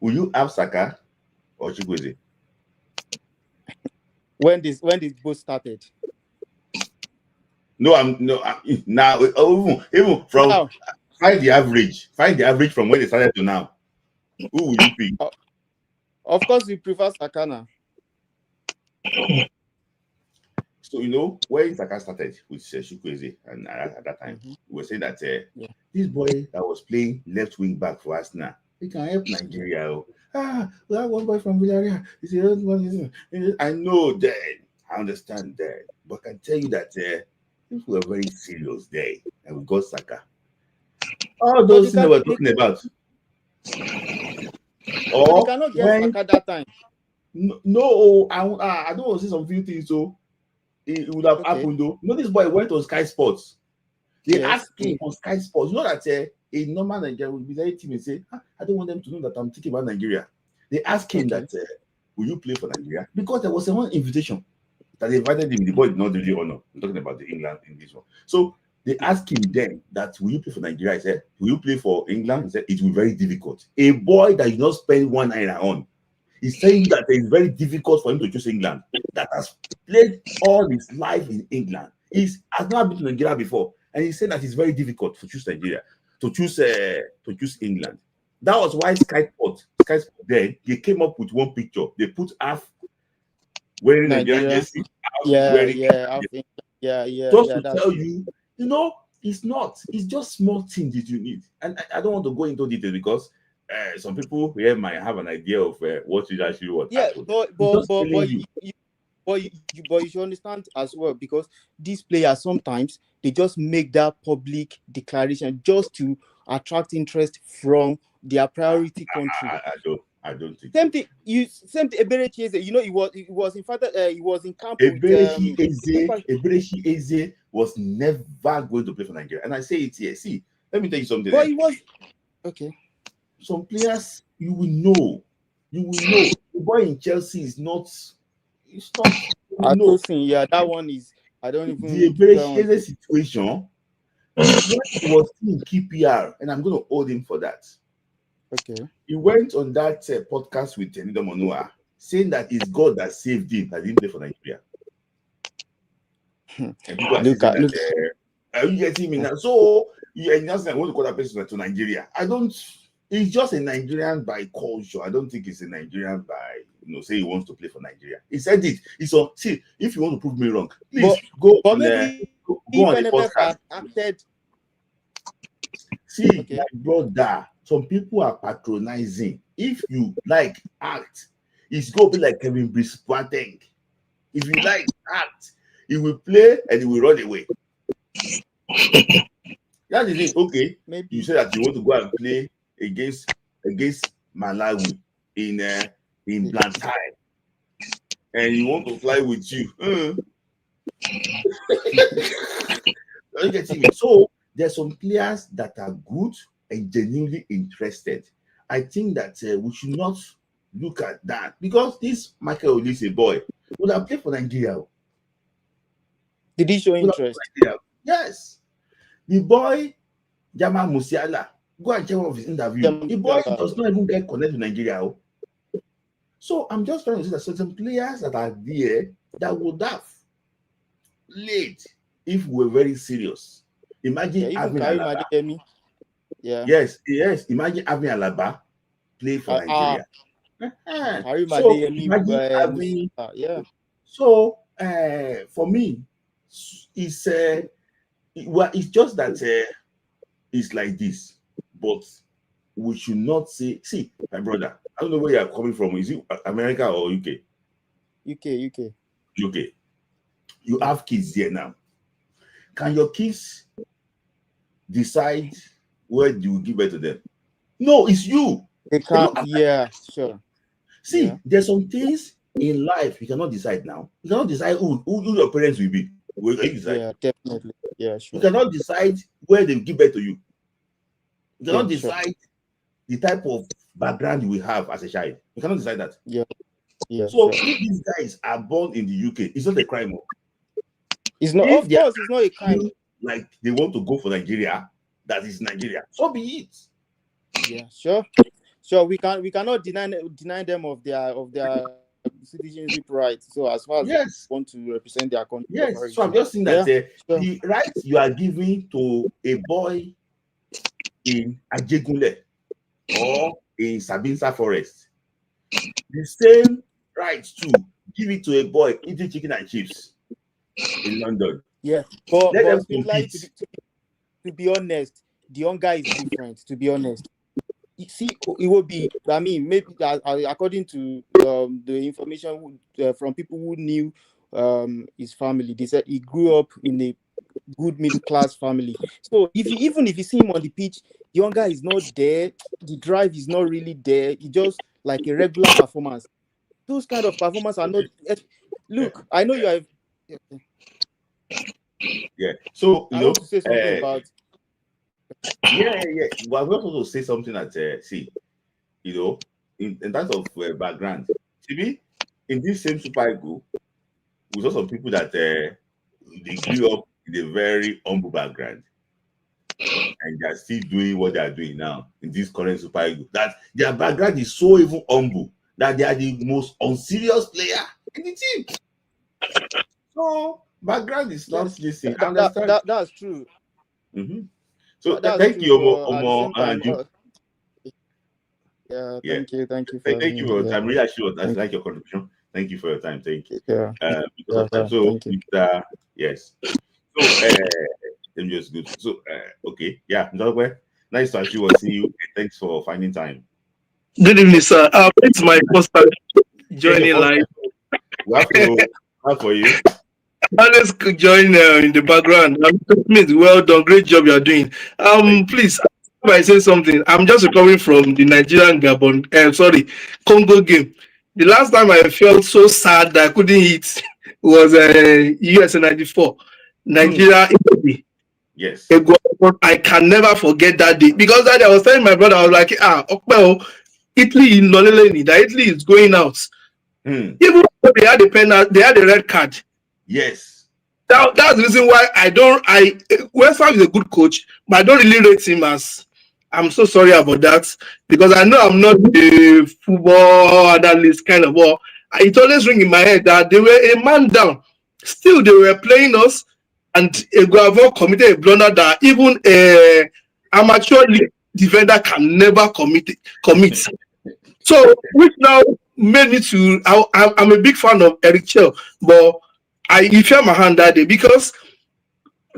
Will you have Saka or Chukwueze? When this both started? Now even from Now, find the average from when they started to now. Who will you pick? of course, we prefer Sakana. So when Saka started with Chukwueze, and at that time we were saying that this boy that was playing left wing back for Arsenal, he can help Nigeria. We have one boy from Villarreal. I know that, I understand that, but I can tell you that if we were very serious there and we got Saka, all those things that we're talking about. But they cannot get Saka that time. No, I don't want to say some few things, so it would have happened though. This boy went on Sky Sports. They asked him on Sky Sports. You know that a normal Nigerian would be very timid and say, I don't want them to know that I'm thinking about Nigeria. They asked him that, will you play for Nigeria? Because there was one invitation that they invited him. The boy did not really honor. I'm talking about the England in this one. So they asked him then that, will you play for Nigeria? He said, will you play for England? He said, it will be very difficult. A boy that you not spend 1 naira on, he's saying that it's very difficult for him to choose England, that has played all his life in England. He has not been to Nigeria before, and he said that it's very difficult to choose Nigeria, to choose England. That was why Sky Sports then they came up with one picture. They put half wearing Nigerian jersey, just to tell you, it's just small things that you need. And I don't want to go into detail because some people here might have an idea of what is actually what happened. But you should understand as well, because these players sometimes they just make that public declaration just to attract interest from their priority country. I don't think same thing. Same thing. Eberechi Eze, he was in fact he was in camp with Eberechi Eze was never going to play for Nigeria, and I say it here. See, let me tell you something. But he was okay. Some players you will know. The boy in Chelsea is not. It's not. I don't think. Yeah, that one is. I don't even. The Eberechi situation. He was in KPR, and I'm going to hold him for that. Okay. He went on that podcast with Nido Monua, saying that it's God that saved him, that he didn't play for Nigeria. Are you getting me now? So you just want to call that person to Nigeria. I don't. He's just a Nigerian by culture. I don't think he's a Nigerian by say he wants to play for Nigeria. He said it. See, if you want to prove me wrong, please go on the podcast. See, my brother, some people are patronizing. If you like act, it's going to be like Kevin Boateng. If you like act, he will play and he will run away. That's the thing. Okay, maybe you say that you want to go and play against Malawi in Blantyre, and you want to fly with you. You get me? So there's some players that are good and genuinely interested. I think that we should not look at that, because this Michael Olise boy would have played for Nigeria. Did he show interest? Yes. The boy Jamal Musiala, go and check one of his interview. The boy does not even get connected to Nigeria. So I'm just trying to say that certain players that are there that would have played if we were very serious. Imagine having Alaba. Yes. Imagine having Alaba play for Nigeria. So for me, it's just that it's like this, but we should not say. See, my brother, I don't know where you are coming from. Is it America or UK? UK. You have kids here now. Can your kids decide where you give birth to them? No, it's you. They can't. Yeah, sure. See, there's some things in life you cannot decide now. You cannot decide who your parents will be. Yeah, definitely. Yeah, sure. You cannot decide where they give birth to you. You cannot decide the type of background you will have as a child. You cannot decide that. Yeah. So if these guys are born in the UK, it's not a crime. It's not. Of course, it's not a crime. Like they want to go for Nigeria, that is Nigeria. So be it. Yeah, sure. We cannot deny them of their citizenship rights. So as far as they want to represent their country. Yes. So I'm just saying that the rights you are giving to a boy in Ajegunle or in Sabinsa Forest, the same rights to give it to a boy eating chicken and chips in London. Yeah, but let them like, to be honest, the young guy is different. To be honest, you see, it will be. I mean, maybe according to the information from people who knew his family, they said he grew up in a good middle class family. So even if you see him on the pitch, the young guy is not there. The drive is not really there. He just like a regular performance. Those kind of performance are not. Look, I know you have. Yeah. So I want to say something about. Yeah. Well, we also say something that see, in terms of background, see, in this same Super Eagles, we saw some people that they grew up in a very humble background, and they are still doing what they are doing now in this current Super Eagles. That their background is so even humble that they are the most unserious player in the team. So background is not this thing. That's true. Mm-hmm. So thank you, Omo, and you. Thank you. Thank you for your time. Really, actually, I like your contribution. Thank you for your time. Thank you. Because of time. So, yes. So, let me just go. So, okay, yeah, nice to actually see you. Thanks for finding time. Good evening, sir. It's my first time joining live. How for you? Always join in the background. Well done, great job you are doing. Please, if I say something, I'm just recovering from the Nigerian Congo game. The last time I felt so sad that I couldn't eat was US 94, Nigeria. Yes. I can never forget that day because that day I was telling my brother, I was like, Italy in Loleleni, that Italy is going out. Even though they had a penalty, they had a red card. Yes. That's the reason why West Ham is a good coach, but I don't really rate him as. I'm so sorry about that because I know I'm not a football analyst kind of. It always ring in my head that they were a man down. Still, they were playing us, and Guavo committed a blunder that even a amateur league defender can never commit. So, which now made me to. I'm a big fan of Eric Chell, but he felt my hand that day because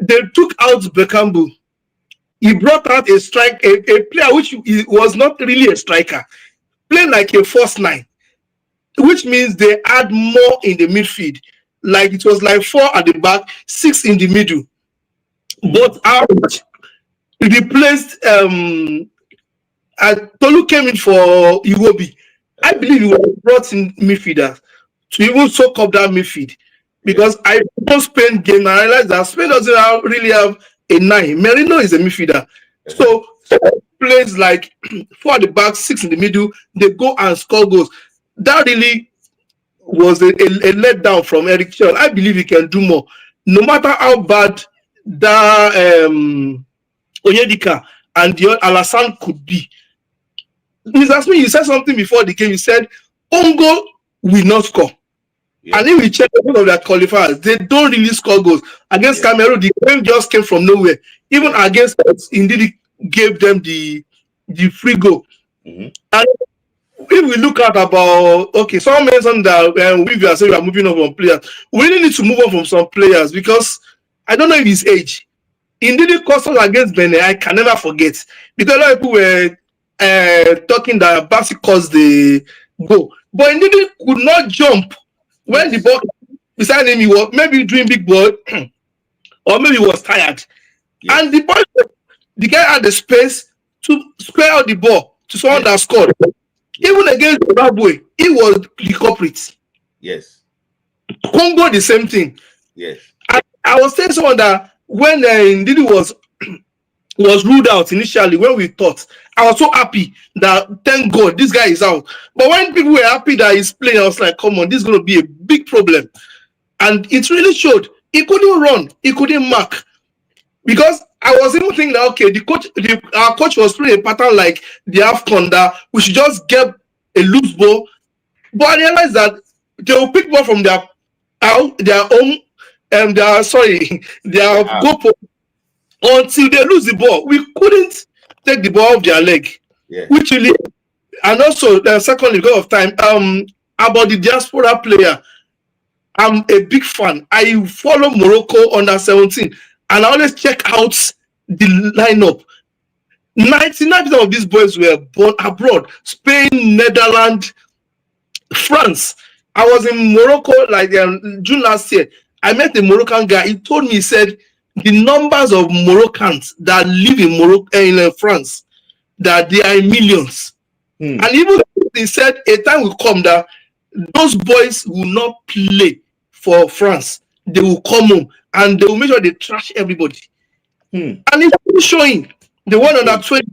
they took out Bekambu. He brought out a player which was not really a striker, playing like a false nine, which means they add more in the midfield. Like it was like 4 at the back, 6 in the middle. But out replaced Tolu came in for Iwobi. I believe he was brought in midfielder to even soak up that midfield. Because I don't Spain game and I realized that Spain doesn't really have a 9. Merino is a midfielder. So plays like 4 at the back, 6 in the middle, they go and score goals. That really was a letdown from Eric Chell. I believe he can do more. No matter how bad that Onyedika and the Alassane could be. Mr. Asmi, you said something before the game. You said Congo will not score. Yeah. And if we check one of their qualifiers, they don't really score goals. Against Cameroon, the game just came from nowhere. Even against us, indeed, it gave them the free goal. And if we look at someone mentioned that we are saying we are moving on from players. We really need to move on from some players because I don't know if his age. Indeed, it cost us against Benin. I can never forget because a lot of people were talking that Basi caused the goal, but indeed, he could not jump. When the ball beside him, he was maybe doing big ball, or maybe he was tired. Yes. And the guy had the space to square out the ball to someone that scored. Even against Zimbabwe, he was the culprit. Yes. Congo, the same thing. Yes. I was saying someone that when Ndidi was ruled out initially, when we thought, I was so happy that thank God this guy is out. But when people were happy that he's playing, I was like, come on, this is going to be a big problem. And it really showed. He couldn't run. He couldn't mark. Because I was even thinking that, okay, our coach was playing a pattern like the AFCON that we should just get a loose ball. But I realized that they will pick ball from their own their goal post until they lose the ball. We couldn't take the ball off their leg. Yeah. Which really, and also secondly, because of time, about the diaspora player, I'm a big fan. I follow Morocco under 17, and I always check out the lineup. 99% of these boys were born abroad: Spain, Netherlands, France. I was in Morocco like June last year. I met a Moroccan guy. He told me, he said, the numbers of Moroccans that live in Morocco in France, that they are in millions. And even he said a time will come that those boys will not play for France. They will come home and they will make sure they trash everybody. And it's showing the one under 20.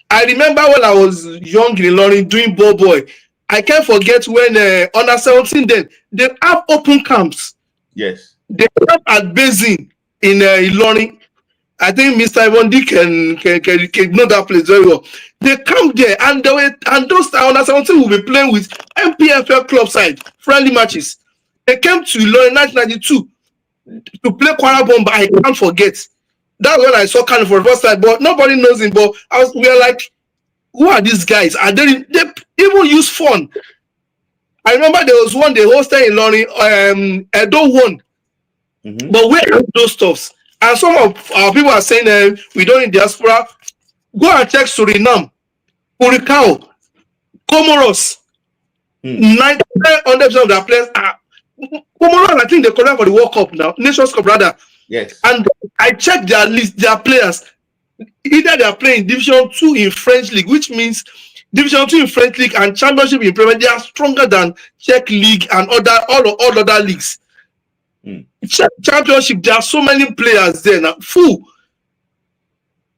I remember when I was young in Ilorin doing ball boy. I can't forget when under 17 then they have open camps. Yes. They camp at Basin in Ilorin. I think Mr. Ivondi can know that place very well. They come there and those under 17 will be playing with MPFL club side friendly matches. They came to Ilorin in 1992 to play Kwara Bomba. I can't forget. That's when I saw Kano for the first time, but nobody knows him. But we are like, who are these guys? They even use phone. I remember there was one they hosted in Ilorin, Edo won. But where are those stuffs? And some of our people are saying we don't need diaspora. Go and check Suriname, Curacao, Comoros. 99% of their players are Comoros. I think they qualify for the World Cup now, Nations Cup rather. Yes. And I checked their list, their players. Either they are playing Division 2 in French League, which means Division 2 in French League and Championship in Premier. They are stronger than Czech League and all other leagues. Championship, there are so many players there now, full.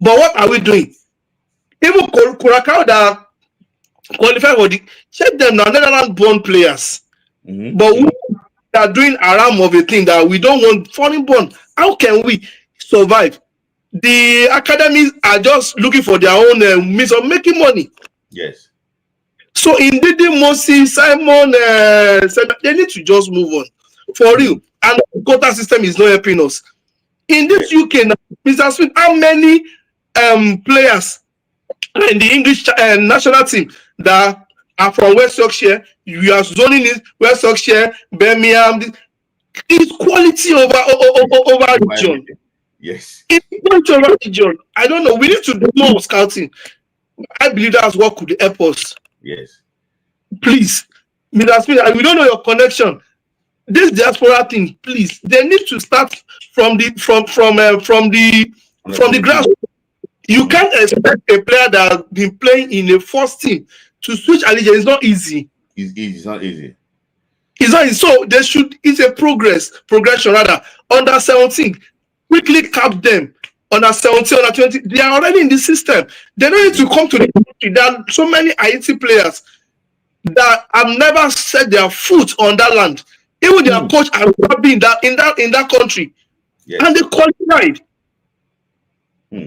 But what are we doing? Even Curacao that qualify for check them now, Netherlands-born players. But we are doing a ram of a thing that we don't want foreign-born. How can we survive? The academies are just looking for their own means of making money. Yes. So indeed, Mosi, Simon, they need to just move on for real. And the quota system is not helping us. In this UK now, Mr. Smith, how many players in the English national team that are from West Yorkshire? You are zoning it West Yorkshire, Birmingham. It's quality over region. Yes. It's quality over region. I don't know. We need to do more scouting. I believe that's what could help us. Yes. Please, Mr. Smith, we don't know your connection. This diaspora thing, please, they need to start from the grassroots. You can't expect a player that has been playing in the first team to switch allegiance. It's not easy. It's not easy. It's not easy. So they should. It's a progression rather. Under 17, quickly cap them. Under 17, under 20, they are already in the system. They don't need to come to the country. There are so many Haiti players that have never set their foot on that land. Even their coach has not been in that country, and they qualified.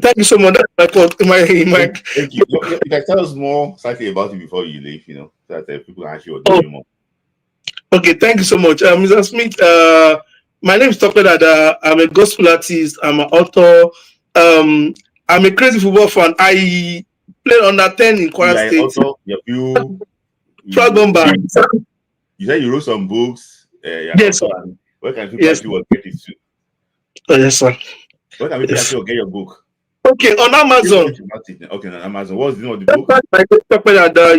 Thank you so much. That's my Thank you. You can tell us more slightly about it before you leave. So that people can actually do more. Okay, thank you so much, Mr. Smith. My name is Tokwe Dada. I'm a gospel artist. I'm an author. I'm a crazy football fan. I played under 10 in Kwara State. Also, Proud Bomber. You said you wrote some books. Yes, sir. Where can people actually get it to? Oh, yes, sir. Where can people actually get your book? Okay, on Amazon. Okay, on Amazon. What's the name of the book?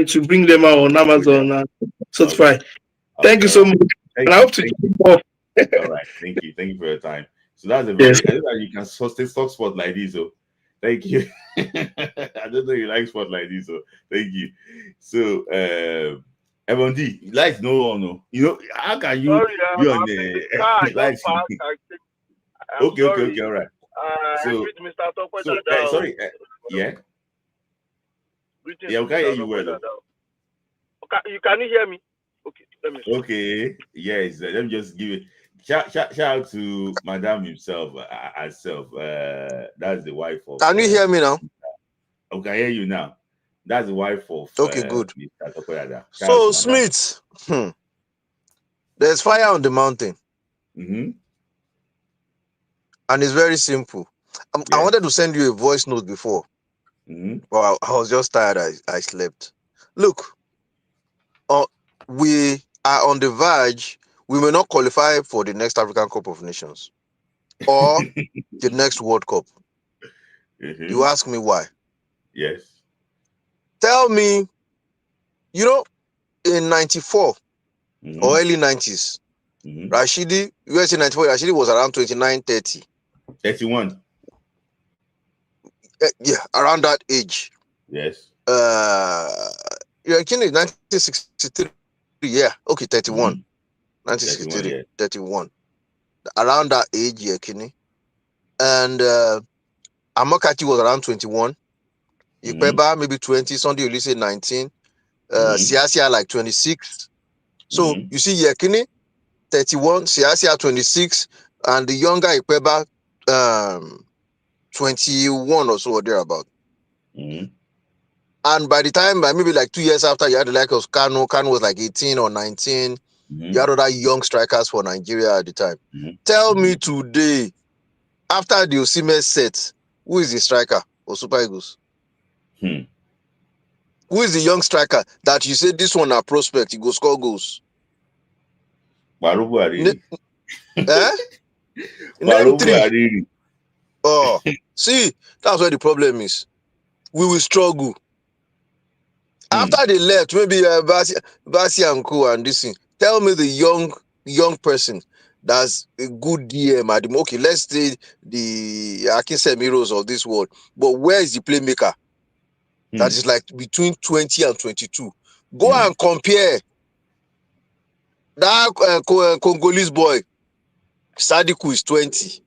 To bring them out on Amazon and certify. Thank you so much. And I hope to keep off. All right, thank you. Thank you for your time. So that's a very I know that you can sustain talk sport like this. So thank you. I don't know you like sport like this. So thank you. So MD, lights no. How can you be on the lights? Okay, all right. So, sorry, yeah. Yeah, we can hear you well. You can hear me? Okay, let me. Okay, yes. Let me just give it. Shout out to Madame herself. That's the wife of. Can you hear me now? Okay, I hear you now. That's the wife of. Okay, good. Mr. So Smith, There's fire on the mountain. Mm-hmm. And it's very simple. I wanted to send you a voice note before. Mm-hmm. But I was just tired. I slept. Look, we are on the verge. We may not qualify for the next African Cup of Nations or the next World Cup. Mm-hmm. You ask me why? Yes. Tell me, you know, in 94 Mm-hmm. or early 90s, Mm-hmm. Rashidi, USA 94, Rashidi was around 29, 30. 31. Yeah, around that age. Yes. You're in 1963. Yeah, okay, 31. Mm-hmm. 1963, 31, yeah. 31. Around that age, yeah, Kenny. And Amakati was around 21. Ipeba, maybe 20. Sunday Olise, 19. Siasia, like 26. So, you see, yeah, Kenny, 31. Siasia, 26. And the younger Ipeba, 21 or so, or thereabout. And by the time, maybe like 2 years after, you had the like of Kanu. Kanu was like 18 or 19. You had other young strikers for Nigeria at the time. Tell me today, after the Osimhen set, who is the striker for Super Eagles? Who is the young striker that you say this one a prospect, he go score goals? Barubu Ariri. Name three. Oh, see, that's where the problem is. We will struggle. After they left, maybe Basi and Co and this thing. Tell me the young person that's a good DM at the okay. Let's say the Akinsemiros of this world, but where is the playmaker that is like between 20 and 22? Go and compare that Congolese boy. Sadiku is 20.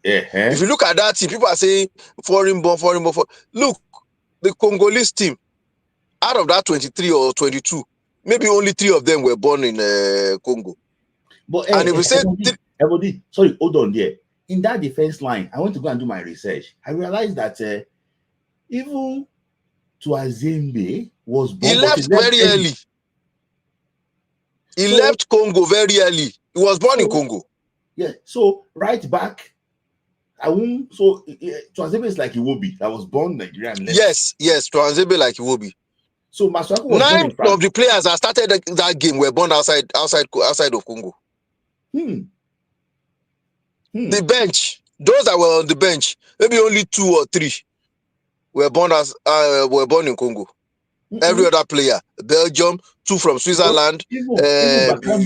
If you look at that team, people are saying foreign born. Look, the Congolese team, out of that 23 or 22, maybe only 3 of them were born in Congo. But and if we say Ebodi, sorry, hold on there. In that defense line, I went to go and do my research. I realized that even Tuazembe was born. He left very early. He left Congo very early. He was born in Congo. Yeah. So right back, so Tuazembe is like Iwobi that was born in Nigeria. Yes, Tuazembe like Iwobi. So Masuaku was 9 born in France. of the players that started that game were born outside of Congo. The bench, those that were on the bench, maybe only 2 or 3 were born in Congo. Every other player, Belgium, 2 from Switzerland, even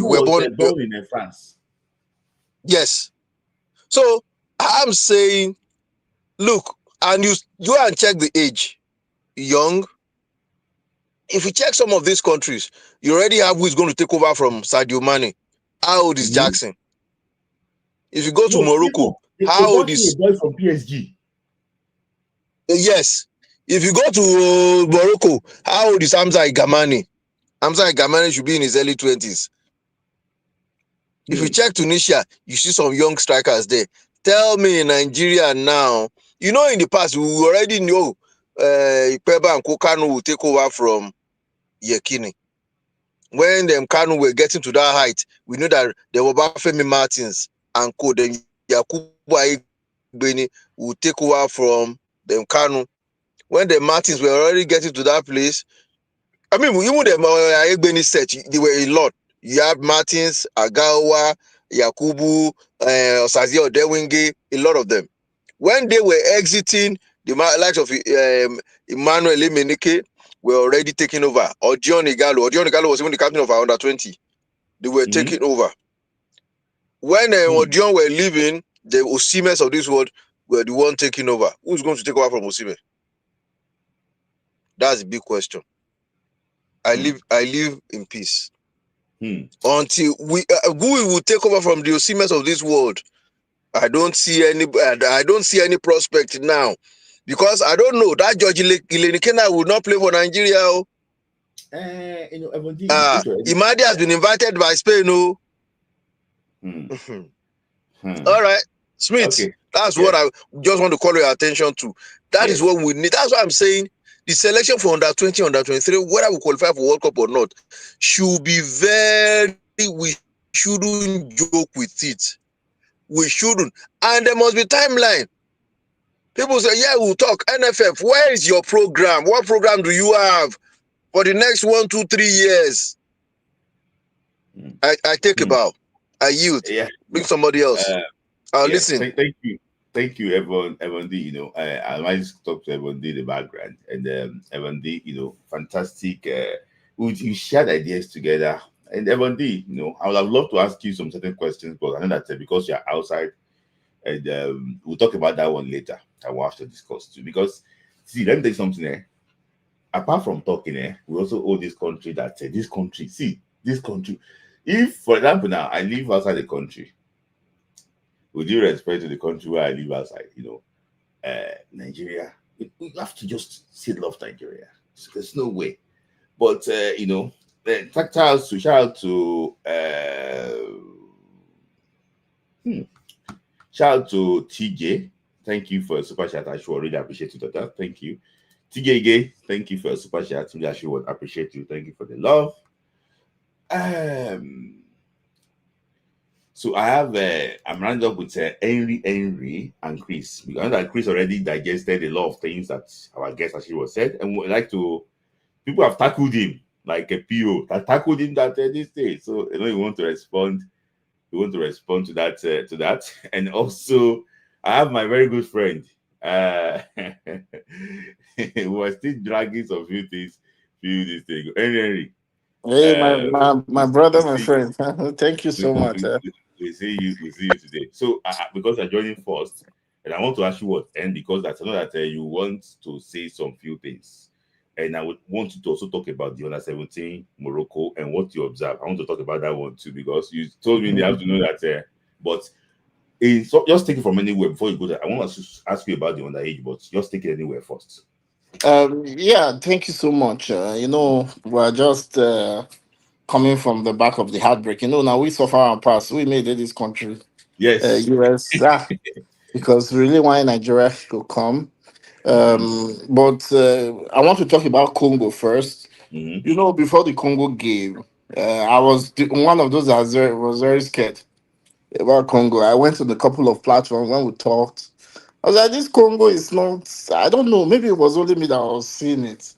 were born in France. Yes. So I'm saying, look, and you go and check the age. Young. If you check some of these countries, you already have who is going to take over from Sadio Mane. How old is Jackson? If you go to Morocco, how old is boy from PSG? Yes. If you go to Morocco, how old is Hamza Igamani? Hamza Igamani should be in his early 20s. If you check Tunisia, you see some young strikers there. Tell me in Nigeria now, you know in the past, we already know Ipeba and Kokanu will take over from Yekini. When them Kanu were getting to that height, we knew that there were Bafemi Martins and Co. Then Yakubu Aigbeni will take over from them Kanu. When the Martins were already getting to that place, I mean, even the Aigbeni set, they were a lot. You have Martins, Agawa, Yakubu, Osazi Odewinge, a lot of them. When they were exiting, the likes of Emmanuel Emenike were already taking over. Or John Igalo was even the captain of our under 20. They were taking over. When Odion were leaving, the Osimhen of this world were the one taking over. Who's going to take over from Osimhen? That's a big question. I live in peace. Until we will take over from the Osimhen of this world. I don't see any prospect now, because I don't know that George Ilenikena will not play for Nigeria. Imadi has been invited by Spain. All right, Smith. Okay. That's what I just want to call your attention to. That is what we need. That's what I'm saying. The selection for under 20, under 23, whether we qualify for World Cup or not, should be we shouldn't joke with it. We shouldn't. And there must be timeline. People say, yeah, we'll talk. NFF, where is your program? What program do you have for the next 1, 2, 3 years? I take a bow. I yield. Yeah. Bring somebody else. I'll listen. Thank you, Evan D. You know, I might talk to Evan D in the background, and Evan D. You know, fantastic. You shared ideas together, and Evan D. You know, I would have loved to ask you some certain questions, but I know that because you're outside, and we'll talk about that one later. I will have to discuss too. Because see, let me tell you something. Apart from talking, we also owe this country that this country. See, this country. If, for example, now I live outside the country. With due respect to the country where I live outside, you know, Nigeria, we have to just say love Nigeria. There's no way. But you know, shout out to TJ. Thank you for a super chat. I should really appreciate you, Tata. Thank you. TJ Gay, thank you for a super chat. I should appreciate you. Thank you for the love. So I have I'm rounded up with Henry and Chris. We know that Chris already digested a lot of things that our guest actually was said, and we like to people have tackled him like a PO that tackled him that this day. So you know you want to respond. You want to respond to that, and also I have my very good friend. We were still dragging some few things. Henry. Hey, my brother, my friend. Thank you so much. We see you today. So because you're joining first, and I want to ask you what, and because I know that you want to say some few things, and I would want you to also talk about the under-17 Morocco and what you observe. I want to talk about that one too because you told me in the afternoon that, but so just take it from anywhere before you go there. I want to ask you about the underage, but just take it anywhere first. Yeah, thank you so much. You know, we're just coming from the back of the heartbreak. You know, now we suffer and pass. We made it this country. Yes. US, because really why Nigeria should come. But I want to talk about Congo first. You know, before the Congo game, I was one of those that was very scared about Congo. I went to a couple of platforms when we talked. I was like, this Congo is not, I don't know, maybe it was only me that was seeing it.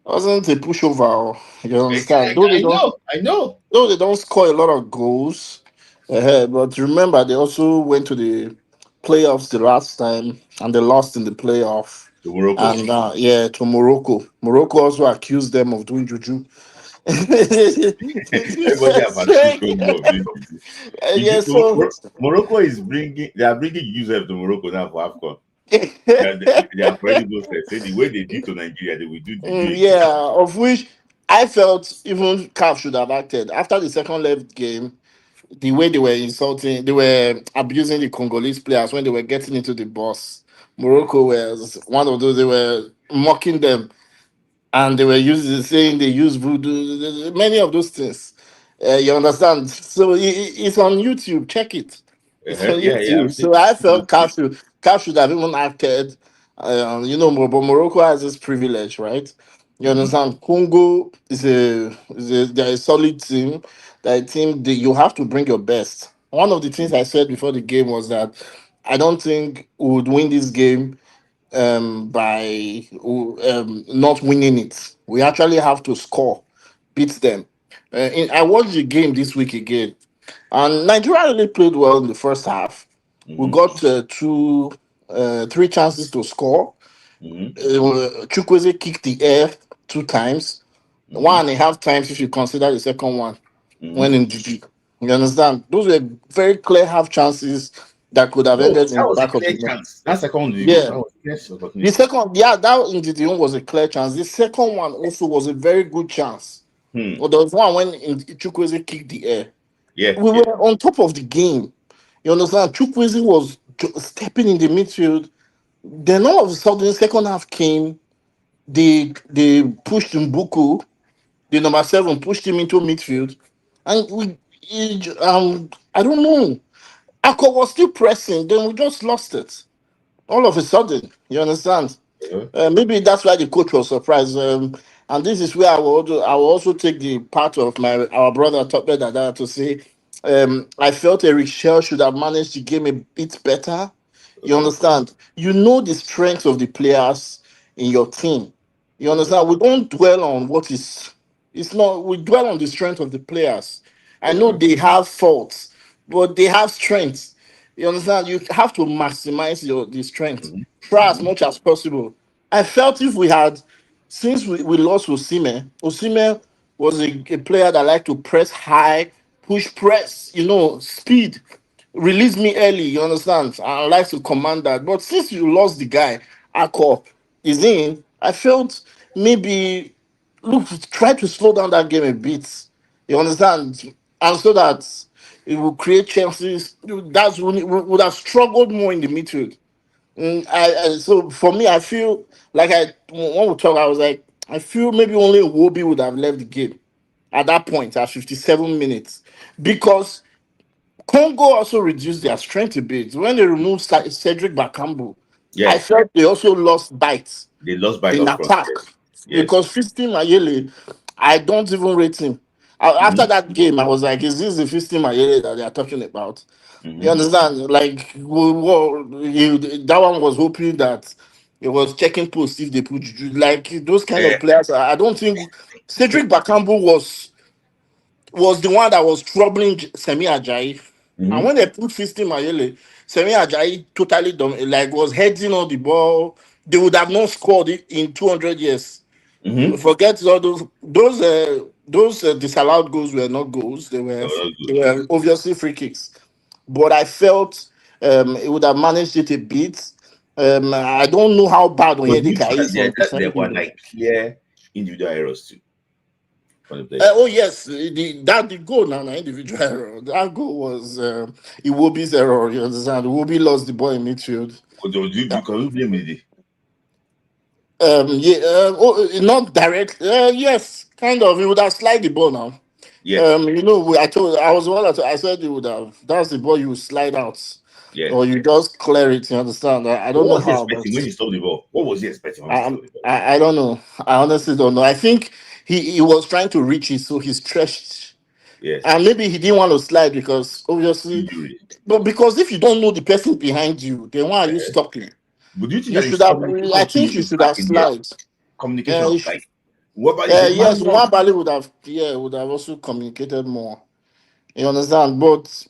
It wasn't a pushover, you understand? I know. Though they don't score a lot of goals, but remember, they also went to the playoffs the last time and they lost in the playoff. To Morocco. And to Morocco. Morocco also accused them of doing juju. Everybody have accused Congo of this. Yeah, so Morocco is they are bringing users to Morocco now for AFCON. They are already those say the way they did to Nigeria, they will do yeah, of which I felt even CAF should have acted after the second leg game. The way they were insulting, they were abusing the Congolese players when they were getting into the bus. Morocco was one of those, they were mocking them and they were saying they use voodoo, many of those things. You understand? So it's on YouTube. Check it. It's on YouTube. So I felt CAF should have even acted. You know, but Morocco has this privilege, right? You understand? Congo they're a solid team. That team, you have to bring your best. One of the things I said before the game was that I don't think we would win this game by not winning it. We actually have to score, beat them. I watched the game this week again, and Nigeria really played well in the first half. We got three chances to score. Chukwueze kicked the air 2 times, 1.5 times if you consider the second one when in GG. You understand? Those were very clear half chances that could have ended in the back of the net. That second one, the second, that in the was a clear chance. The second one also was a very good chance. But there was one when Chukwueze kicked the air. We were on top of the game. You understand? Chukwueze was stepping in the midfield. Then all of a sudden, the second half came. They pushed Mbuku, the number 7, pushed him into midfield, and I don't know. Akko was still pressing. Then we just lost it. All of a sudden, you understand? Maybe that's why the coach was surprised. And this is where I will also take the part of our brother Tope Dada to say I felt Eric Shell should have managed the game a bit better. You Okay. understand? You know the strength of the players in your team. You understand? We don't dwell on what is. It's not. We dwell on the strength of the players. I know Okay. they have faults, but they have strengths. You understand? You have to maximize the strength. Mhm. Try as Mhm. much as possible. I felt if we had, since we lost Osimhen was a player that liked to press high, push press, speed, release me early, you understand? I like to command that. But since you lost the guy, Akko is in, I felt maybe look, try to slow down that game a bit. You understand? And so that it will create chances. That's when we would have struggled more in the midfield. So for me, I feel like when we talk, I was like, I feel maybe only Iwobi would have left the game at that point at 57 minutes because Congo also reduced their strength a bit when they removed Cedric Bakambu. I Yes, felt they also lost bites they lost by in up front. attack Yes. because Fiston Mayele, I don't even rate him. After Mhm. that game, I was like, is this the Fiston Mayele that they are talking about? You Mhm. understand? Like, that one was hoping that it was checking post if they put like those kind of Eh, players. I don't think Cedric Bakambu was the one that was troubling Semi Ajayi. And mhm. when they put Fiston Mayele, Semi Ajayi totally like was heading on the ball. They would have not scored it in 200 years. Mhm. Forget all those disallowed goals were not goals. That was They good. were obviously free kicks. But I felt it would have managed it a bit. I don't know how bad But do you Onyedika think that is on there were defending. like clear individual errors too from the players? Oh yes, the goal now, individual error. That goal was Iwobi's error. You understand? Iwobi lost the ball in midfield. Or can you blame me? Yeah, not direct. Yes, kind of. He would have slide the ball now. Yes. I was the one that I said you would have. That's the ball you would slide out, Yes. or you just clear it. You understand? I But don't what know was he how, but expecting when he stole the ball? What was he expecting when he stole the ball? I don't know. I honestly don't know. I think he was trying to reach it, so he stretched, Yes. and maybe he didn't want to slide because obviously, Injury. but because if you don't know the person behind you, then why are you Eh. stopping? But do you think You that should is have. I communication think you too should back have in there? slide. Communication. You should, Like whoever is a yes, man down. Nwabali would have also communicated more. You understand? But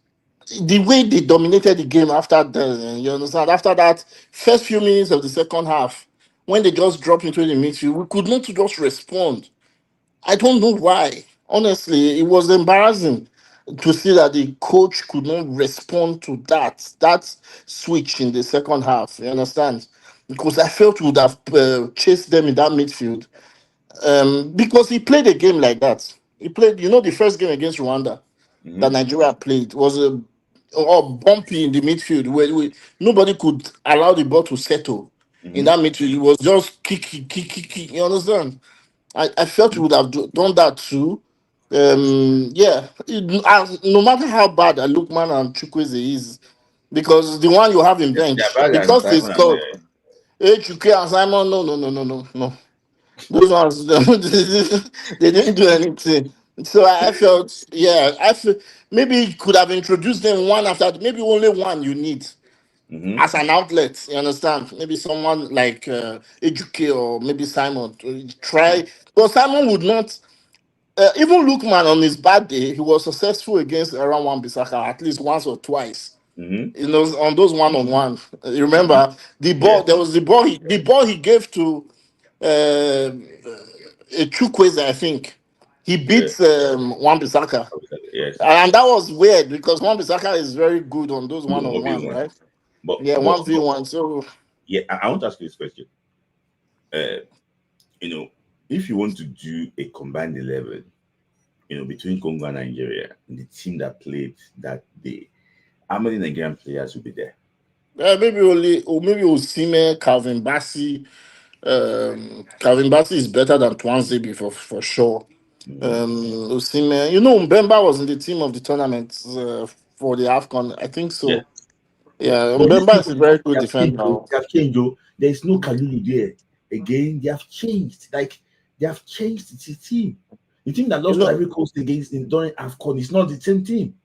the way they dominated the game after the, you understand, after that first few minutes of the second half, when they just dropped into the midfield, we could not just respond. I don't know why. Honestly, it was embarrassing to see that the coach could not respond to that switch in the second half. You understand? Because I felt we would have chased them in that midfield. Because he played a game like that. He played, the first game against Rwanda that Mhm. Nigeria played was a bumpy in the midfield where nobody could allow the ball to settle in Mhm. that midfield. It was just kick. You understand? I felt we would have done that too. Yeah, no matter how bad Lukman and Chukwueze is, because the one you have in They're bench, bad than because they Simon and scored. Hey, Chukwu and Simon, no. Those ones, they didn't do anything. So I felt, yeah, I feel maybe you could have introduced them one after, maybe only one you need Mhm. as an outlet. You understand? Maybe someone like Ejuke or maybe Simon to try. But Simon would not. Even Lookman on his bad day, he was successful against around one Bissaka at least once or twice. Mhm. On those one-on-one. Mhm. Remember the ball? Yes. There was the ball he gave to Chukwueze, I think. He Yeah. beats Wan Bissaka. Yes. And that was weird because Wan Bissaka is very good on those Good one, one-on-one, one. right? But Yeah, but but 1v1. So yeah, I want to ask you this question. Uh, you know, if you want to do a combined 11, between Congo and Nigeria, the team that played that day, how many Nigerian players will be there? maybe Osimhen, Calvin Bassey. Calvin Bassey is better than Twanzebe for sure. Mhm. Osimhen, Mbemba was in the team of the tournament for the AFCON. I think Yeah, so. yeah. Yeah, But these Mbemba is people, a very good they have changed. defender. Oh. They have changed. Oh. There is no Kalulu there again. They have changed. Like they have changed the team. The team that You lost to know, Ivory Coast against during AFCON is not the same team.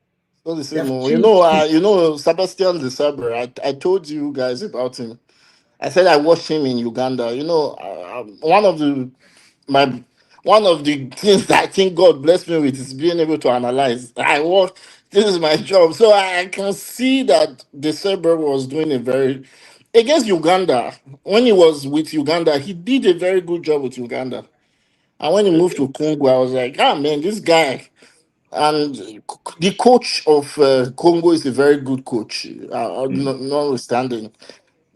Not the They same. have Oh. changed it. You know, Sebastian the Sabre. I told you guys about him. I said I watched him in Uganda. You know, my one of the things that I think God blessed me with is being able to analyze. I work. This is my job, so I can see that the Sabre was doing a very against Uganda. When he was with Uganda, he did a very good job with Uganda. And when he moved to Congo, I was like, ah man, this guy. And the coach of Congo is a very good coach, notwithstanding.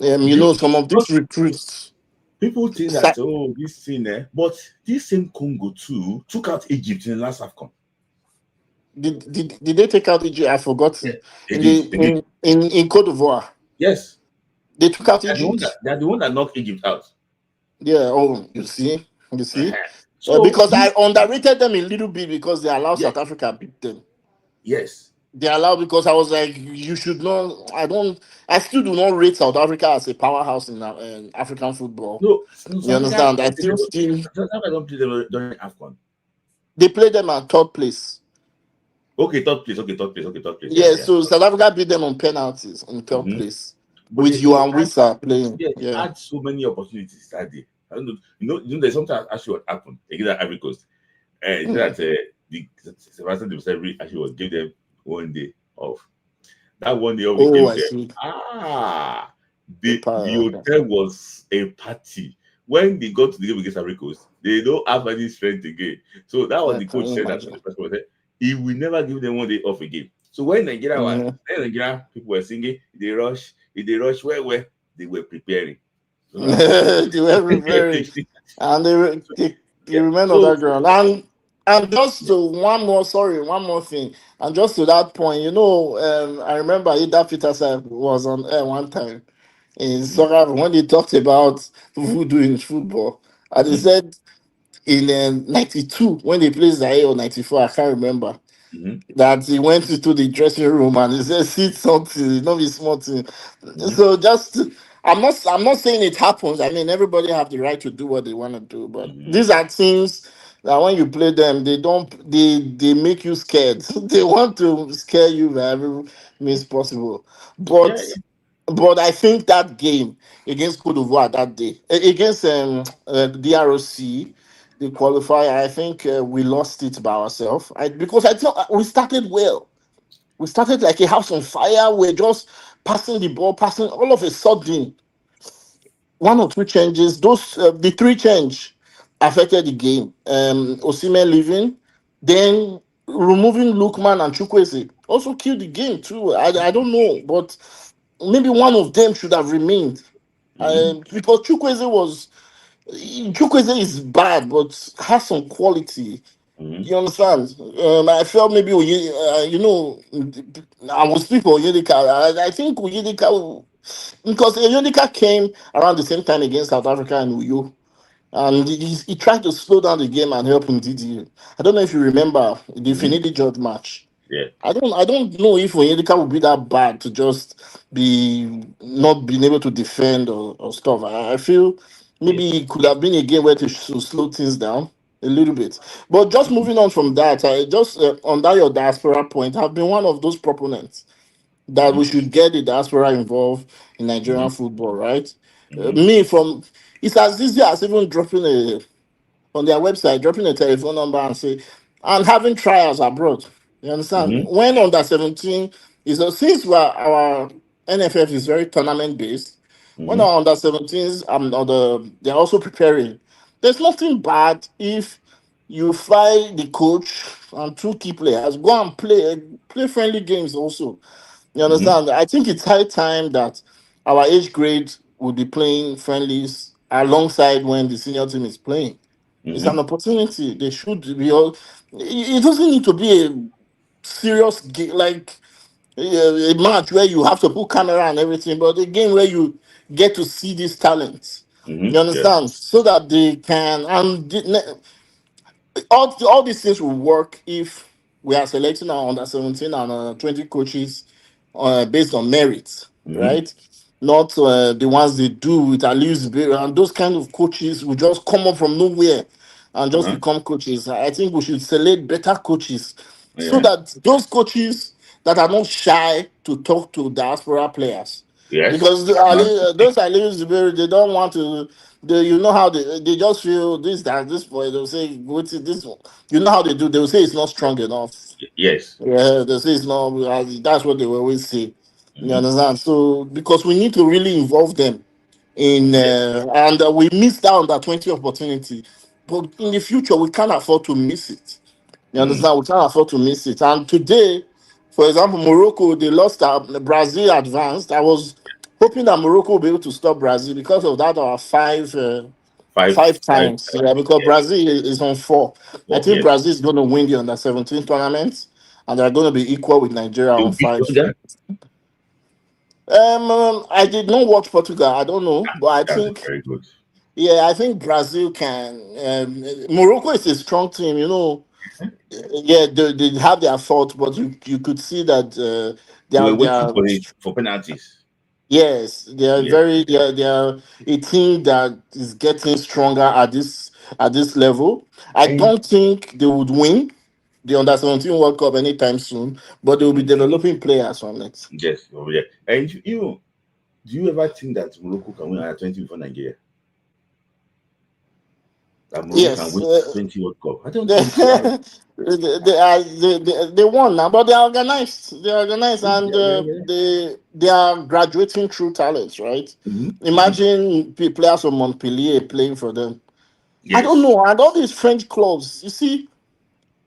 You You know, some of these recruits. people think Sa- that this thing, but this same Congo too took out Egypt in the last AFCON. Did they take out Egypt? I forgot. Yeah, they In did. the They did. in Cote d'Ivoire, Yes, they took out they're the one that Egypt. they're the one that knocked Egypt out. Yeah. Oh, you see, So because I underrated them a little bit because they allowed yeah, South Africa beat them. yes. They allowed because I was like, you should not. I don't. I still do not rate South Africa as a powerhouse in African football. No, You South Africa understand? I still South Africa don't play them during AFCON. they played them at third place. Okay, third place. Okay, third place. Okay, third place. Yeah, Yeah, so South Africa beat them on penalties in yeah. third place But with you and Wissa playing. they Yeah. had so many opportunities that day. I don't know. There's something actually what happened against Ivory Coast. It's that the Sebastian Debussy actually was gave them 1 day off. That 1 day off Oh, became I there. see. The hotel was a party. When they got to the game against Ivory Coast, they don't have any strength again. So that was I the can coach said that imagine. he will never give them 1 day off again. So when Nigeria was, Mhm. then Nigeria people were singing, they rush, where they were preparing. So They were very, and they remain on so that ground. And just to one more thing, and just to that point, you know, I remember Ida Peterson was on air one time in soccer when he talked about voodoo in football, and he said in '92 when they played Zaire or '94, I can't remember. That he went into the dressing room and he said, "See something, not be small thing." So I'm not saying it happens. I mean, everybody have the right to do what they want to do, but these are things that when you play them, they make you scared. They want to scare you by every means possible. yeah, But I think that game against Cote d'Ivoire that day, against DROC, the qualifier, I think we lost it by ourselves. Because I thought we started well. We started like a house on fire. We're just passing the ball, passing. All of a sudden, one or two changes, the three change affected the game. Osimhen leaving, then removing Lukman and Chukwueze also killed the game too. I don't know, but maybe one of them should have remained. Because Chukwueze is bad, but has some quality. You understand? I felt maybe I will speak for Oyedika. I think Oyedika because Oyedika came around the same time against South Africa and Uyo. And he tried to slow down the game and help him. I don't know if you remember the Finidi George match. yeah. I don't know if Onyedika would be that bad to just be not being able to defend or stuff. I feel maybe it could have been a game where to slow things down a little bit. But just moving on from that, I just on that your diaspora point, I've been one of those proponents that we should get the diaspora involved in Nigerian football, right? It's as easy as even dropping on their website, dropping a telephone number and say, and having trials abroad. You understand? When under 17 is since our NFF is very tournament based, when our under 17s they're also preparing. There's nothing bad if you fly the coach and two key players, go and play friendly games also. You understand? I think it's high time that our age grade will be playing friendlies alongside when the senior team is playing. It's an opportunity. They should be all. It doesn't need to be a serious game like a match where you have to put camera and everything, but a game where you get to see these talents. You Yeah. understand? So that they can all these things will work if we are selecting our under 17 and 20 coaches based on merit, right? Not the ones they do with Alius Beira and those kind of coaches will just come up from nowhere and just become coaches. I think we should select better coaches so Yeah. that those coaches that are not shy to talk to diaspora players. Yes. Because those are leaving they don't want to. You know how they just feel this boy. They'll say what's it, this one. You know how they do. They'll say it's not strong enough. Yes. Yeah, they say it's not. That's what they will always say. You understand? So because we need to really involve them in, and we missed out on that 20 opportunity. But in the future, we can't afford to miss it. You understand? We can't afford to miss it. And today, for example, Morocco, they lost. Brazil advanced. I was hoping that Morocco will be able to stop Brazil because of that. Our five times. Yeah, because Brazil is on 4. I think yes. Brazil is going to win the under-17 tournament, and they're going to be equal with Nigeria on 5. I did not watch Portugal. I don't know, but I think very good. Yeah, I think Brazil can. Morocco is a strong team, you know. Yeah, they have their fault, but you could see that they were waiting for penalties. Yes, they are they are a team that is getting stronger at this level. I don't think they would win the under-17 World Cup anytime soon, but they will be developing players from it. Yes, yeah. And do you ever think that Morocco can win under-20 before Nigeria? That Morocco can win 20 World Cup? I don't think so. They won now, but they're organized. They're organized, and they are graduating through talents, right? Imagine players from Montpellier playing for them. I don't know. And all these French clubs, you see,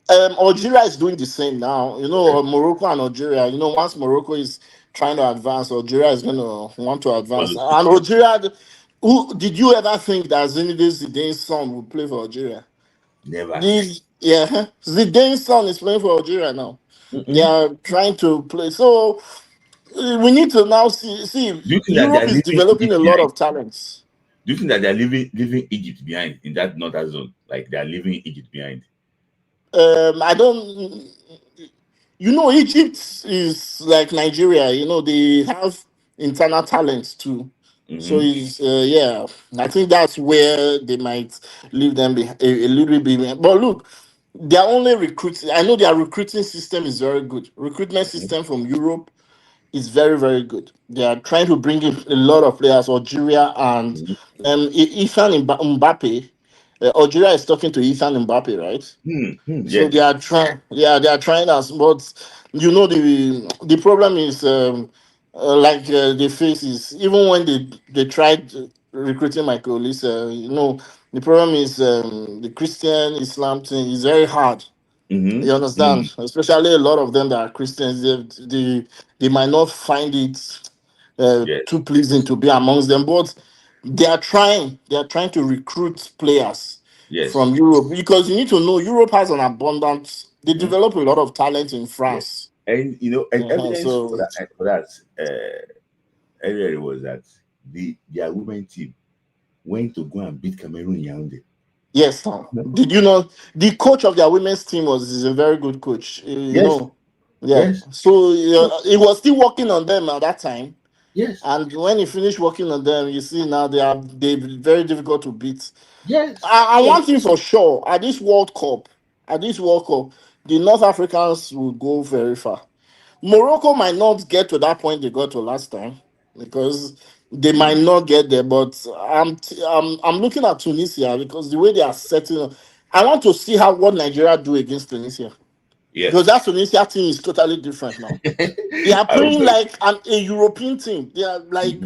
Algeria is doing the same now. You know, Morocco and Algeria. You know, once Morocco is trying to advance, Algeria is going to want to advance. And Algeria, did you ever think that Zinedine Zidane's son would play for Algeria? Never. Zidane's son is playing for Algeria now. They are trying to play. So we need to now see Europe is developing a lot of talents. Do you think that they are leaving Egypt behind in that northern zone? Like they are leaving Egypt behind? I don't. You know, Egypt is like Nigeria. You know, they have internal talents too. So I think that's where they might leave them a little bit. But look, their only recruiting. I know their recruiting system is very good. Recruitment system from Europe is very, very good. They are trying to bring in a lot of players. Algeria and Ethan Mbappe. Algeria is talking to Ethan Mbappe, right? So they are trying. Yeah, they are trying us, but you know the problem is they face is even when they tried recruiting Michael Olise, you know the problem is the Christian Islam thing is very hard. You understand? Especially a lot of them that are Christians, they might not find it too pleasing to be amongst them, but they are trying to recruit players from Europe, because you need to know Europe has an abundance. They develop a lot of talent in France. And you know, and evidence for that earlier was that their women team went to go and beat Cameroon in Yaoundé. Yes, did you know the coach of their women's team is a very good coach? You know, So he was still working on them at that time. Yes. And when he finished working on them, you see now they're very difficult to beat. Yes. And one thing for sure, at this World Cup, the North Africans will go very far. Morocco might not get to that point they got to last time, because they might not get there. But I'm looking at Tunisia, because the way they are setting, I want to see what Nigeria do against Tunisia. Yes. Because that Tunisia team is totally different now. They are playing like a European team. They are like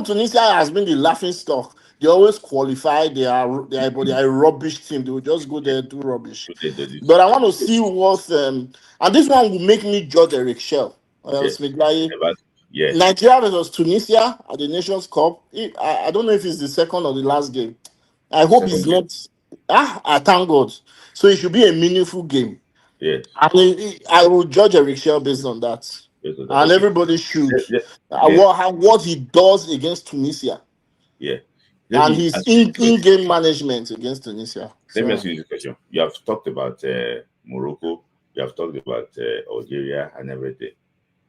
Tunisia has been the laughing stock. They always qualify. They are a rubbish team. They will just go there and do rubbish. But I want to see what and this one will make me judge Eric Shell. Nigeria versus Tunisia at the Nations Cup. I don't know if it's the second or the last game. I hope it's not. I thank God. So it should be a meaningful game. Yes. I will judge Eric Shell based on that. And everybody should. What he does against Tunisia. Yeah. And his in-game management against Tunisia. Let me ask you this question. You have talked about Morocco, you have talked about Algeria and everything.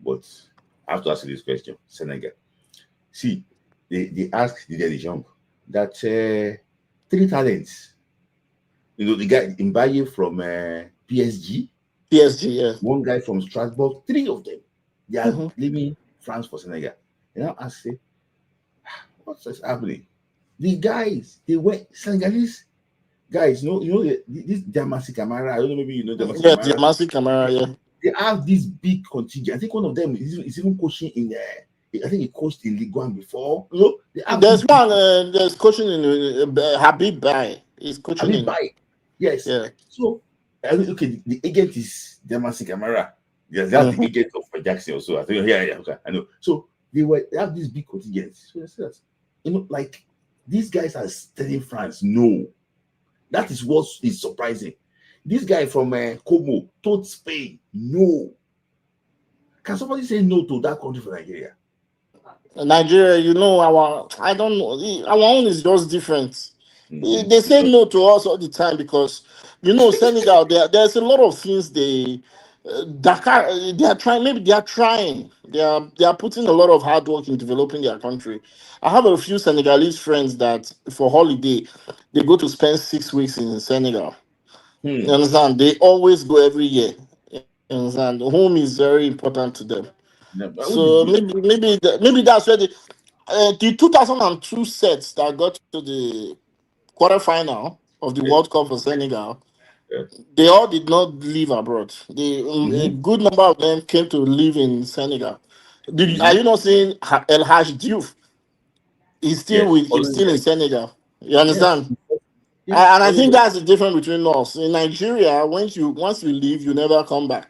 But I have to ask you this question. Senegal. See, they asked Didier Deschamps that 3 talents. You know, the guy Mbaye from PSG, PSG, yeah. One guy from Strasbourg, 3 of them. They are leaving France for Senegal. And now I say, what's happening? The guys, they were Senegalese guys. This Jamasi Camara. I don't know, maybe you know Jamasi Yeah, Camara. Jamasi Camara, yeah. They have this big contingent. I think one of them is even coaching in I think he coached in Ligue 1 before. There's one. There's coaching in Habib Bai. He's coaching in. Bai. Yes. Yeah. So okay, the agent is Jamasi Camara. That's the agent of Jackson also. I think okay, I know. So they have this big contingent. So like these guys are studying France. No, that is what is surprising. This guy from Como told Spain no. Can somebody say no to that country for Nigeria? Nigeria, I don't know. Our own is just different. They say no to us all the time because Senegal. There's a lot of things Dakar. They are trying. Maybe they are trying. They are putting a lot of hard work in developing their country. I have a few Senegalese friends that for holiday they go to spend 6 weeks in Senegal. You understand? They always go every year. You understand? Home is very important to them. So maybe that's where the 2002 sets that got to the quarterfinal of the World Cup for Senegal, they all did not live abroad. A good number of them came to live in Senegal. Are you not seeing El Hadj Diouf? He's still in Senegal. You understand? And I think that's the difference between us. In Nigeria, once you leave, you never come back.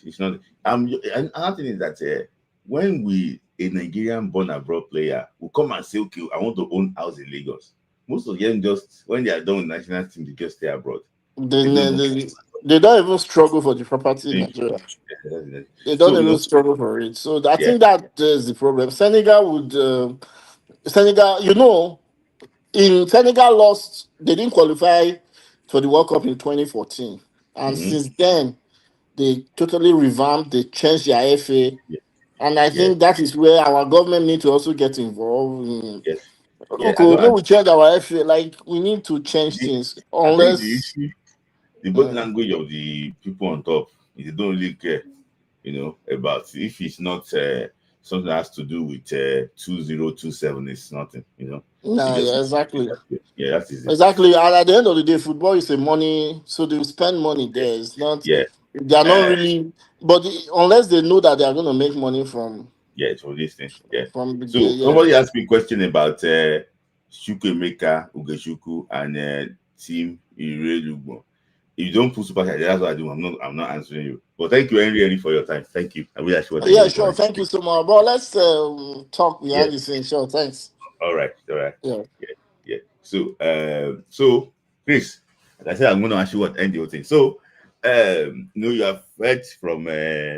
It's not. Another thing is that when a Nigerian born abroad player will come and say, okay, I want to own house in Lagos. Most of them just when they are done with national team, they just stay abroad. They don't even struggle for the property in Nigeria. They don't even struggle for it. So I think that is the problem. Senegal, in Senegal lost. They didn't qualify for the World Cup in 2014, and since then they totally revamped. They changed their FA, and I think that is where our government need to also get involved. We change our FA. Like we need to change things. Unless the body language of the people on top, they don't really care, about if it's not something that has to do with 2027. It's nothing, exactly. Yeah, that's easy. Exactly. And at the end of the day, football is a money, so they spend money there. It's not. Yeah. They are not really, but unless they know that they are going to make money from. Yeah, for this thing. Yeah. Somebody asked me a question about Chukwemeka Ugeshuku and Team Irelugbo. If you don't put super chat, that's what I do. I'm not answering you. But thank you, Henry, for your time. Thank you. I really actually sure. Thank you so much. But let's talk behind the scenes. Sure, thanks. All right. Yeah. So Chris, like I said, I'm going to ask you what end the whole thing. So you have heard from okay,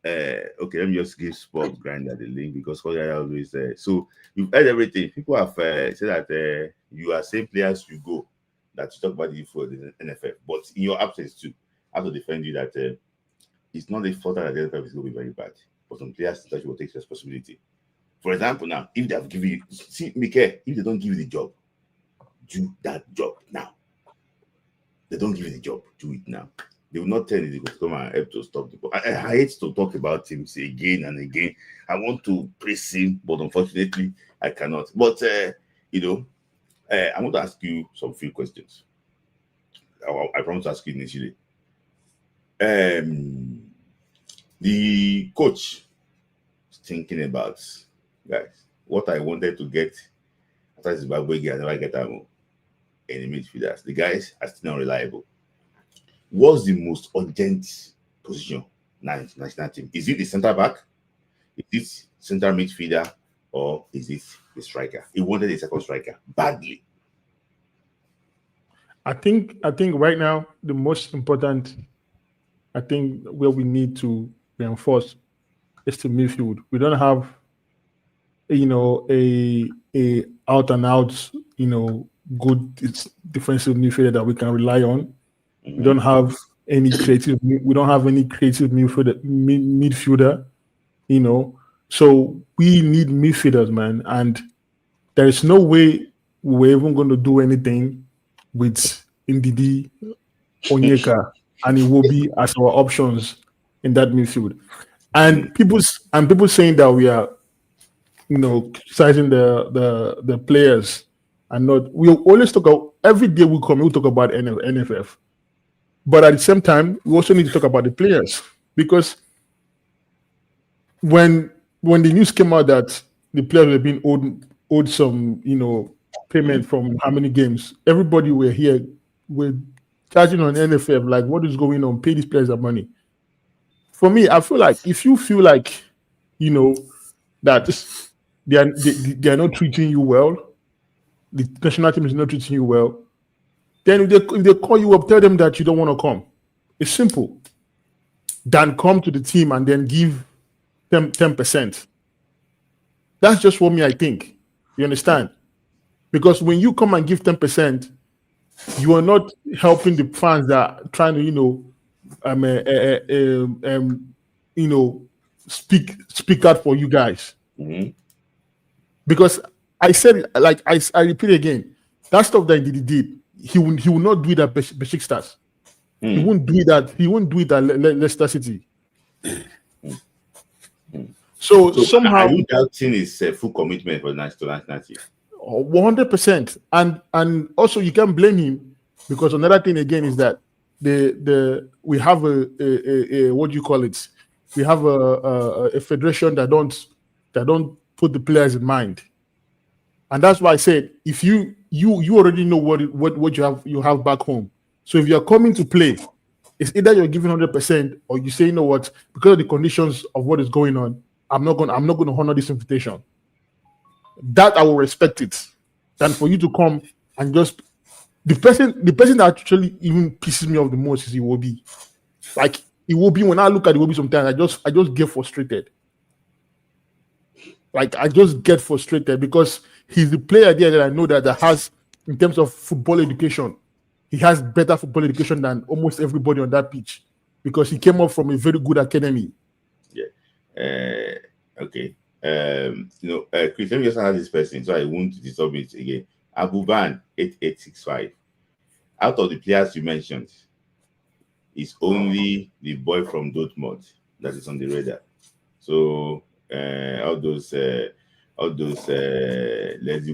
let me just give Sport Grinder the link because I always so you've heard everything. People have said that you are same players you go that you talk about it for the NFF, but in your absence too, I have to defend you that it's not the fault that the NFF is going to be very bad, but some players that you will take responsibility. For example, now if they have given you, if they don't give you the job, do that job now. They don't give you the job, do it now. They will not tell you to come and help to stop the ball. I hate to talk about him again and again. I want to praise him, but unfortunately, I cannot. But I want to ask you some few questions. I promise to ask you initially. The coach is thinking about, guys, what I wanted to get after Zimbabwe game, I never get them in the midfielders. The guys are still not reliable. What's the most urgent position national team? Is it the center back? Is it center midfielder? Or is it the striker? He wanted a second striker badly. I think right now the most important, I think where we need to reinforce is the midfield. We don't have, a out and out, good defensive midfielder that we can rely on. We don't have any creative. We don't have any creative midfielder. So we need midfielders, man. And there is no way we're even going to do anything with Ndidi, Onyeka, and Iwobi as our options in that midfield. And people saying that we are, criticizing the players and not. We always talk about every day we talk about NFF, but at the same time we also need to talk about the players, because when the news came out that the players were being owed some payment from how many games, everybody were here with charging on NFF like, what is going on? Pay these players their money. For me, I feel like if you feel like that they are not treating you well, the national team is not treating you well, then if they call you up, tell them that you don't want to come. It's simple. Then come to the team and then give them 10%. That's just what I think. You understand? Because when you come and give 10%, you are not helping the fans that are trying to, speak out for you guys. Mm-hmm. Because I said, like I repeat again, that stuff that he did, he will not do it at Besiktas. He won't do that. He won't do it at Leicester City. So somehow, are you doubting his full commitment for the national team? 100%. And also you can't blame him, because another thing again is that we have a what do you call it? We have a federation that don't put the players in mind, and that's why I said if you already know what you have back home. So if you're coming to play, it's either you're giving 100% or you say, you know what, because of the conditions of what is going on, I'm not going to honor this invitation. That I will respect it. Than for you to come and just the person that actually even pisses me off the most is Iwobi. Like Iwobi, when I look at Iwobi sometimes, I just get frustrated. Like I just get frustrated because he's the player there that I know that has, in terms of football education, he has better football education than almost everybody on that pitch, because he came up from a very good academy. Yeah. Okay. Chris, let me just ask this person so I won't disturb it again. Abuban 8865. Out of the players you mentioned, it's only the boy from Dortmund that is on the radar. So all those Leslie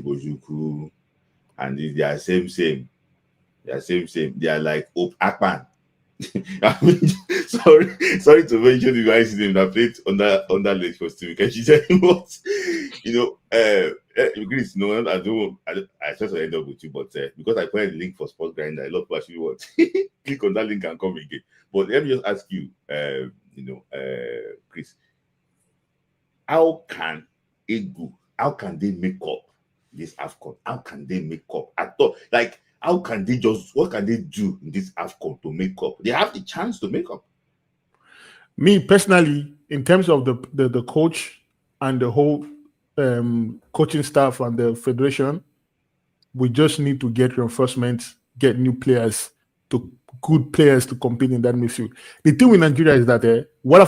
Bojuku and they are same. They are same. They are like Hope Akpan. I mean, sorry to mention the guy's name that played under late for Steve, because she said what, Chris, no, I try to end up with you, but because I put a link for Sports Grinder, a lot of people actually want click on that link and come again. But let me just ask you, Chris, how can they make up this AFCON? How can they make up at all? Like, what can they do in this AFCON to make up? They have the chance to make up. Me personally, in terms of the coach and the whole coaching staff and the federation, we just need to get reinforcements, get new players, good players to compete in that midfield. The thing with Nigeria is that what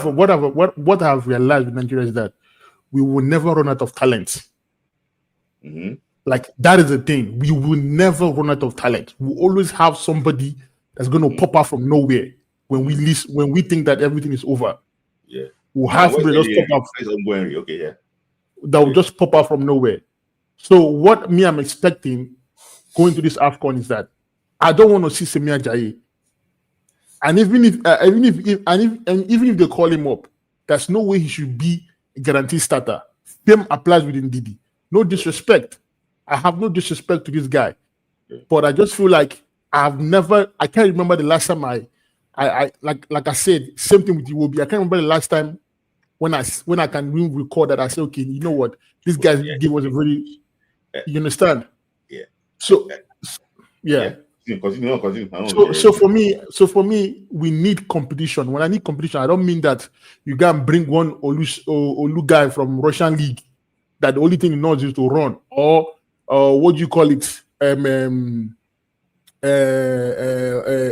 I've realized with Nigeria is that we will never run out of talent. Mm-hmm. Like, that is the thing. We will never run out of talent. We'll always have somebody that's going to pop out from nowhere when we think that everything is over. Yeah. We'll have to just pop out. Okay, yeah. That will just pop out from nowhere. So what I'm expecting going to this AFCON is that I don't want to see Semi Ajayi. And even if they call him up, there's no way he should be a guaranteed starter. Same applies with Ndidi. No disrespect. I have no disrespect to this guy, but I just feel like I can't remember the last time I like I said, same thing with Iwobi. I can't remember the last time when I can really recall that I said, okay, you know what, this guy was a very, you understand? Yeah. So yeah. Continue. So for me, we need competition. When I need competition, I don't mean that you can bring one Olu guy from Russian league that the only thing he knows is to run, or what do you call it?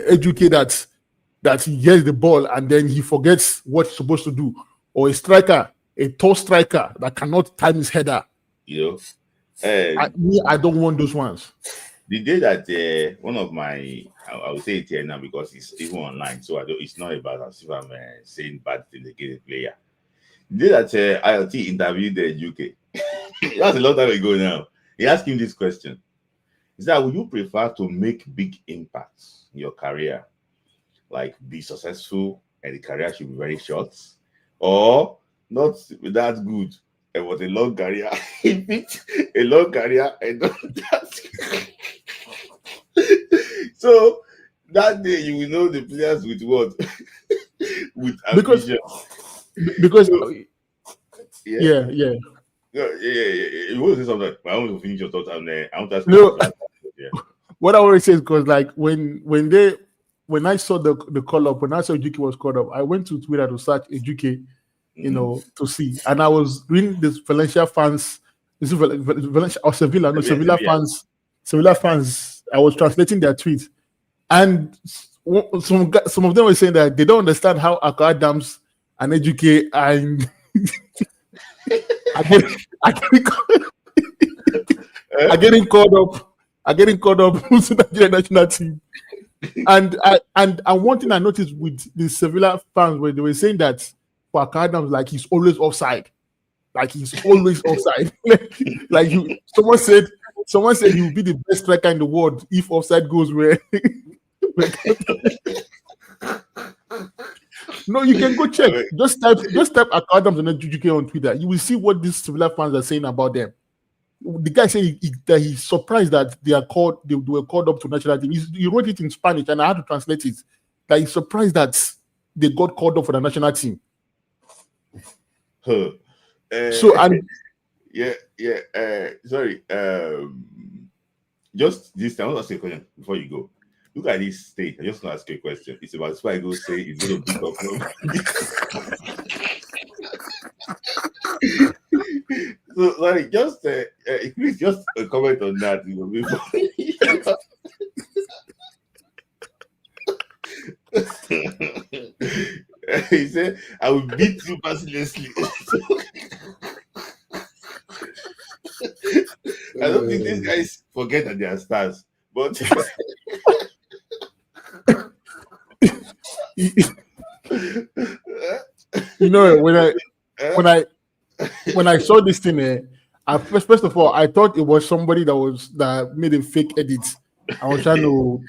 Educate that he gets the ball and then he forgets what he's supposed to do, or a striker, a tall striker that cannot time his header. I I don't want those ones. the day that one of my, I will say it here now because it's even online, so it's not about as if I'm saying bad things against a player. The day that IoT interviewed the UK, that's a long time ago now. He asked him this question. He said, would you prefer to make big impacts in your career, like be successful and the career should be very short, or not that good and was a long career? He picked a long career and not that. So that day you will know the players with what? With ambition. Because so, yeah. Yeah. You want to say something? I want to finish your thoughts and I want to ask No, yeah. What I want to say is because like when I saw the call up, when I saw Ejuke was called up, I went to Twitter to search Ejuke, to see, and I was reading this Valencia fans, Valencia or Sevilla fans. I was translating their tweets, and some of them were saying that they don't understand how Akko Adams and Ejuke and are getting called up to the Nigerian national team. And one thing I noticed with the Sevilla fans where they were saying that for Akko Adams, like he's always offside. Someone said he will be the best striker in the world if offside goes where. No, you can go check. Just type Akko Adams and Ejuke on Twitter. You will see what these Sevilla fans are saying about them. The guy said that he's surprised that they were called up to national team. He wrote it in Spanish and I had to translate it. That he's surprised that they got called up for the national team. Sorry. Just this time, I want to ask you a question before you go. Look at this state. I just want to ask you a question. It's about Spike say it's going to pick up. So, like, just please, just a comment on that. He said, "I will beat you mercilessly." I don't think these guys forget that they are stars, but. When I saw this thing, first of all, I thought it was somebody that made a fake edit. I was trying to,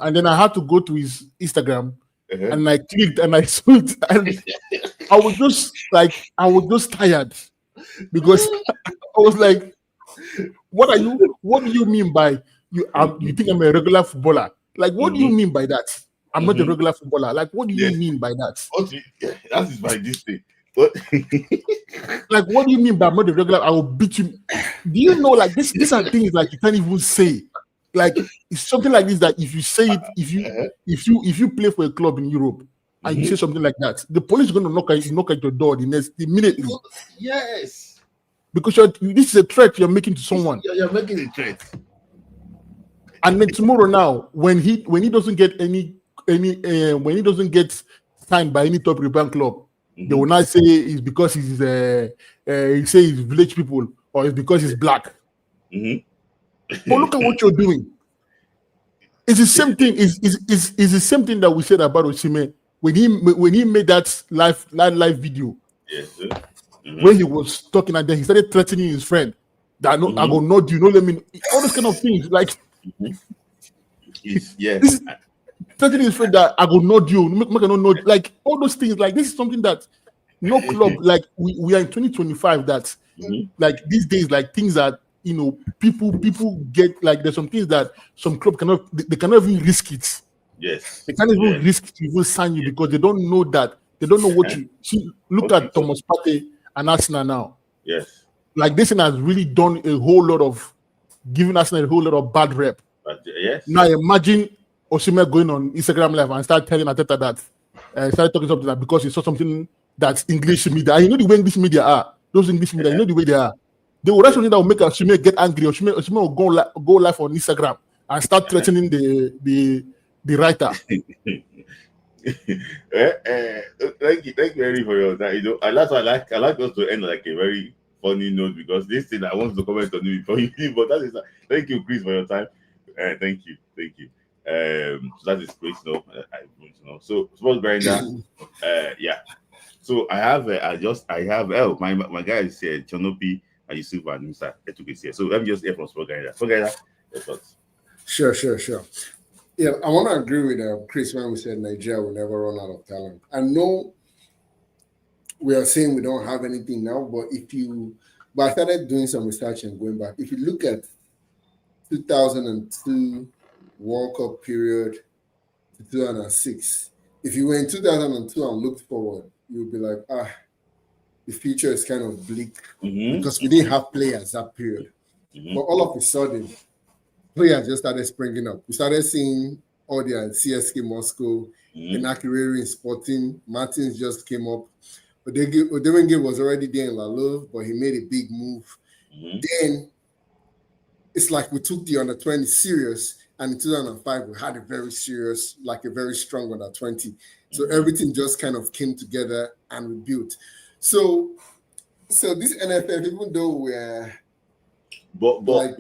and then I had to go to his Instagram, and I clicked and I saw it, and I was just tired because I was like, "What do you mean by you think I'm a regular footballer? Like, what do you mean by that? I'm not a regular footballer. Like, what do you mean by that? That is by this thing. Like, what do you mean by I'm not a regular? I will beat you. Do you know, like, these are things like you can't even say. Like, it's something like this that if you say it, if you play for a club in Europe and you say something like that, the police is going to knock at your door immediately. Yes. Because this is a threat you're making to someone. You're making a threat. And then tomorrow now, when he doesn't get when he doesn't get signed by any top European club, they will not say it's because he's he's village people or it's because he's black. But look at what you're doing. It's the same thing. It's the same thing that we said about Osimhen when he made that live video. Yes, sir. When he was talking and then he started threatening his friend that I go nod you, let me all those kind of things like. Yes. Threatening his friend that I will nod you, make no nod, like all those things. Like this is something that no club, like we are in 2025. That like these days, like things that people get, like there's some things that some club cannot even risk it. Yes, they can't even risk to even sign you because they don't know that they don't know what you see. Look at Thomas Partey and Arsenal now. Yes, like this thing has really done a whole lot of giving Arsenal a whole lot of bad rep. But yes, now imagine Osimhen going on Instagram Live and start telling Arteta that, start talking something that because he saw something that's English media. And you know the way English media are. Those English media, you know the way they are. They will write something that will make Osimhen get angry. Osimhen will go live on Instagram and start threatening the writer. Thank you very for your time. And that's why I like us to end like a very funny note because this thing I want to comment on you before you leave. But that is thank you, Chris, for your time. Thank you. So that is great, So sports grinder, yeah. So I have, my guys here, Chonopi, and Yusuf and Musa Etukis here. So let me just hear from sports grinder. Sports grinder, your thoughts. Sure. Yeah, I want to agree with Chris when we said Nigeria will never run out of talent. I know we are saying we don't have anything now, but I started doing some research and going back. If you look at 2002 World Cup period to 2006, if you were in 2002 and looked forward, you would be like, the future is kind of bleak because we didn't have players that period. But all of a sudden, players just started springing up. We started seeing all the CSK Moscow, Inakirere in Sporting, Martins just came up. But Odemwingie was already there in La Love, but he made a big move. Then it's like we took the under-20 serious, and in 2005 we had a very serious, like a very strong under-20. So everything just kind of came together and we built. So this NFF, even though we're But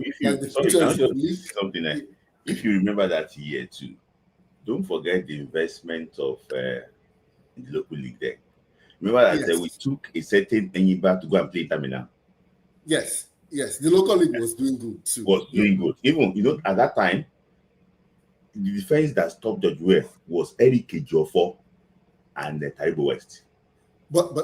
if you remember that year too, don't forget the investment of the local league there. Remember that we took a certain Enyiba to go and play Terminal. Yes, the local league was doing good too. Even at that time, the defense that stopped George Weah was Eric Ejiofor and Taribo West. But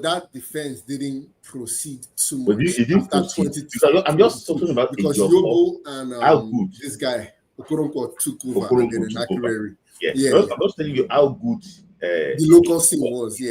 that defense didn't proceed too much. But it didn't proceed. I'm just talking about because Yobo and this guy Okoronkwo took over and then Nakirere. I'm just telling you how good the local scene was.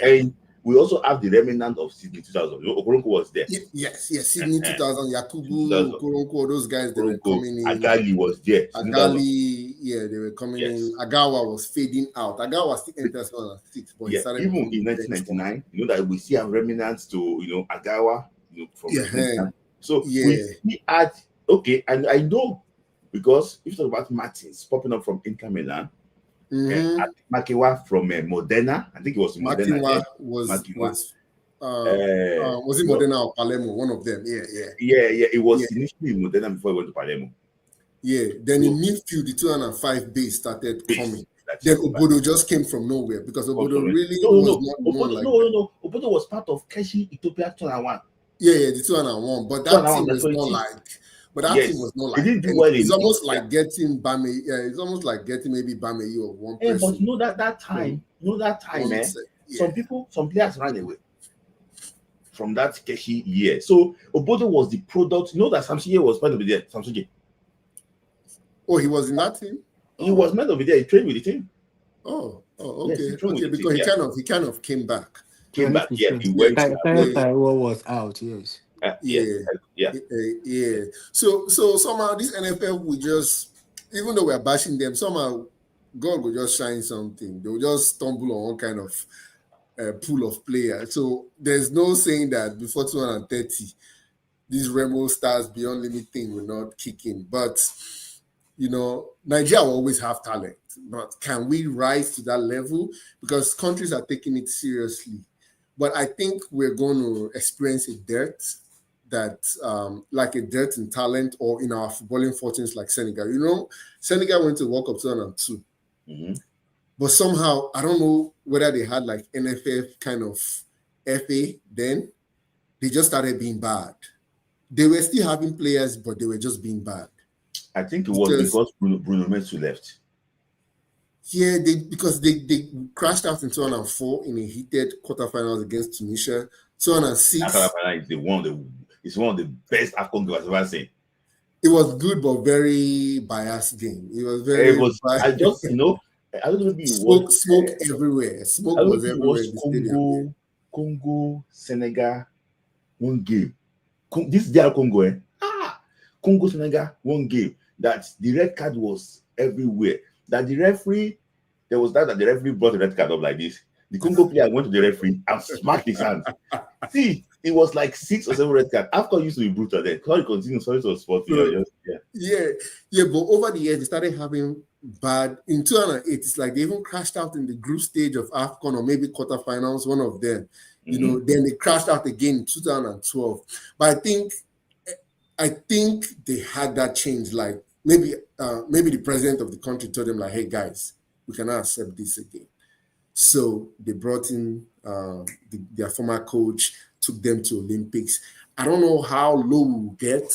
And we also have the remnant of Sydney 2000. Okoronkwo was there. Yes. Sydney 2000, Yakubu, Okoronkwo, those guys, they were coming in. Agali was there. They were coming in. Agawa was fading out. Agawa still entered 2006, but he started even in 1999, that we see a remnants to Agawa, from so we had and I know because if you talk about Martins popping up from Inter Milan. Makiwa from Modena. I think it was Modena. Makiwa was it Modena or Palermo? One of them. It was initially Modena before he went to Palermo. Then in midfield, the 2005 base started coming. Then Obodo just came from nowhere because Obodo really Obodo was part of Keshi Ethiopia 2001. The 2001, but that team was not like. But that team was not like. It's almost like getting Bame. It's almost like getting maybe Bame or one person. But that time, some players ran away from that Keshi year. So Obodo was the product. That Samsung was part of it there. Samsung. Oh, he was in that team. He was meant to be there. He trained with the team. Okay. Because he kind of came back. He went. Taiwo was out. So somehow this NFL will just, even though we're bashing them, somehow God will just shine something. They'll just stumble on one kind of pool of players. So there's no saying that before 230, these Remo Stars Beyond Limit thing will not kick in. But Nigeria will always have talent. But can we rise to that level? Because countries are taking it seriously. But I think we're going to experience a dearth like a dearth in talent or in our footballing fortunes like Senegal. Senegal went to World Cup 2002. But somehow, I don't know whether they had like NFF kind of FA then. They just started being bad. They were still having players, but they were just being bad. I think it was because Bruno Metsu left. Yeah, because they crashed out in 2004 in a heated quarterfinals against Tunisia. 2006. It's one of the best AFCON games I've ever seen. It was good, but very biased game. It was very. I don't know if it was smoke everywhere. Smoke was everywhere. Congo, Senegal, one game. This is their Congo, Congo, Senegal, one game. That the red card was everywhere. That the referee brought the red card up like this. The Congo player went to the referee and smacked his hand. See, it was like 6 or 7 red cards. AFCON used to be brutal then. Sorry to sport. But over the years, they started having bad. In 2008, it's like they even crashed out in the group stage of AFCON or maybe quarterfinals, one of them. Then they crashed out again in 2012. But I think they had that change. Like maybe the president of the country told them like, hey guys, we cannot accept this again. So they brought in their former coach, took them to Olympics. I don't know how low we will get,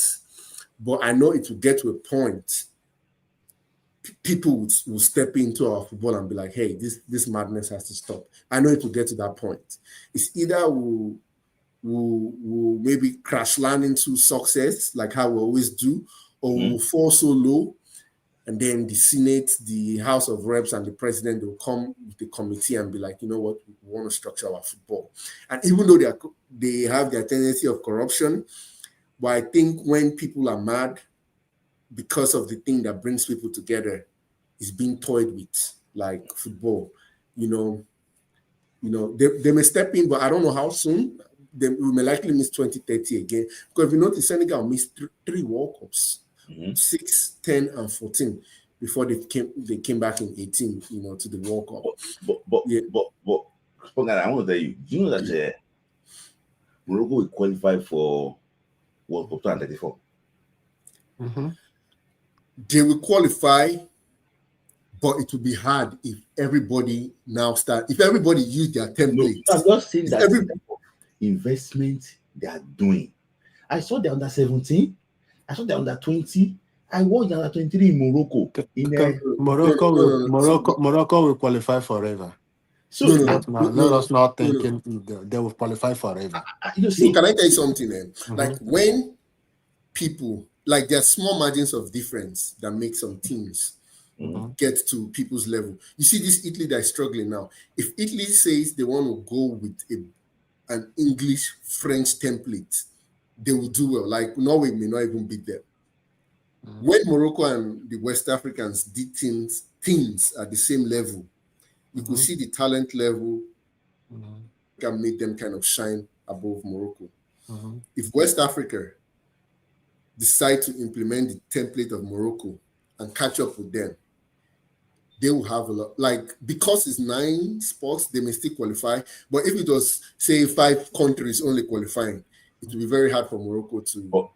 but I know it will get to a point. People will step into our football and be like, hey, this madness has to stop. I know it will get to that point. It's either we'll maybe crash land into success, like how we always do, or we'll fall so low, and then the Senate, the House of Reps, and the president will come with the committee and be like, you know what, we want to structure our football. And even though they have their tendency of corruption, but I think when people are mad because of the thing that brings people together is being toyed with, like football, you know, they may step in, but I don't know how soon. We may likely miss 2030 again. Because if you notice, Senegal missed three World Cups, 6, 10, and 14, before they came back in 18, you know, to the World Cup. But I want to tell you, do you know that Morocco will qualify for World Cup 2034? They will qualify, but it will be hard if everybody if everybody use their template. No, I'm just saying that investment they are doing. I saw the under 17, I saw the under 20, I watched the under 23 in Morocco. Morocco will qualify forever. So let us not think they will qualify forever. You see, can I tell you something? Like when people, like there are small margins of difference that make some teams get to people's level. You see this Italy that is struggling now. If Italy says they want to go with an English-French template, they will do well. Like Norway may not even beat them. When Morocco and the West Africans did teams at the same level, you could see the talent level can make them kind of shine above Morocco. If West Africa decide to implement the template of Morocco and catch up with them, they will have a lot. Like, because it's 9 spots, they may still qualify. But if it was, say, 5 countries only qualifying, it will be very hard for Morocco to,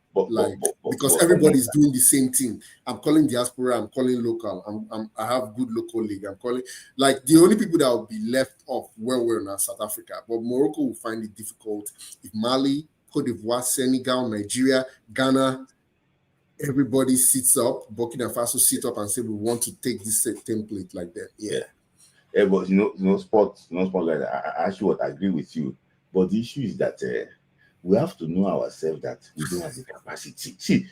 because everybody's doing the same thing. I'm calling diaspora, I'm calling local, I have good local league. I'm calling, like, the only people that will be left off where we're now, South Africa. But Morocco will find it difficult if Mali, Cote d'Ivoire, Senegal, Nigeria, Ghana, everybody sits up, Burkina Faso sit up and say, we want to take this template like that. Yeah, but sports like that. I actually agree with you. But the issue is that we have to know ourselves that we don't have the capacity. See,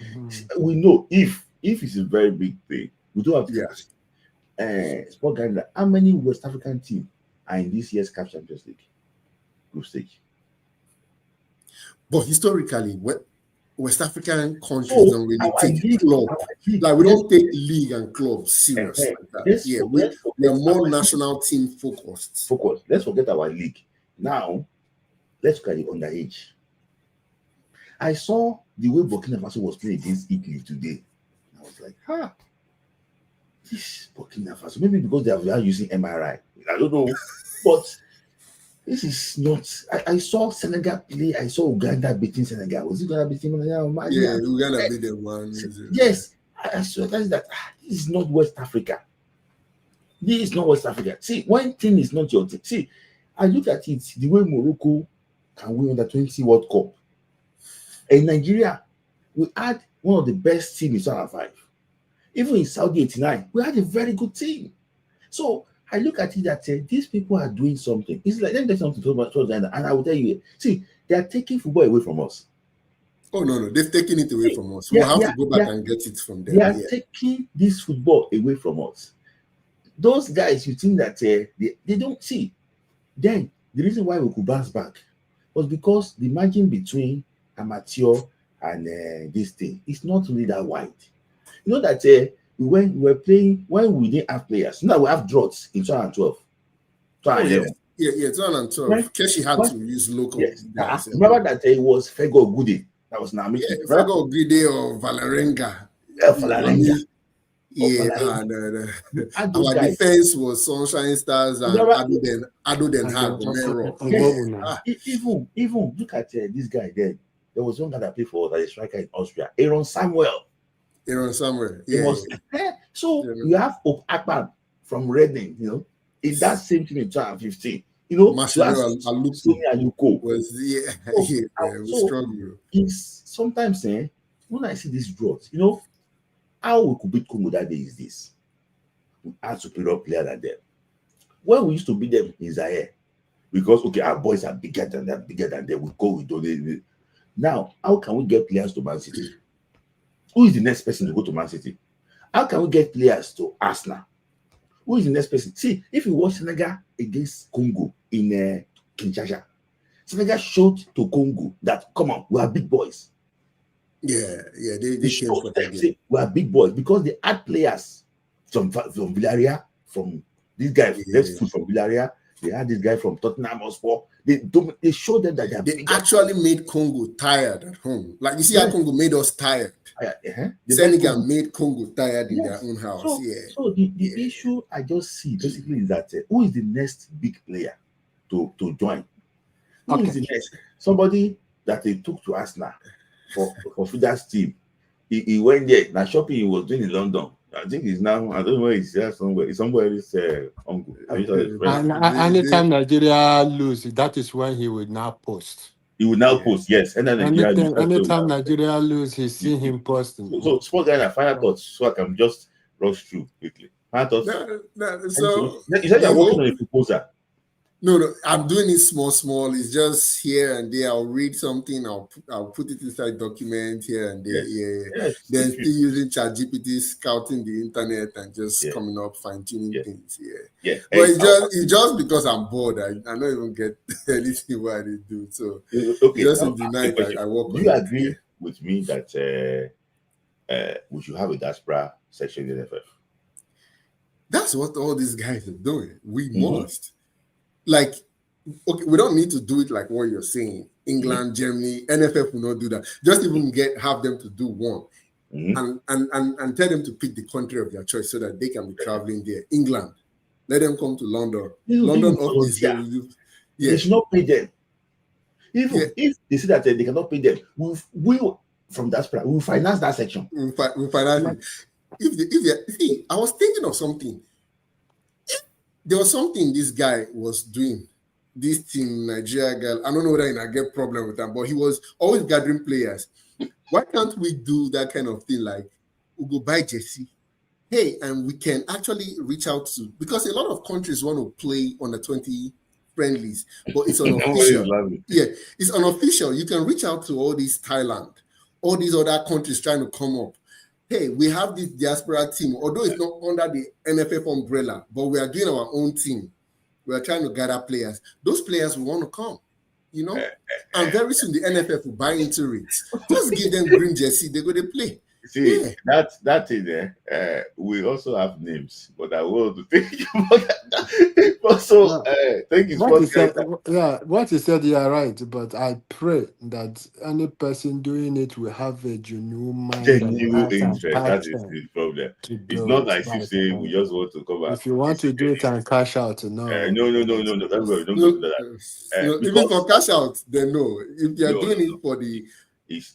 we know if it's a very big thing, we don't have the capacity. Sport guy, how many West African teams are in this year's CAF Champions League group stage? But historically, West African countries don't really take club. Like, we don't take league and club serious like that. We are more national team focused. Let's forget our league. Now, let's look at the underage. I saw the way Burkina Faso was playing against Italy today. I was like, this Burkina Faso, maybe because they are using MRI. I don't know. But this is not. I saw Senegal play. I saw Uganda beating Senegal. Was it Uganda beating Senegal? Yeah, Uganda beat them 1-0. Yes, I saw that. This is not West Africa. This is not West Africa. See, one thing is not your thing. See, I look at it the way Morocco can win under 20 World Cup. In Nigeria, we had one of the best teams in 2005. Even in Saudi 89, we had a very good team. So I look at it that these people are doing something. It's like, let me tell you something, and I will tell you, see, they are taking football away from us. Oh, no, they've taken it away from us. We'll have to go back and get it from them. They are taking this football away from us. Those guys, you think that they don't see. Then, the reason why we could bounce back was because the margin between amateur and this thing is not really that wide. You know that we were playing when we didn't have players. Now we have droughts in 2012. 2011. Yeah, 2012. Right? Keshi had to use local. Yes. Remember that it was Fego Goody. That was Nami. Yeah, Fego Goody or Valerenga. Valerenga. Our defense was Sunshine Stars and Ado Den Hag. Even look at this guy there. there was one guy that played for that striker in Austria, Aaron Samuel. Yeah. So you have Hope Akpan from Reading, in that same team in 2015. Aluko was strong. It's sometimes when I see these draws, how we could beat Congo that day is this. We had superior player than them. When we used to beat them in Zaire, because our boys are bigger than them, we go with it. Now, how can we get players to Man City? Who is the next person to go to Man City? How can we get players to Arsenal? Who is the next person? See, if you watch Senegal against Congo in Kinshasa, Senegal showed to Congo that, come on, we are big boys. Yeah, they showed them, say, we are big boys because they had players from Villarreal, from this guy from Villarreal. They had this guy from Tottenham Hotspur. They showed them that they actually made Congo tired at home. Like you see how Congo made us tired. Senegal made Congo tired in their own house. So the issue I just see basically is that who is the next big player to join? Who is the next? Somebody that they took to Arsenal for Fida's team. He went there. Now shopping he was doing in London. I think he's now, I don't know where he's there somewhere. It's somebody's uncle. Anytime Nigeria lose, that is when he would now post. He would now post, yes. And then anytime Nigeria lose, he's seen him posting. So sports guys are final thoughts, so I can just rush through quickly. Final thoughts. So you said you're working on a proposal. No, I'm doing it small. It's just here and there. I'll read something. I'll put it inside document here and there. Yes. Then still using ChatGPT, scouting the internet and just coming up, fine-tuning things. But it's just because I'm bored. I don't even get anything what I do. So just in the night I work on it. Do you agree with me that we should have a diaspora section in the NFF? That's what all these guys are doing. We must. Like, okay, we don't need to do it like what you're saying. England, Germany, NFF will not do that. Just even have them to do one, and tell them to pick the country of their choice so that they can be traveling there. England, let them come to London. London office. They should not pay them. If they say that they cannot pay them, we from diaspora we will finance that section. We'll finance it. I was thinking of something. There was something this guy was doing, this team, Nigeria girl. I don't know whether I get problem with him, but he was always gathering players. Why can't we do that kind of thing? Like, we go buy jersey. Hey, and we can actually reach out to, because a lot of countries want to play on the 20 friendlies, but it's unofficial. It's unofficial. You can reach out to all these Thailand, all these other countries trying to come up. Hey, we have this diaspora team, although it's not under the NFF umbrella, but we are doing our own team. We are trying to gather players. Those players will want to come, and very soon the NFF will buy into it. Just give them green jersey, they're going to play. See, that is there. We also have names, but I will to think about that. Also, thank you. What you said, you are right. But I pray that any person doing it will have a genuine interest. That is the problem. It's not like you say we just want to come out. If you want to do it and cash out, no. No. Don't go to that. Even for cash out, then no. If they are doing it for the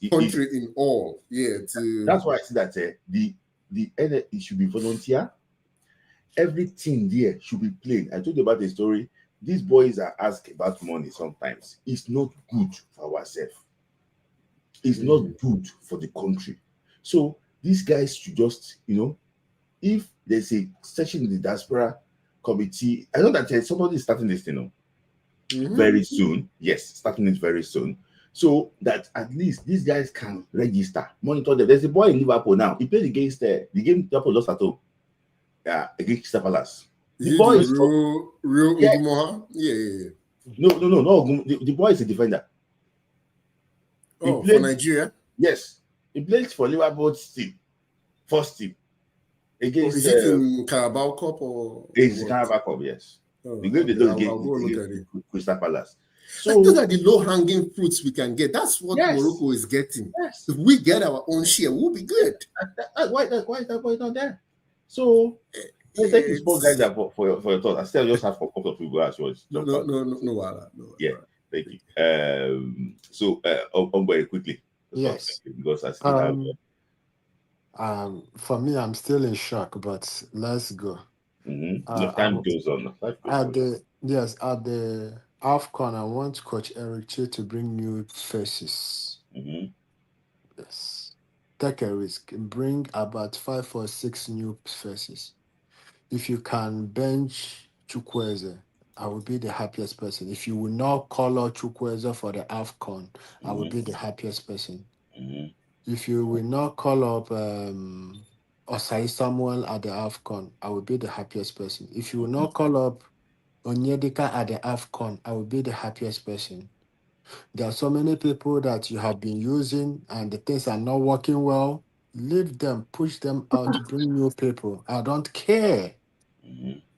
country in all, that's why I see that it should be volunteer. Everything there should be plain. I told you about the story. These boys are asked about money sometimes. It's not good for ourselves. It's not good for the country. So these guys should just, if there's a session in the diaspora committee, I know that somebody is starting this thing very soon. Yes, starting it very soon. So that at least these guys can register, monitor them. There's a boy in Liverpool now. He played against the game Liverpool lost at home. Against Crystal Palace. The boy is real Ugumoha? No. The boy is a defender. Oh, for Nigeria? Yes. He plays for Liverpool's team. First team. Against, is it in Carabao Cup or? It's Carabao Cup, yes. The game they don't get Crystal Palace. So those are the low-hanging fruits we can get. That's what Morocco is getting. Yes. If we get our own share, we'll be good. Why is that boy not there? So thank you, guys, for your thoughts. I still just have a couple of people as well. No. Yeah. Thank you. So, very quickly. Yes. Because I still have. For me, I'm still in shock, but let's go. Time goes on. At the AFCON, I want Coach Eric Che to bring new faces. Yes, take a risk. Bring about 5 or 6 new faces. If you can bench Chukwueze, I will be the happiest person. If you will not call out Chukwueze for the AFCON, I will be the happiest person. If you will not call up Osai Samuel at the AFCON, I will be the happiest person. If you will not call up Onyedika at the AFCON, I will be the happiest person. There are so many people that you have been using and the things are not working well. Leave them, push them out, bring new people. I don't care.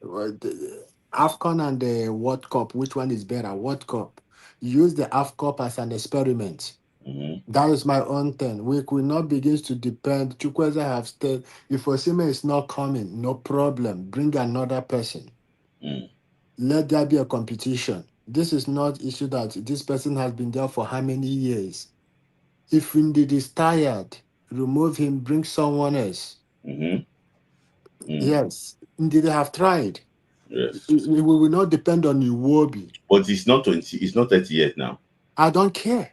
The AFCON and the World Cup, which one is better? World Cup. Use the AFCON as an experiment. That is my own thing. We could not begin to depend. Chukwueze have stayed. If Osime is not coming, no problem. Bring another person. Let there be a competition. This is not issue that this person has been there for how many years. If indeed is tired, remove him, bring someone else. Yes, indeed they have tried. Yes. We will not depend on Iwobi. But it's not 20, it's not 30 yet now. I don't care.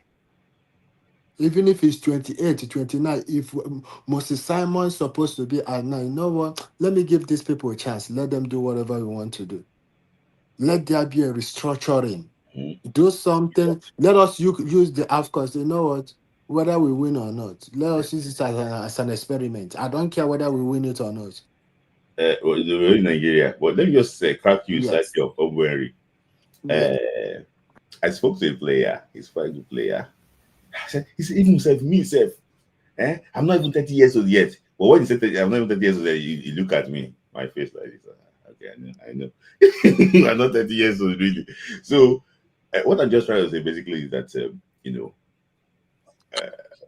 Even if it's 28, 29, if Moses Simon is supposed to be at 9, you know what? Let me give these people a chance. Let them do whatever we want to do. Let there be a restructuring. Do something. Let us use the AFCON. You know what? Whether we win or not, let us use it as an experiment. I don't care whether we win it or not. Well, in Nigeria, but let me just crack you Yes. slightly of Obueri. I spoke to a player. He's quite a good player. I said, he said, even said, me, self, I'm not even 30 years old yet. But when he said, I'm not even 30 years old, you look at me, my face like this. Okay, I know. I'm not 30 years old, really. So, what I'm just trying to say basically is that,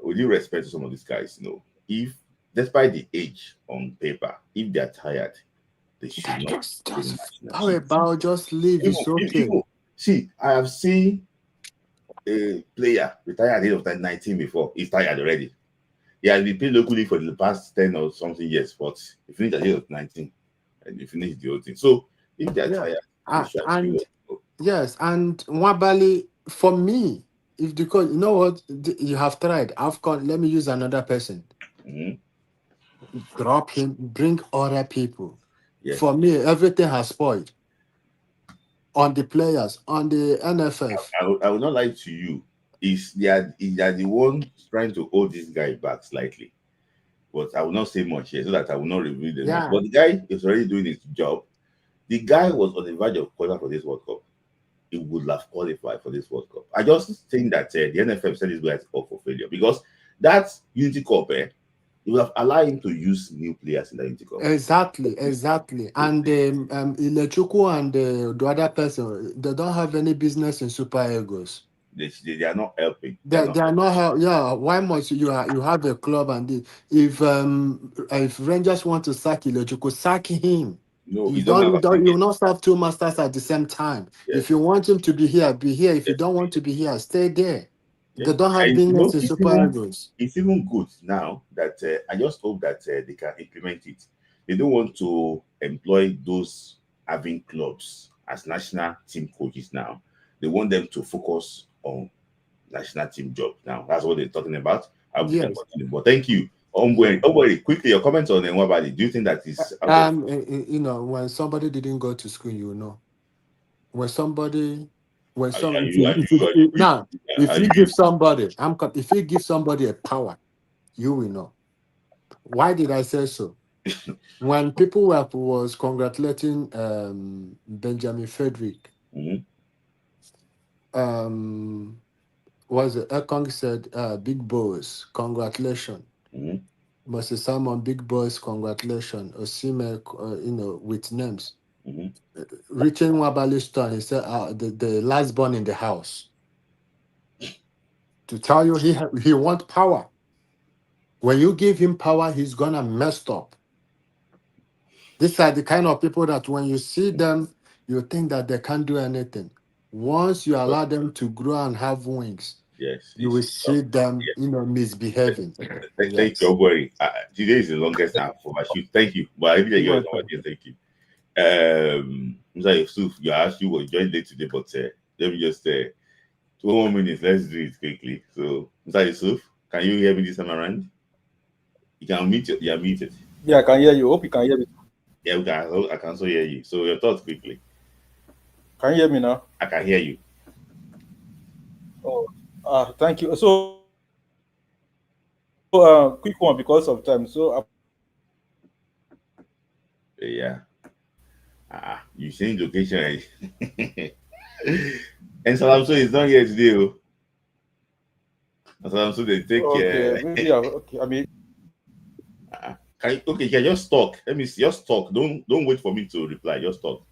with due respect to some of these guys, if, despite the age on paper, if they're tired, they should not. How about just leave? It's okay. See, I have seen a player retire at the age of 19 before. He's tired already. He has been playing locally for the past 10 or something years, but he finished at the age of 19 and he finished the whole thing. So if they're tired, and Wabali, for me, if because you know what you have tried, AFCON, let me use another person. Drop him, bring other people. Yes. For me, everything has spoiled on the players, on the NFF. I will not lie to you. They are the one trying to hold this guy back slightly. But I will not say much here so that I will not reveal them. Yeah. But the guy is already doing his job. The guy was on the verge of qualifying for this World Cup. He would have qualified for this World Cup. I just think that the NFF set this guy up for failure because that Unity Cup, you will have allowed him to use new players in the Unity Cup. Exactly. And Ilechukwu and the other person, they don't have any business in Super Egos. They are not helping. They are not helping. Yeah, why must you have a club and if Rangers want to sack Ilechukwu, sack him. No, you will not serve 2 masters at the same time. Yes. If you want him to be here, be here. If you don't want to be here, stay there. Yes. They don't have business in Super Egos. It's even good now that I just hope that they can implement it. They don't want to employ those having clubs as national team coaches now. They want them to focus on national team jobs now. That's what they're talking about. Yes. But thank you. Quickly, your comments on Nwabali. Do you think that is when somebody didn't go to school, if you give somebody a power, you will know. Why did I say so? When people was congratulating Benjamin Frederick, was it Ekong said, big boys, congratulations. Moses Simon, big boys, congratulations. Osime, with names. Reaching Wabali's turn, he said, the last born in the house. To tell you, he wants power. When you give him power, he's gonna mess up. These are the kind of people that when you see them, you think that they can't do anything. Once you allow them to grow and have wings, Yes, you will see them, misbehaving. Thank Yes. you, worry. Today is the longest time for my shoot. Thank you. But I really enjoyed it. Thank you. Mr. Yusuf, you actually were joined late today, but let me just 2 more minutes. Let's do it quickly. So, Mr. Yusuf, can you hear me this time around? You can mute it. You are muted. Yeah, I can hear you. Hope you can hear me. Yeah, I can also hear you. So, your thoughts quickly. Can you hear me now? I can hear you. Oh, thank you. So, quick one because of time. So, yeah. You changed location, right? And Salam, so it's not here today. Salam, so they take care. Maybe okay. I mean, can just talk. Let me see. Just talk. Don't wait for me to reply. Just talk.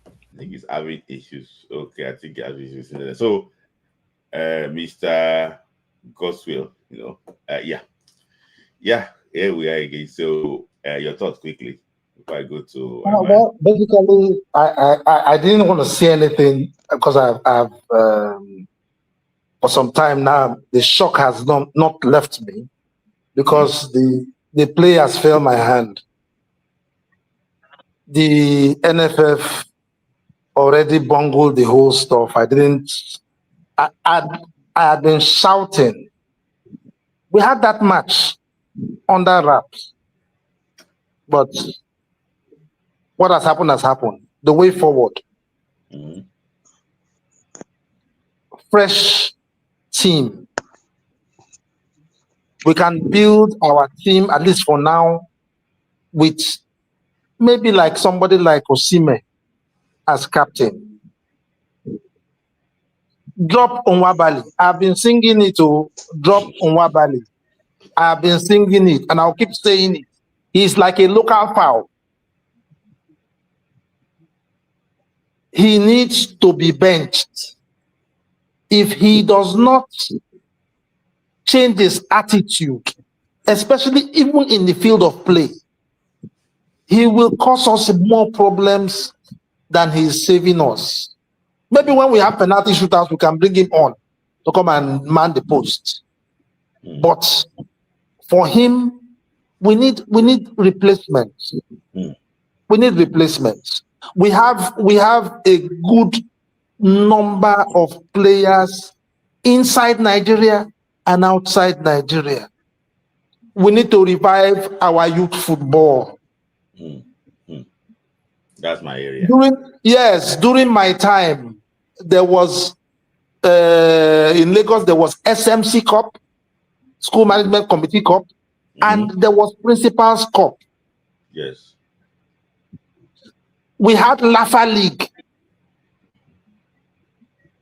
I think he's having issues. Okay, I think he has issues in there. So, Mr. Goswell, here we are again. So, your thoughts quickly before I go to. Well, basically, I didn't want to say anything because I've for some time now the shock has not left me because the play has failed my hand. The NFF already bungled the whole stuff. I had been shouting. We had that match under wraps, but what has happened has happened. The way forward, fresh team. We can build our team, at least for now, with maybe like somebody like Osime as captain. Drop Onwabali. I've been singing it to drop Onwabali. I've been singing it and I'll keep saying it. He's like a local foul. He needs to be benched. If he does not change his attitude, especially even in the field of play, he will cause us more problems than he's saving us. Maybe when we have penalty shootouts, we can bring him on to come and man the post. But for him, we need replacements. We need replacements. We have a good number of players inside Nigeria and outside Nigeria. We need to revive our youth football. That's my area. During my time, there was in Lagos, there was SMC Cup, School Management Committee Cup, and there was Principals Cup. Yes. We had Lafa League.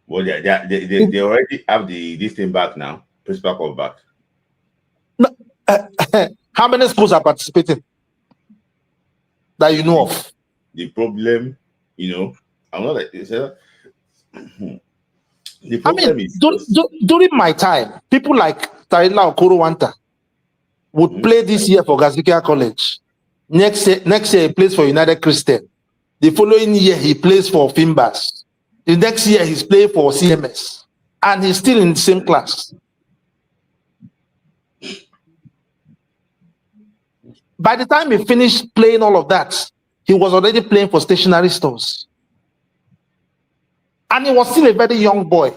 Well, they already have this thing back now. Principal Cup back. No, how many schools are participating that you know of? The problem, I'm not like the problem is during my time, people like Tarila Okorowanta would play this year for Gazikia College. Next year he plays for United Christian. The following year he plays for Fimbas. The next year he's playing for CMS, and he's still in the same class. By the time he finished playing all of that, he was already playing for stationery stores. And he was still a very young boy.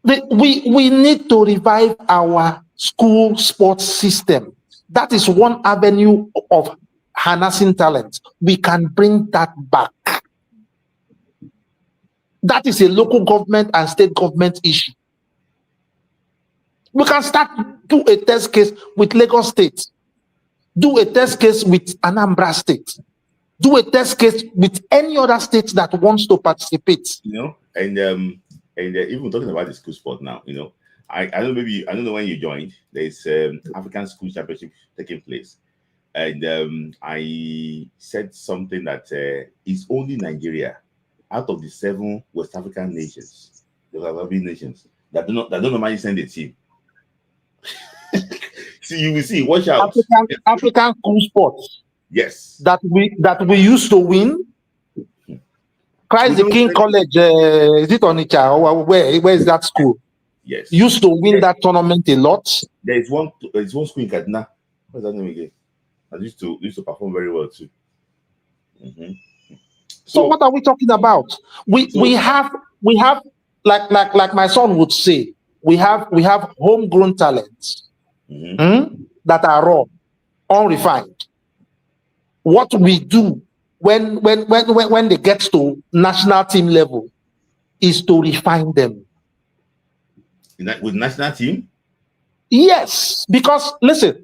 We need to revive our school sports system. That is one avenue of harnessing talent. We can bring that back. That is a local government and state government issue. We can start do a test case with Lagos State. Do a test case with Anambra State. Do a test case with any other state that wants to participate. And even talking about the school sport now, I don't know when you joined. There's African School Championship taking place, and I said something that it's only Nigeria out of the 7 West African nations, the Arabic nations, that don't normally send a team. See, you will see. Watch out. African school sports. Yes. That we used to win. Christ the King College, is it Onitsha or where is that school? Yes. Used to win that tournament a lot. There's one school in Kaduna. What's that name again? I used to perform very well too. So what are we talking about? We have like my son would say, we have homegrown talents that are raw, unrefined. What we do when they get to national team level is to refine them. With national team? Yes, because listen,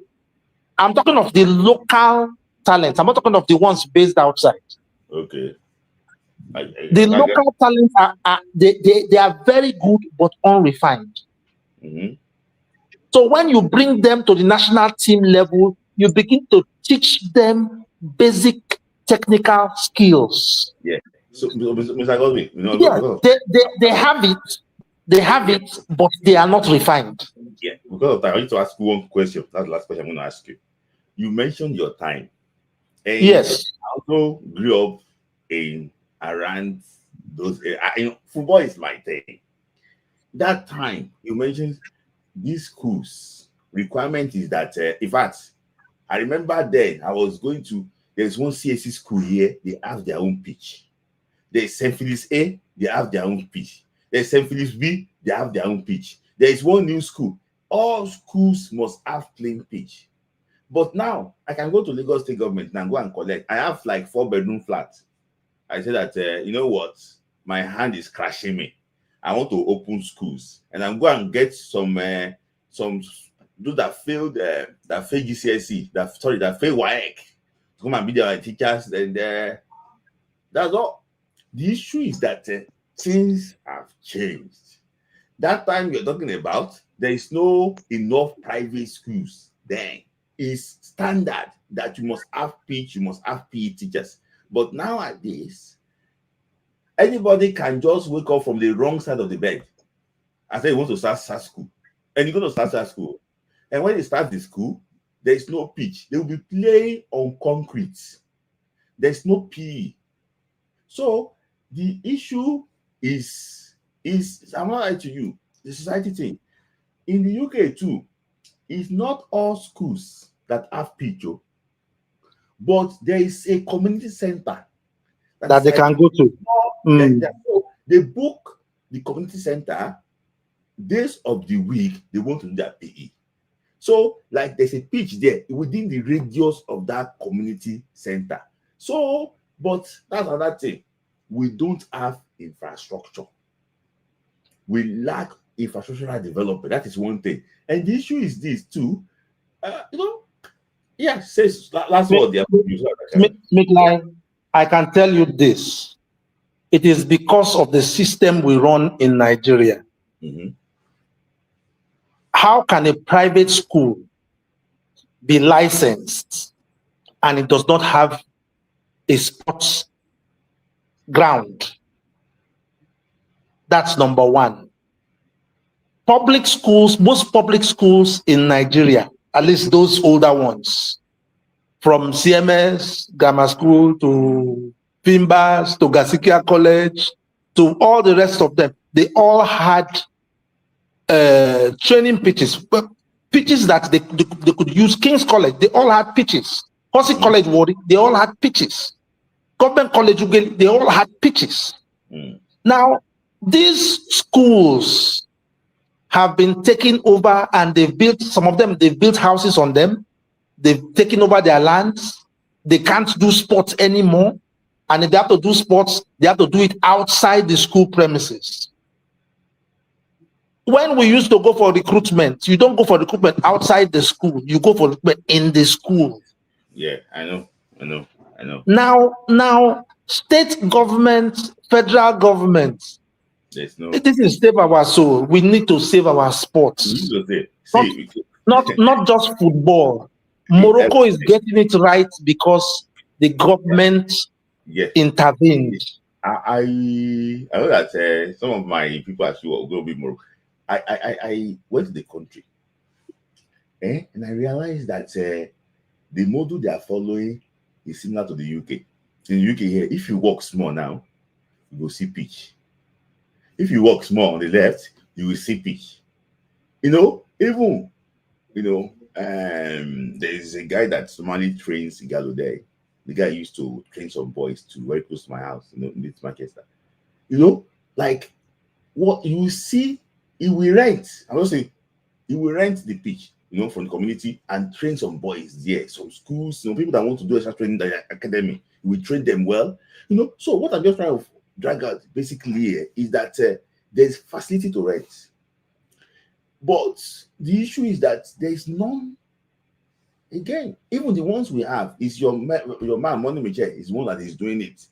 I'm talking of the local talents. I'm not talking of the ones based outside. Okay. The local talents they are very good but unrefined. So when you bring them to the national team level, you begin to teach them basic technical skills. Yeah. So, Mr. Godwin, they have it, but they are not refined. Yeah. Because of time, I need to ask you one question. That's the last question I'm going to ask you. You mentioned your time. And yes. I also grew up around those. Football is my thing. That time you mentioned these schools requirement is that in fact, I remember then I was going to. There's one CSC school here. They have their own pitch. There's St. Philip's A. They have their own pitch. There's St. Philip's B. They have their own pitch. There is one new school. All schools must have playing pitch. But now I can go to Lagos State government and go and collect. I have like 4-bedroom flats. I said that you know what, my hand is crashing me. I want to open schools, and I'm going and get some those that failed GCSE, that failed WAEC, to come and be their teachers. And that's all. The issue is that things have changed. That time you're talking about, there is no enough private schools. Then it's standard that you must have pitch, you must have PE teachers. But nowadays, anybody can just wake up from the wrong side of the bed and say he wants to start school. And you're going to start school. And when you start the school, there is no pitch. They will be playing on concrete. There's no PE. So the issue is I'm not lying to you, the society thing. In the UK too, it's not all schools that have pitch, but there is a community center that they can go to. They book the community center days of the week. They want to do their PE. So, like, there's a pitch there within the radius of that community center. So, but that's another thing. We don't have infrastructure. We lack infrastructural development. That is one thing. And the issue is this too. Says last word. I can tell you this. It is because of the system we run in Nigeria. How can a private school be licensed and it does not have a sports ground? That's number one. Public schools, most public schools in Nigeria, at least those older ones, from CMS, Grammar School, to Pimbas, to Gasikia College, to all the rest of them, they all had training pitches, pitches that they could use. King's College, they all had pitches. Horsey College, they all had pitches. Government College, they all had pitches. Now, these schools have been taken over, and they've built, some of them, they've built houses on them. They've taken over their lands. They can't do sports anymore. And if they have to do sports, they have to do it outside the school premises. When we used to go for recruitment, you don't go for recruitment outside the school. You go for recruitment in the school. Yeah, I know. Now, state government, federal government, this is save our soul. We need to save our sports. Not just football. Morocco is getting it right because the government intervened. I know that some of my people actually will go be Morocco. I went to the country. And I realized that the model they are following is similar to the UK. In the UK here, if you walk small now, you will see pitch. If you walk small on the left, you will see pitch. Even there's a guy that normally trains Igalo there. The guy used to train some boys to very close to my house, in this Manchester. Like what you see, he will rent. I'm not saying he will rent the pitch, from the community and train some boys there, some schools, people that want to do extra training in the academy. He will train them well. So what I'm just trying to drag out basically here is that there's facility to rent. But the issue is that there is none. Again, even the ones we have is your man, Money Michel, is one that is doing it.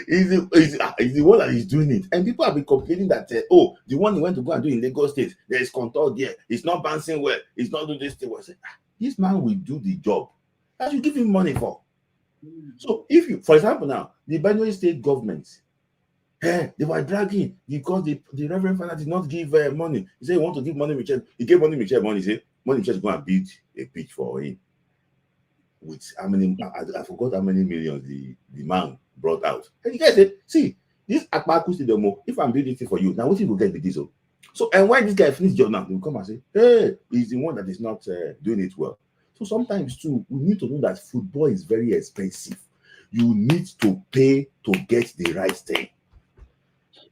Is the one that is doing it. And people have been complaining that, the one he went to go and do in Lagos State, there is control there. It's not bouncing well. It's not doing this thing. I say, this man will do the job that you give him money for. So if you, for example now, the Benue State government, they were dragging because the Reverend Father did not give money. He said he want to give Money Michel. He gave Money Michel money. He said Money Michel is going to build a pitch for him. With how many, I forgot how many millions the man brought out. And you guys said, see, this Akpaku Stadium, if I'm building it for you, now what you will get with this? So, and when this guy finishes job now, he will come and say, hey, he's the one that is not doing it well. So sometimes too, we need to know that football is very expensive. You need to pay to get the right thing.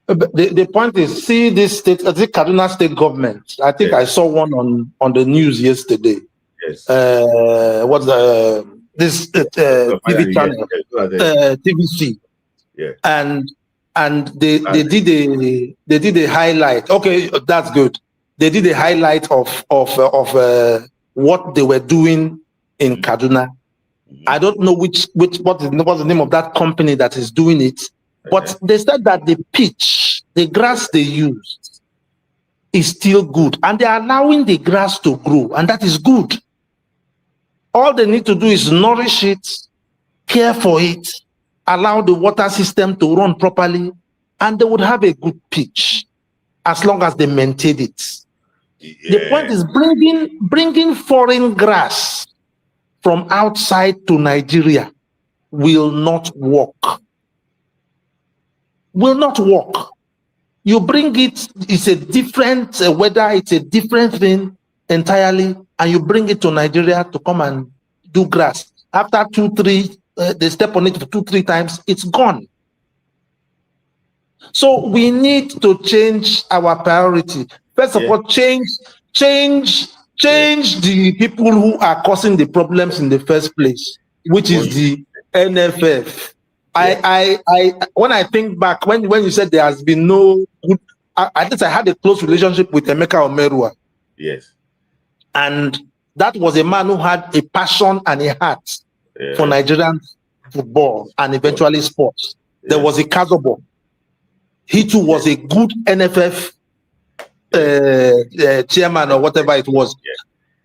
The point is, see this state, the Kaduna state government. I think I saw one on the news yesterday. Yes. What's this TV channel, TVC? Yeah. And they did a highlight. Okay, that's good. They did a highlight of what they were doing in Kaduna. I don't know what's the name of that company that is doing it. But they said that the pitch, the grass they used, is still good. And they are allowing the grass to grow. And that is good. All they need to do is nourish it, care for it, allow the water system to run properly, and they would have a good pitch as long as they maintain it. Yeah. The point is bringing foreign grass from outside to Nigeria will not work. Will not work. You bring it, it's a different weather, it's a different thing entirely, and you bring it to Nigeria to come and do grass. After 2-3, they step on it for 2-3 times, it's gone. So we need to change our priority. First of all, change the people who are causing the problems in the first place, which is the NFF. I when I think back, when you said there has been no good, at least I had a close relationship with Emeka Omerua. Yes. And that was a man who had a passion and a heart for Nigerian football and eventually sports. There was a Kazobo. He too was a good NFF chairman or whatever it was.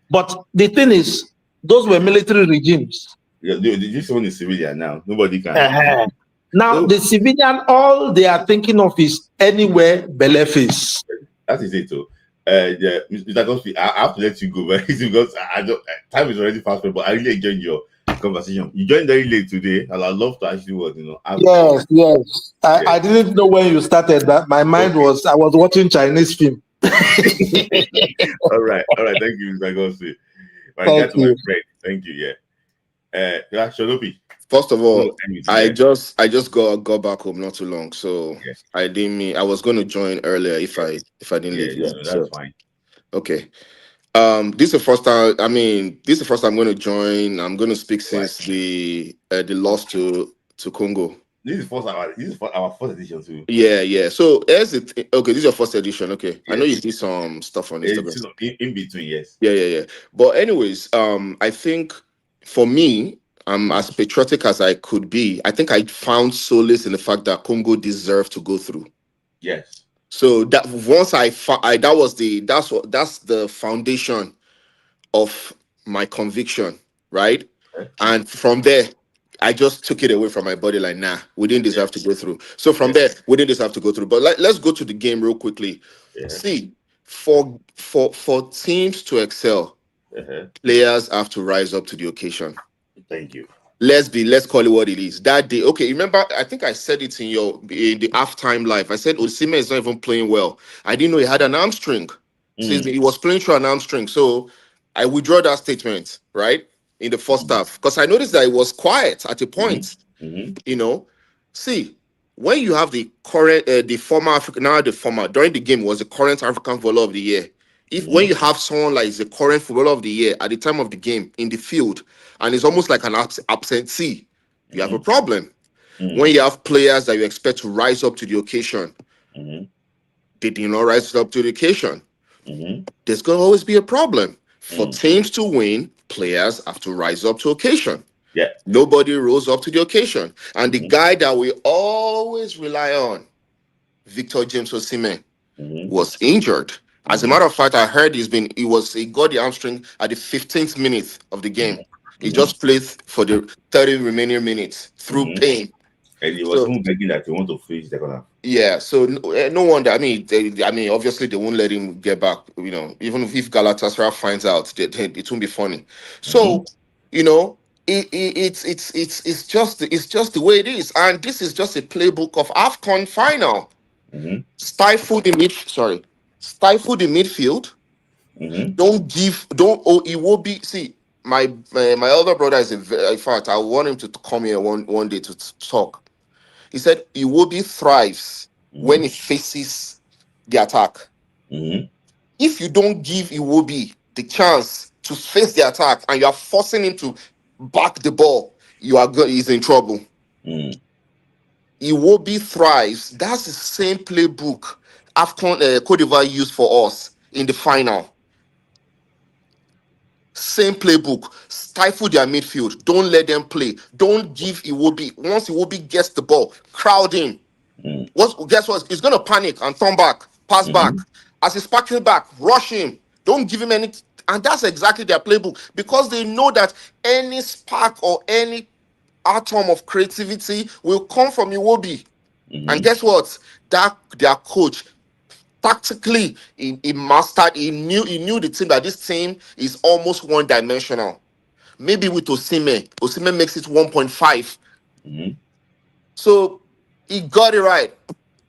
But the thing is, those were military regimes. This one is civilian now. Nobody can. Now, the civilian, all they are thinking of is anywhere Beleface. That is it, too. Mr. Gospi, I have to let you go, because time is already fast, but I really enjoyed your conversation. You joined very late today, and I'd love to actually work, Yes. I didn't know when you started that. My mind was, I was watching Chinese film. All right. Thank you, Mr. Gospi. Thank you. Thank you, Sholopi. First of all, I just got back home not too long, so I didn't mean I was going to join earlier if I didn't leave. That's fine. Okay. This is the first time. This is the first time I'm going to join. I'm going to speak since the loss to Congo. This is our first edition too. Yeah. So here's it. Okay, this is your first edition. Okay, yes. I know you did some stuff on Instagram. It's in between, yes. Yeah. But anyways, I think for me, I'm as patriotic as I could be. I think I found solace in the fact that Congo deserved to go through. Yes. So that once that's the foundation of my conviction, right? Okay. And from there, I just took it away from my body. Like, nah, we didn't deserve to go through. So from there, we didn't deserve to go through. But let's go to the game real quickly. See, for teams to excel, players have to rise up to the occasion. Thank you. Let's call it what it is. That day, okay. Remember, I think I said it in the halftime live. I said Osimhen is not even playing well. I didn't know he had an hamstring. Since he was playing through an hamstring, so I withdraw that statement, right? In the first half, because I noticed that it was quiet at a point. You know, see, when you have the current, the former African, now the former, during the game was the current African Footballer of the Year. When you have someone like the current Footballer of the Year at the time of the game in the field, and it's almost like an absentee, you have a problem. When you have players that you expect to rise up to the occasion, they did not rise up to the occasion. There's going to always be a problem. For teams to win, players have to rise up to occasion. Nobody rose up to the occasion. And the guy that we always rely on, Victor James Osimhen, was injured. As a matter of fact, I heard he got the hamstring at the 15th minute of the game. He just played for the 30 remaining minutes through pain. And he was even begging that he want to finish the corner. Yeah, so no wonder. I mean, obviously they won't let him get back. You know, even if Galatasaray finds out, it won't be funny. So, you know, it's just the way it is, and this is just a playbook of AFCON final. Stifle the midfield. It will be. See, my elder brother is in fact, I want him to come here one day to talk. He said Iwobi thrives when he faces the attack. If you don't give Iwobi the chance to face the attack and you are forcing him to back the ball, he's in trouble. Iwobi thrives. That's the same playbook AFCON Cote d'Ivoire used for us in the final. Same playbook. Stifle their midfield. Don't let them play. Don't give Iwobi. Once Iwobi gets the ball, crowd him. Guess what? He's going to panic and turn back, pass back. As he's packing back, rush him. Don't give him any. And that's exactly their playbook, because they know that any spark or any atom of creativity will come from Iwobi. And guess what? Their coach, tactically, he mastered. He knew the team, that this team is almost one-dimensional. Maybe with Osimhen makes it 1.5. So he got it right.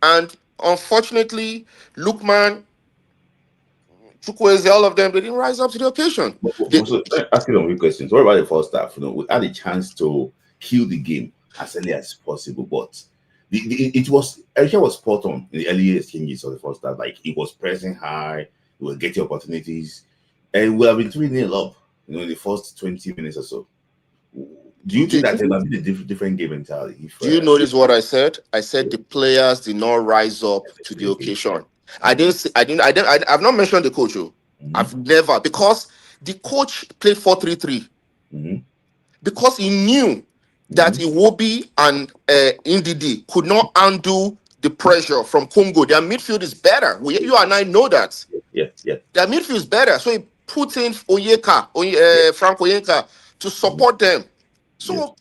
And unfortunately, Lookman, Chukwueze, all of them, they didn't rise up to the occasion. So, asking a few questions. What about the first half? You know, we had a chance to kill the game as early as possible, but Erica was spot on in the early exchanges of the first half. Like, it was pressing high, we were getting opportunities, and we have been 3-0 up, you know, in the first 20 minutes or so. Do you think that it might be a different game entirely? Do you notice what I said? I said the players did not rise up to the occasion. I've not mentioned the coach. I've never, because the coach played 4-3-3. Because he knew that Iwobi and Ndidi could not handle the pressure from Congo. Their midfield is better. You and I know that. Yeah. Their midfield is better. So he put in Frank Onyeka to support them. So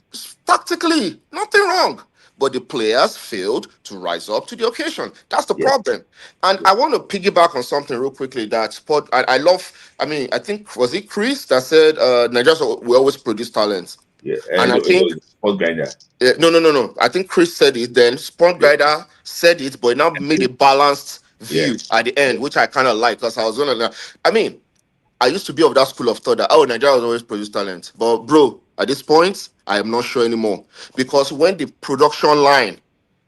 tactically, nothing wrong. But the players failed to rise up to the occasion. That's the problem. And I want to piggyback on something real quickly that I love. I mean, I think, was it Chris that said Nigerians will always produce talents? Yeah, and I think Sport Grinder. No. I think Chris said it. Then Sport Grinder said it, but it now made a balanced view at the end, which I kind of like, because I was gonna. I mean, I used to be of that school of thought that Nigeria will always produce talent, but bro, at this point, I am not sure anymore, because when the production line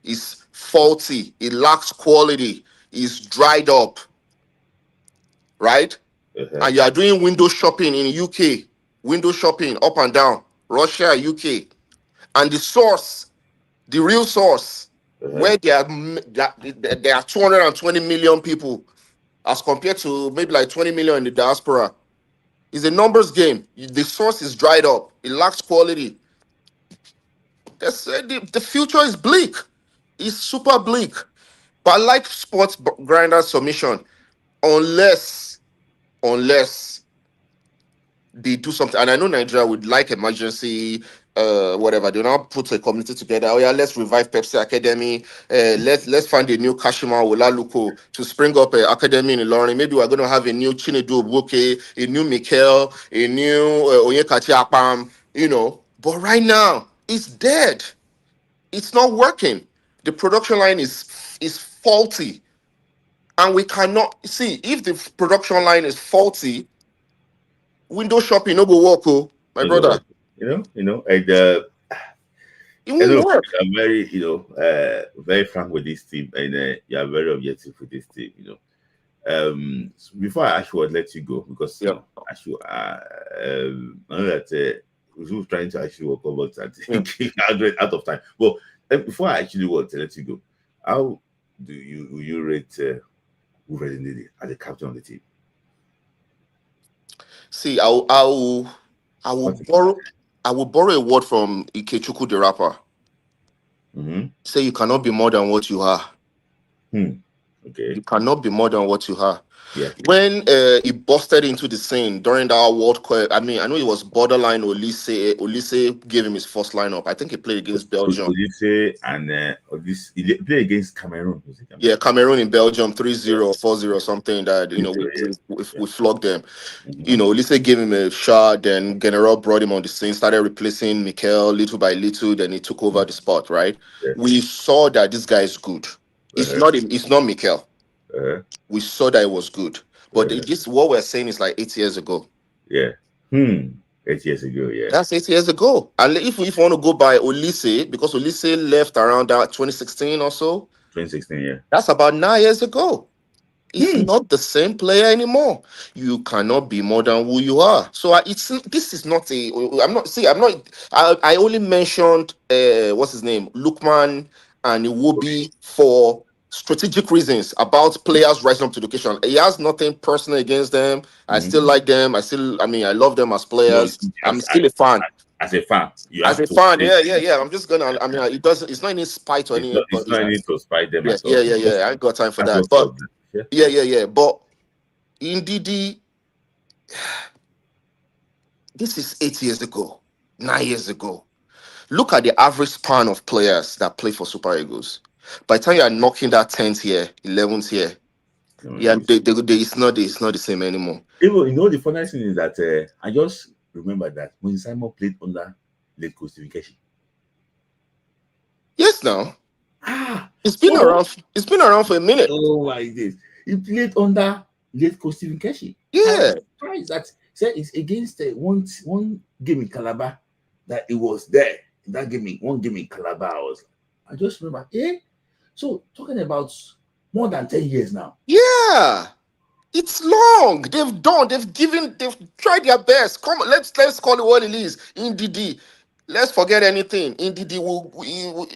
is faulty, it lacks quality, is dried up, right? And you are doing window shopping in UK, window shopping up and down, Russia, UK, and the real source, where there are 220 million people, as compared to maybe like 20 million in the diaspora, is a numbers game. The source is dried up. It lacks quality. The future is bleak. It's super bleak. But I like Sports Grinder's submission, unless they do something. And I know Nigeria would like emergency whatever. They now put a community together. Oh yeah, let's revive Pepsi Academy. Let's find a new Kashima Olaluko to spring up an academy in Ilorin. Maybe we're going to have a new Chinedu Obuke, a new Mikel, a new Onyekachi Akpam. You know, but right now it's dead. It's not working. The production line is faulty, and we cannot see if the production line is faulty. Window shopping no go work, oh, my brother. And It I won't know work. I'm very, very frank with this team, and you are very objective with this team. So before I actually would let you go, because actually, I know that we were trying to actually work over that out of time. But before I actually want to let you go, how will you rate Wolverine Ndidi as the captain of the team? See, I will borrow a word from Ikechukwu the rapper. Say you cannot be more than what you are. Okay. You cannot be more than what you are. Yeah. When he busted into the scene during that World Cup, I mean, I know it was borderline. Olise gave him his first lineup. I think he played against Belgium. Olise and he played against Cameroon. Yeah, Cameroon in Belgium 3-0, 4-0, something that we flogged them. Olise gave him a shot, then General brought him on the scene, started replacing Mikel little by little, then he took over the spot, right? Yeah. We saw that this guy is good. It's not Mikel. We saw that it was good. But this what we're saying is like 8 years ago. Yeah. 8 years ago, yeah. That's 8 years ago. And if we want to go by Olise, because Olise left around that 2016 or so. 2016, yeah. That's about 9 years ago. It's not the same player anymore. You cannot be more than who you are. So this is not a. I only mentioned what's his name, Lukman and Iwobi for strategic reasons about players rising up to the occasion. He has nothing personal against them. I still like them. I love them as players. I'm still a fan. As a fan, yeah. I'm just gonna. I mean, it's not any spite or anything. It's not any to spite them at all. Yeah. I ain't got time for that. But yeah. But indeed, this is 8 years ago, 9 years ago. Look at the average span of players that play for Super Eagles. By the time you are knocking that 10th year, 11th year, it's not the same anymore. Even the funniest thing is that I just remember that when Simon played under late Kostivication. Yes, now. It's been around. It's been around for a minute. Oh my days! He played under late Kostivication. Yeah. I'm surprised that it's against one game in Calabar that it was there. That one game in Calabar I just remember. So talking about more than 10 years now. Yeah. It's long. They've tried their best. Come on, let's call it what it is. Ndidi. Let's forget anything. Ndidi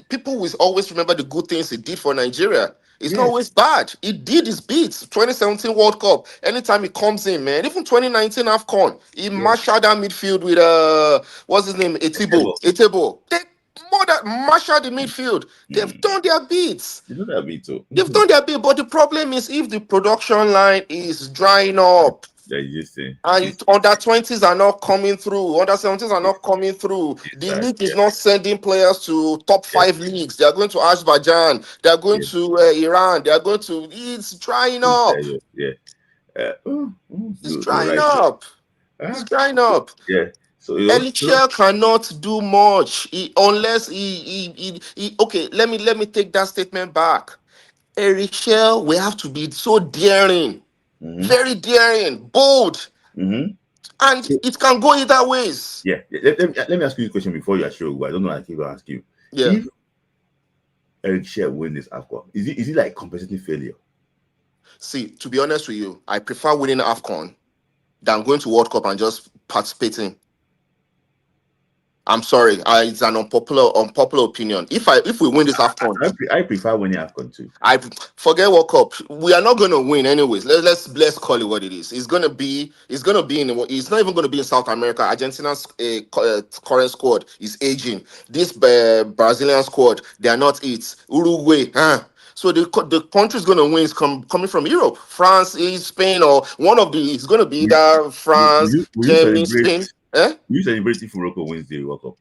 people will always remember the good things he did for Nigeria. It's not always bad. He did his beats. 2017 World Cup. Anytime he comes in, man. Even 2019 AFCON. He marshaled that midfield with what's his name? Etebo. They more than marshal the midfield. They've done their beats. They do their beat too. They've done their bit, but the problem is if the production line is drying up, and under 20s are not coming through, under 17s are not coming through. The league is not sending players to top 5 leagues. They are going to Azerbaijan. They are going to Iran. They are going to. It's drying up. It's drying up. It's drying up. Yeah. So Elichel cannot do much unless he okay, let me take that statement back. Elichel will have to be so daring, very daring, bold, and it can go either ways. Yeah. Let me ask you a question before you actually go. I don't know. I keep going to ask you. Yeah. If Elichel win this AFCON, is it like compensating failure? See, to be honest with you, I prefer winning AFCON than going to World Cup and just participating. I'm sorry, it's an unpopular opinion. If we win this AFCON, I prefer winning AFCON too. I forget World Cup. We are not going to win anyways. Let's call it what it is. It's not even going to be in South America. Argentina's current squad is aging. This Brazilian squad, they are not it. Uruguay, So the country's going to win is coming from Europe, France, Spain, or one of the. It's going to be either France, Germany, Spain. You celebrate if Morocco wins the World Cup?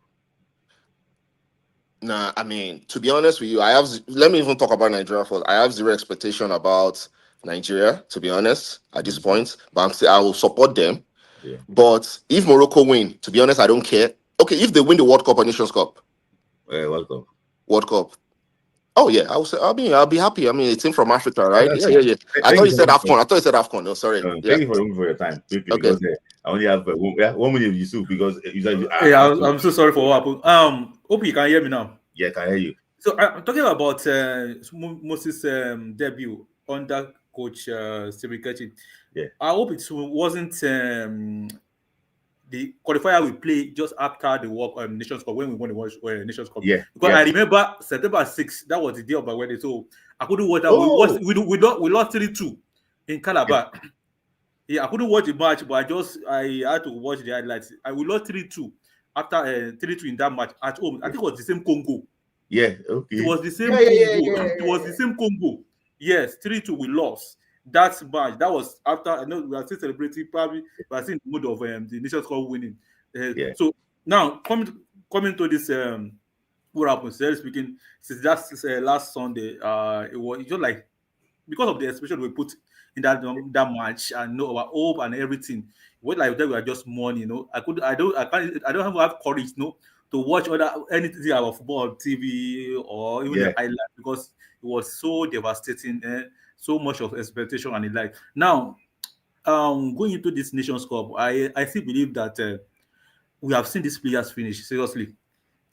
Nah, I mean, to be honest with you, let me even talk about Nigeria first. I have zero expectation about Nigeria, to be honest, at this point. But I will support them. Yeah. But if Morocco win, to be honest, I don't care. Okay, if they win the World Cup or Nations Cup. World Cup. World Cup. Oh yeah, I'll be happy. I mean, it's in from Africa, right? Yeah. I thought you said AFCON. I thought you said AFCON. No, sorry. Thank you for your time. Quickly, Okay. Because I only have 1 minute of Yusuf because I'm so sorry for what happened. Hope you can hear me now. Yeah, I can hear you. So I'm talking about Moses' debut under coach Stephen Kechi. Yeah. I hope it wasn't the qualifier we played just after the Nations Cup when we won the Nations Cup. Yeah. Because I remember September 6th, that was the day of my wedding. So I couldn't watch that. Oh. We lost 3-2 in Calabar. Yeah, I couldn't watch the match, but I had to watch the highlights. We lost 3-2 after 3-2 in that match at home. I think it was the same Congo. Yeah, okay. It was the same Congo. It was the same Congo. Yes, 3-2 we lost. That match, that was after, I know we are still celebrating, probably we are still in the mood of the Nations Cup winning. So now coming to this what happened, seriously speaking, since that last Sunday, it was just like, because of the expression we put in that match and our hope and everything, what like that we are just mourning, I don't have courage, to watch anything about football on TV or even the highlight, because it was so devastating, so much of expectation and the like. Now, going into this Nations Cup, I still believe that we have seen these players finish. Seriously,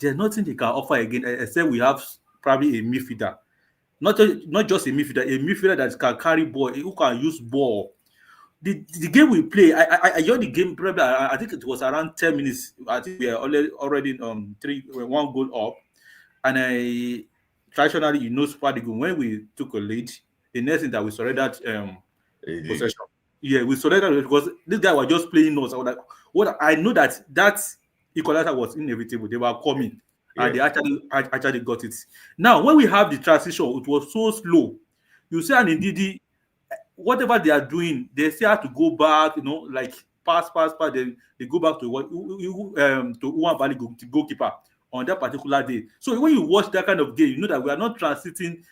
there's nothing they can offer again except we have probably a midfielder. Not just a midfielder that can carry ball, who can use ball. The game we play, I heard the game probably. I think it was around 10 minutes. I think we are already 1 goal up, and traditionally, Super Eagles, when we took a lead, the next thing that we surrendered possession. Yeah, we surrendered because this guy was just playing us. I was like, what? I know that equalizer was inevitable. They were coming. And they actually got it. Now, when we have the transition, it was so slow. You see, and indeed, whatever they are doing, they still have to go back, like pass. They go back to Uwan Bali, the goalkeeper, on that particular day. So when you watch that kind of game, you know that we are not transiting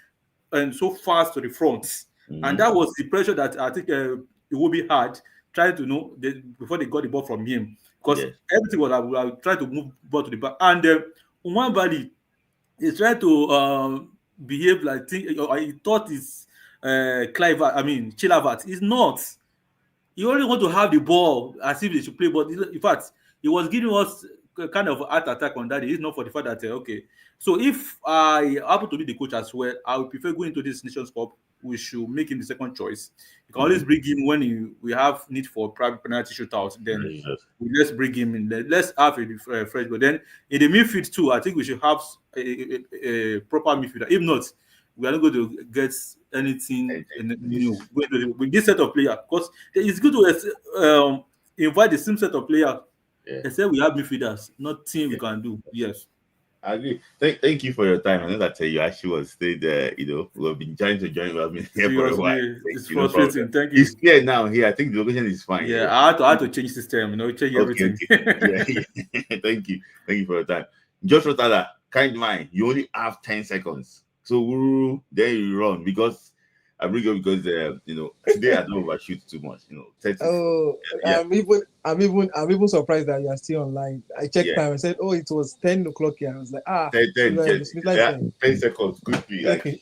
so fast to the front. Mm-hmm. And that was the pressure that I think it will be hard trying to before they got the ball from him. Because everything was trying to move ball to the back. And Uwan Bali is trying to behave like he thought it's Chilavat. It's not. He only want to have the ball as if they should play. But in fact, he was giving us a kind of heart attack on that. It's not for the fact that okay. So if I happen to be the coach as well, I would prefer going to this Nations Cup. We should make him the second choice. You can always bring him when we have need for private penalty shootouts. Then let's bring him in. Let's have a fresh. But then in the midfield too, I think we should have a proper midfielder. If not, we are not going to get anything new with this set of players. Because it's good to invite the same set of players. Except we have midfielders, nothing we can do. Yes. I agree. Thank you for your time. I know that you actually was stayed there. We have been trying to join. We have been here for a while. It's frustrating. Thank you. It's clear now here. I think the location is fine. Yeah, I had to change system. Change everything. Okay. Thank you for your time. Just Rotala, kind mind. You only have 10 seconds. So then you run because I bring up because today I don't overshoot too much. 30. I'm even surprised that you are still online. I checked time. I said, it was 10 o'clock here. I was like, 10 seconds. Good.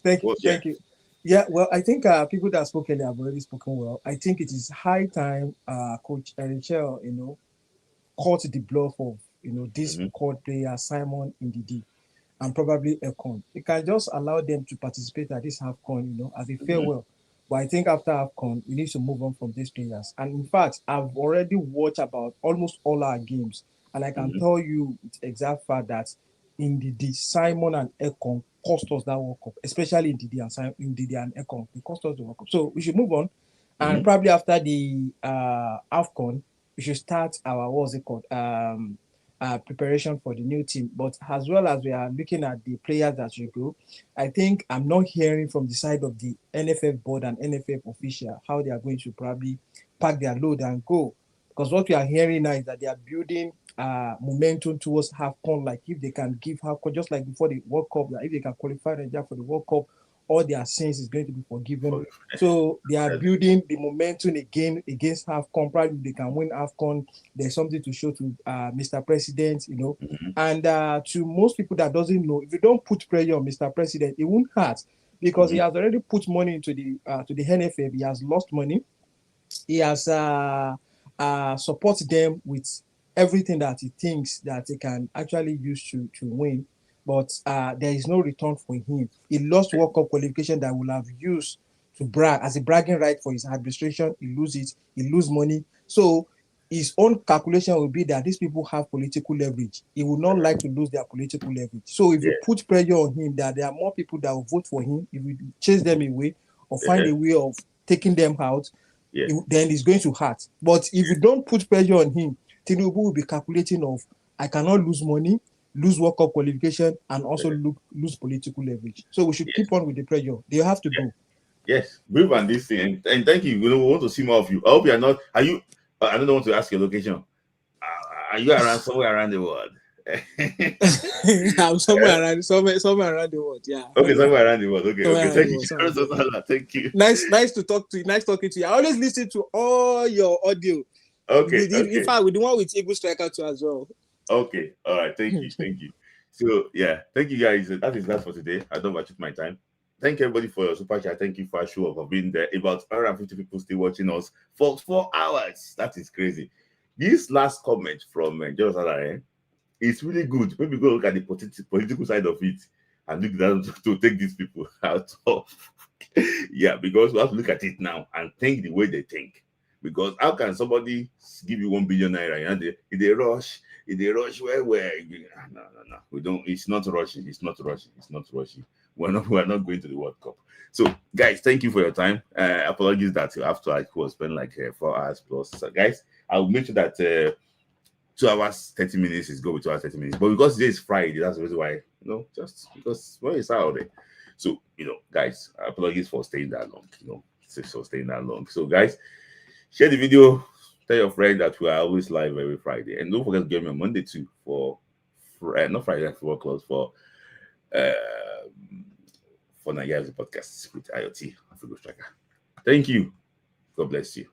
Thank you. Yeah, well, I think people that have spoken have already spoken well. I think it is high time Coach Erichel, caught the bluff of this court player Simon Ndidi and probably AFCON. You can just allow them to participate at this AFCON, as a farewell. But I think after AFCON, we need to move on from these players. And in fact, I've already watched about almost all our games. And I can tell you with exact fact that Ndidi, Simon and AFCON cost us that World Cup, especially Ndidi and AFCON. They cost us the World Cup. So we should move on. And probably after the AFCON, we should start our, preparation for the new team. But as well as we are looking at the players that should go, I think I'm not hearing from the side of the NFF board and NFF official how they are going to probably pack their load and go. Because what we are hearing now is that they are building momentum towards AFCON, like if they can give AFCON just like before the World Cup, that if they can qualify Nigeria for the World Cup, all their sins is going to be forgiven. So they are building the momentum again against AFCON. Probably if they can win AFCON, there's something to show to Mr. President, you know. And to most people that doesn't know, if you don't put pressure on Mr. President, it won't hurt because he has already put money into the to the NFF. He has lost money. He has supported them with everything that he thinks that he can actually use to win. But there is no return for him. He lost World Cup qualification that will have used to brag as a bragging right for his administration. He loses it. He lose money. So his own calculation will be that these people have political leverage. He would not like to lose their political leverage. So if you put pressure on him that there are more people that will vote for him, if you chase them away or find a way of taking them out, then it's going to hurt. But if you don't put pressure on him, Tinubu will be calculating of, I cannot lose money, lose World Cup qualification, and also lose political leverage. So we should keep on with the pressure. They have to go. Yes, brief on this thing, and thank you. We want to see more of you. I hope you are not. Are you? I don't want to ask your location. Are you around somewhere around the world? I'm somewhere around the world. Yeah. Okay, somewhere around the world. Okay. Thank you. Nice to talk to you. Nice talking to you. I always listen to all your audio. Okay. In fact, with the one with Eagle Striker too as well. Okay. All right. Thank you. So yeah, thank you guys. That is that for today. I don't want to my time. Thank everybody for your super chat. Thank you for show for being there. About 150 people still watching us for 4 hours. That is crazy. This last comment from Jonathan, it's really good. Maybe go look at the political side of it and look that to take these people out of. Yeah, because we have to look at it now and think the way they think. Because how can somebody give you 1 billion naira? And they rush. Where no. We don't. It's not rushing. We're not going to the World Cup. So, guys, thank you for your time. Apologies that after I was spent like 4 hours plus. So, guys, I'll make sure that 2 hours 30 minutes is go with 2 hours 30 minutes. But because today is Friday, that's the reason why. Just because it's Saturday. So, guys, apologies for staying that long. So, guys, share the video. Tell your friend that we are always live every Friday, and don't forget to get me on Monday too for not Friday at 4 o'clock for Nigeria's podcast with IoT Africa Striker. Thank you. God bless you.